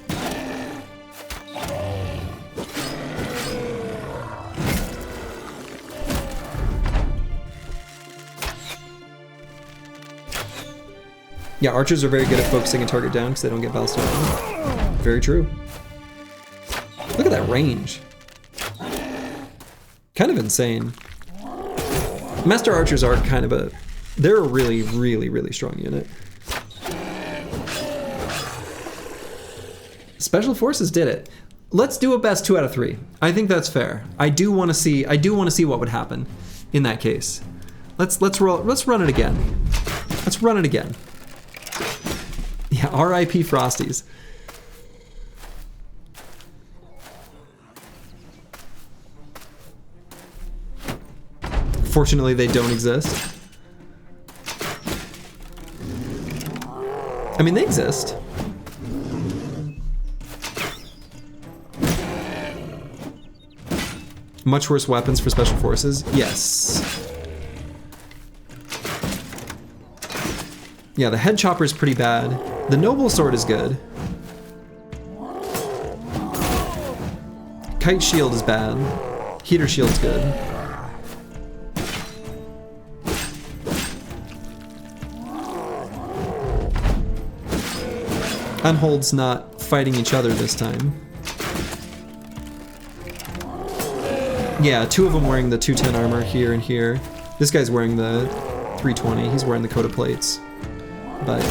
Yeah, Archers are very good at focusing a target down because they don't get bounced around. Very true. Look at that range. Kind of insane. Master Archers are kind of a... They're a really, really, really strong unit. Special Forces did it. Let's do a best 2 out of 3. I think that's fair. I do want to see what would happen in that case. Let's run it again. Let's run it again. Yeah, R.I.P. Frosties. Fortunately, they don't exist. I mean, they exist. Much worse weapons for Special Forces? Yes. Yeah, the Head Chopper is pretty bad. The Noble Sword is good. Kite Shield is bad. Heater Shield's good. Unhold's not fighting each other this time. Yeah, 2 of them wearing the 210 armor here and here. This guy's wearing the 320. He's wearing the coat of plates. But...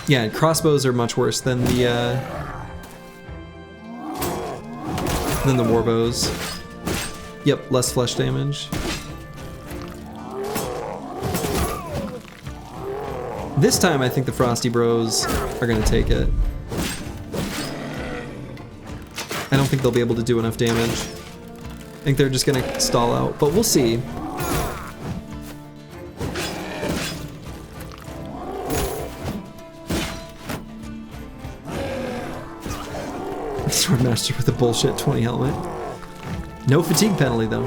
yeah, crossbows are much worse than the warbows. Yep, less flesh damage. This time I think the Frosty Bros are gonna take it. I don't think they'll be able to do enough damage. I think they're just gonna stall out, but we'll see. Swordmaster with a bullshit 20 helmet. No fatigue penalty though.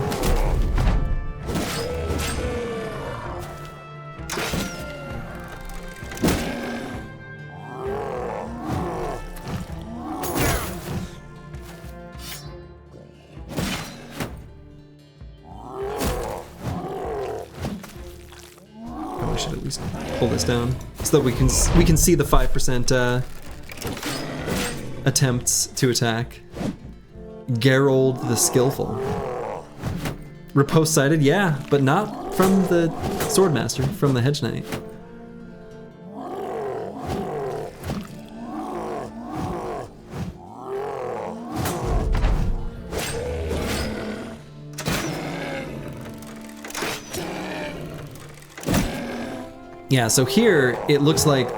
Probably should at least pull this down so that we can see the 5% attempts to attack. Geralt the Skillful. Riposte sighted, yeah, but not from the Swordmaster, from the Hedge Knight. Yeah, so here it looks like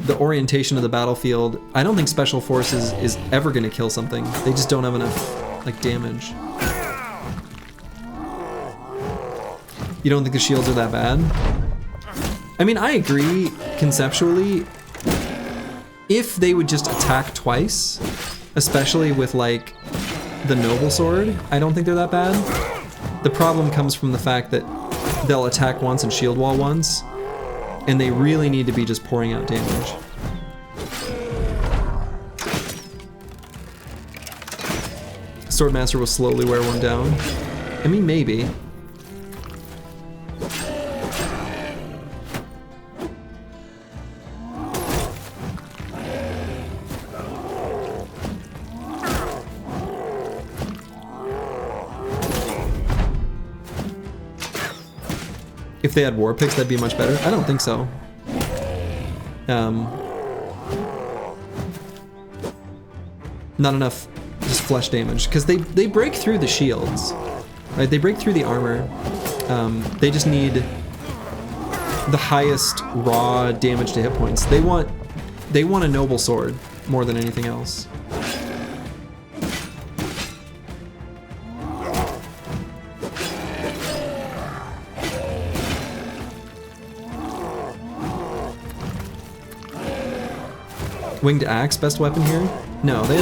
the orientation of the battlefield. I don't think Special Forces is ever going to kill something. They just don't have enough like damage. You don't think the shields are that bad? I mean, I agree conceptually. If they would just attack twice, especially with like the Noble Sword, I don't think they're that bad. The problem comes from the fact that they'll attack once and shield wall once, and they really need to be just pouring out damage. Swordmaster will slowly wear one down. I mean, maybe. If they had war picks, that'd be much better. I don't think so. Not enough just flesh damage, because they break through the shields, right? They break through the armor. They just need the highest raw damage to hit points. They want a noble sword more than anything else. Winged axe, best weapon here? No, they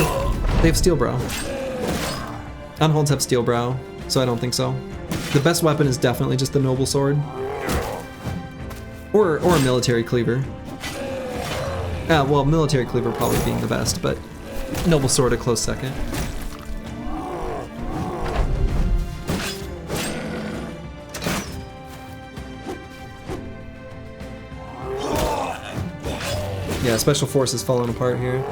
have steel brow. Unholds have steel brow, so I don't think so. The best weapon is definitely just the noble sword, or a military cleaver. Well, military cleaver probably being the best, but noble sword a close second. Yeah, Special Forces falling apart here.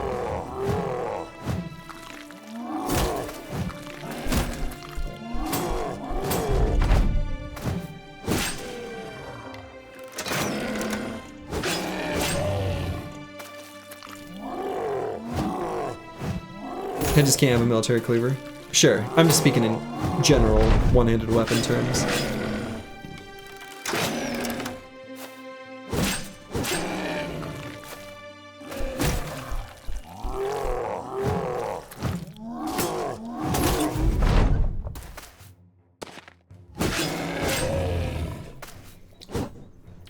I just can't have a military cleaver. Sure, I'm just speaking in general one-handed weapon terms.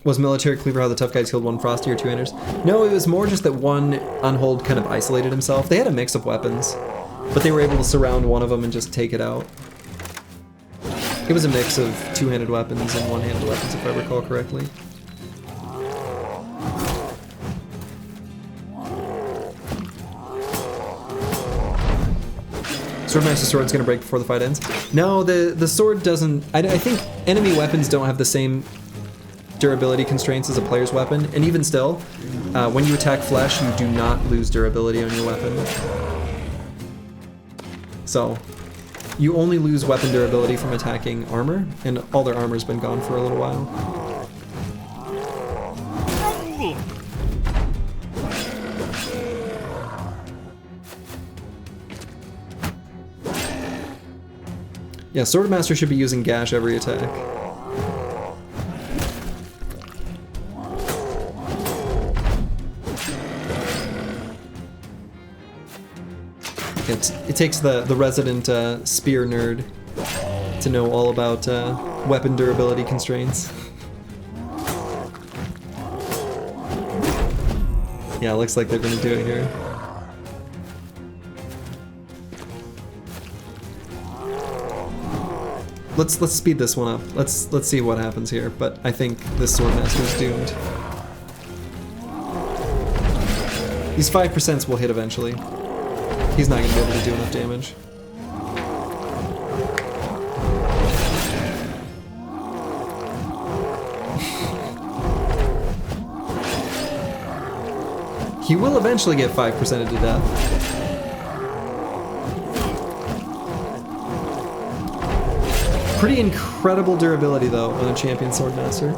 Was military cleaver how the tough guys killed one Frosty or two-handers? No, it was more just that one Unhold kind of isolated himself. They had a mix of weapons, but they were able to surround one of them and just take it out. It was a mix of two-handed weapons and one-handed weapons, if I recall correctly. Swordmaster Sword's gonna break before the fight ends. No, the sword doesn't. I think enemy weapons don't have the same durability constraints as a player's weapon, and even still, when you attack flesh, you do not lose durability on your weapon. So, you only lose weapon durability from attacking armor, and all their armor's been gone for a little while. Yeah, Swordmaster should be using Gash every attack. It takes the resident spear nerd to know all about weapon durability constraints. Yeah, looks like they're gonna do it here. Let's speed this one up. Let's see what happens here. But I think this Swordmaster is doomed. These 5% will hit eventually. He's not gonna be able to do enough damage. He will eventually get 5%ed to death. Pretty incredible durability though on a champion Swordmaster.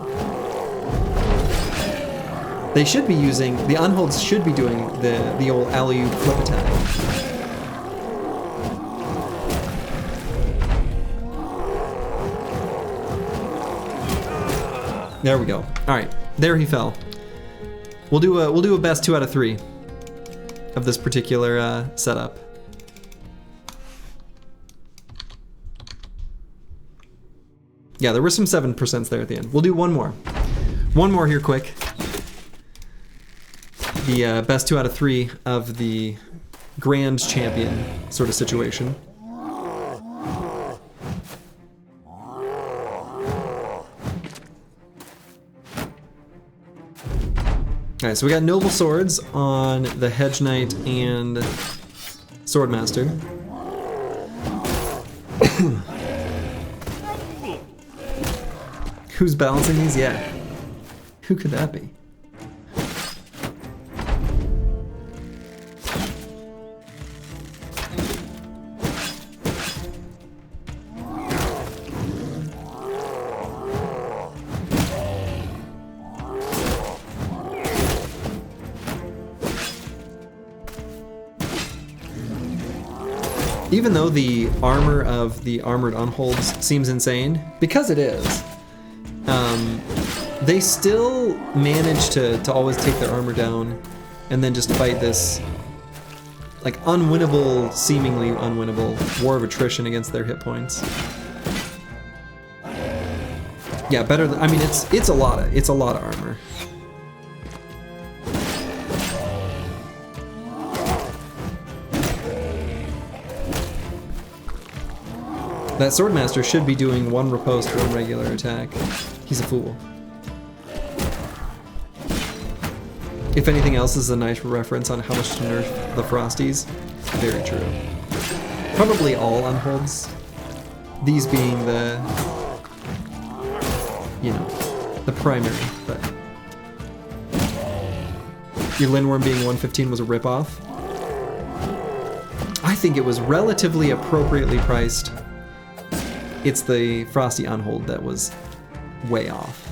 They should be using, the Unholds should be doing the old alley-oop flip attack. There we go. All right. There he fell. We'll do a best 2 out of 3 of this particular setup. Yeah, there were some 7% there at the end. We'll do one more. One more here quick. The best 2 out of 3 of the grand champion sort of situation. Alright, so we got Noble Swords on the Hedge Knight and Swordmaster. Who's balancing these? Yeah. Who could that be? Even though the armor of the armored unholds seems insane, because it is, they still manage to always take their armor down and then just fight this like unwinnable, seemingly unwinnable war of attrition against their hit points. Yeah, better than, I mean, it's a lot of armor. That Swordmaster should be doing 1 riposte, 1 regular attack. He's a fool. If anything else is a nice reference on how much to nerf the Frosties, very true. Probably all unholds. These being the, you know, the primary, but your Lindworm being 115 was a ripoff. I think it was relatively appropriately priced. It's the Frosty unhold that was way off.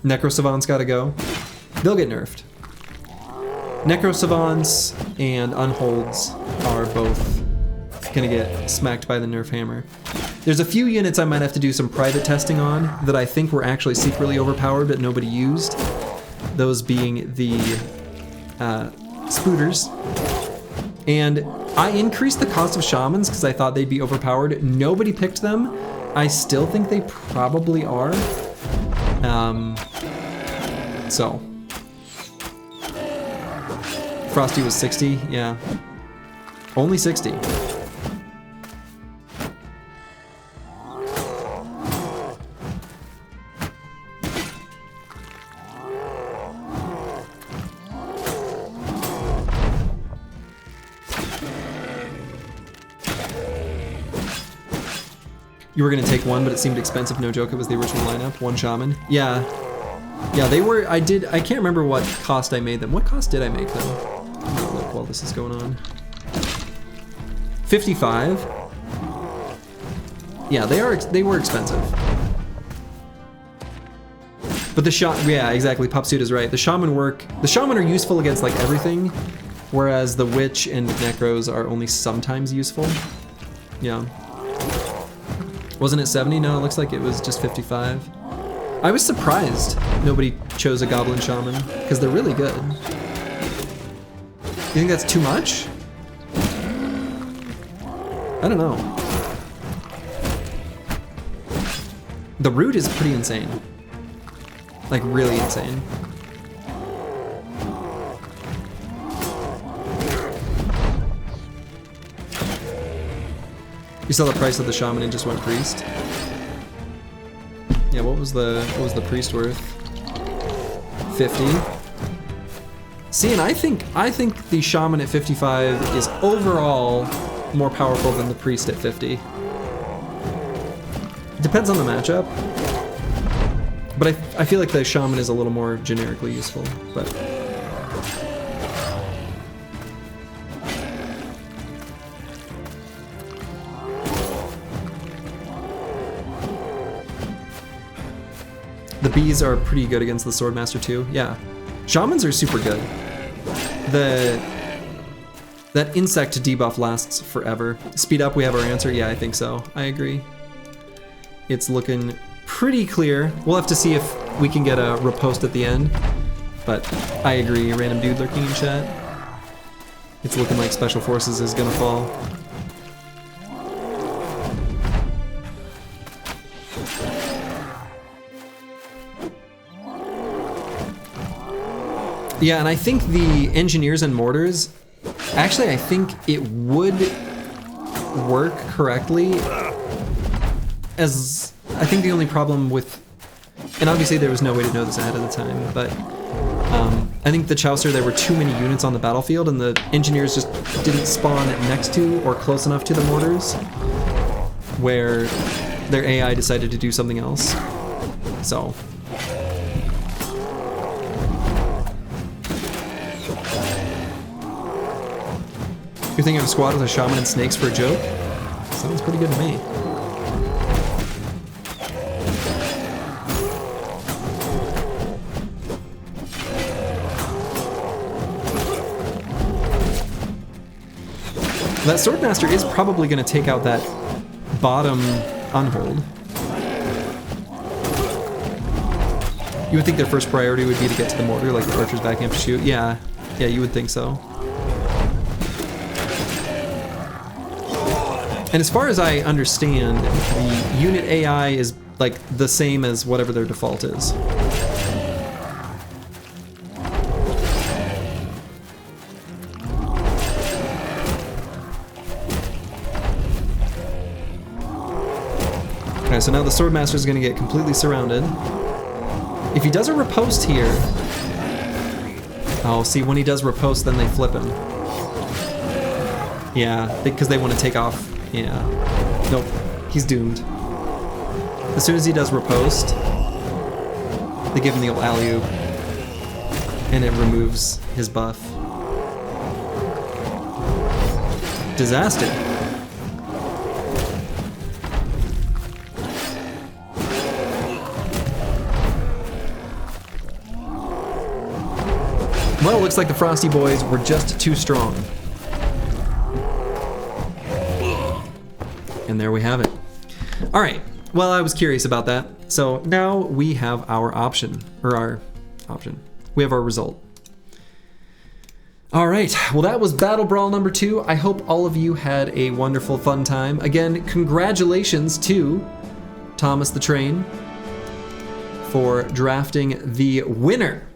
Necro Savants gotta go. They'll get nerfed. Necro Savants and unholds are both gonna get smacked by the nerf hammer. There's a few units I might have to do some private testing on that I think were actually secretly overpowered but nobody used. Those being the Spooters. And I increased the cost of Shamans because I thought they'd be overpowered. Nobody picked them. I still think they probably are. So. Frosty was 60, yeah. Only 60. You were gonna take 1, but it seemed expensive. No joke, it was the original lineup. 1 Shaman. Yeah. Yeah, they were, I can't remember what cost I made them. What cost did I make them? I'm gonna look while this is going on. 55. Yeah, they were expensive. But yeah, exactly, Popsuit is right. The Shaman are useful against like everything, whereas the Witch and Necros are only sometimes useful. Yeah. Wasn't it 70? No, it looks like it was just 55. I was surprised nobody chose a Goblin Shaman, because they're really good. You think that's too much? I don't know. The Root is pretty insane. Like, really insane. You saw the price of the Shaman and just went Priest? Yeah, what was the Priest worth? 50. See, and I think the Shaman at 55 is overall more powerful than the Priest at 50. It depends on the matchup. But I feel like the Shaman is a little more generically useful, but the bees are pretty good against the Swordmaster too. Yeah. Shamans are super good. That insect debuff lasts forever. Speed up, we have our answer. Yeah, I think so. I agree. It's looking pretty clear. We'll have to see if we can get a repost at the end. But I agree, random dude lurking in chat. It's looking like Special Forces is gonna fall. Yeah, and I think the engineers and mortars, actually I think it would work correctly, as I think the only problem with, and obviously there was no way to know this ahead of the time, but I think the Chaucer, there were too many units on the battlefield and the engineers just didn't spawn next to or close enough to the mortars, where their AI decided to do something else. So. You're thinking of a squad with a shaman and snakes for a joke? Sounds pretty good to me. That Swordmaster is probably going to take out that bottom unhold. You would think their first priority would be to get to the mortar, like the archers backing up to shoot. Yeah, you would think so. And as far as I understand, the unit AI is like the same as whatever their default is. Okay, so now the Swordmaster is going to get completely surrounded. If he does a riposte here... Oh, see, when he does riposte, then they flip him. Yeah, because they want to take off. Yeah. Nope. He's doomed. As soon as he does riposte, they give him the old alley-oop, and it removes his buff. Disaster. Well, it looks like the Frosty boys were just too strong. And there we have it. All right, well, I was curious about that. So now we have our option, we have our result. All right, well, that was Battle Brawl number 2. I hope all of you had a wonderful, fun time. Again, congratulations to Thomas the Train for drafting the winner.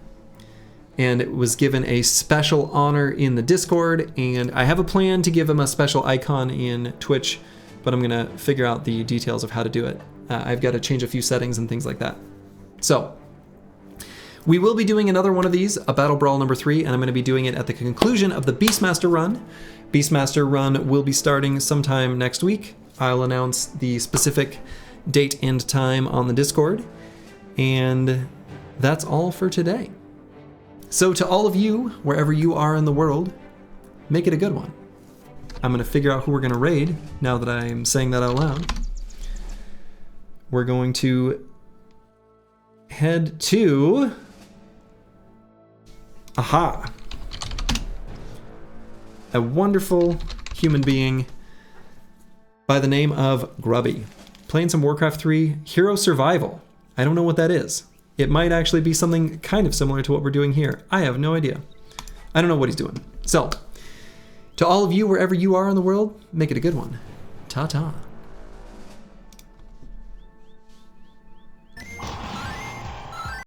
And it was given a special honor in the Discord, and I have a plan to give him a special icon in Twitch, but I'm gonna figure out the details of how to do it. I've got to change a few settings and things like that. So, we will be doing another one of these, a Battle Brawl number 3, and I'm gonna be doing it at the conclusion of the Beastmaster run. Beastmaster run will be starting sometime next week. I'll announce the specific date and time on the Discord, and that's all for today. So to all of you, wherever you are in the world, make it a good one. I'm going to figure out who we're going to raid now that I'm saying that out loud. We're going to head to... Aha! A wonderful human being by the name of Grubby. Playing some Warcraft 3 Hero Survival. I don't know what that is. It might actually be something kind of similar to what we're doing here. I have no idea. I don't know what he's doing. So, to all of you, wherever you are in the world, make it a good one. Ta-ta.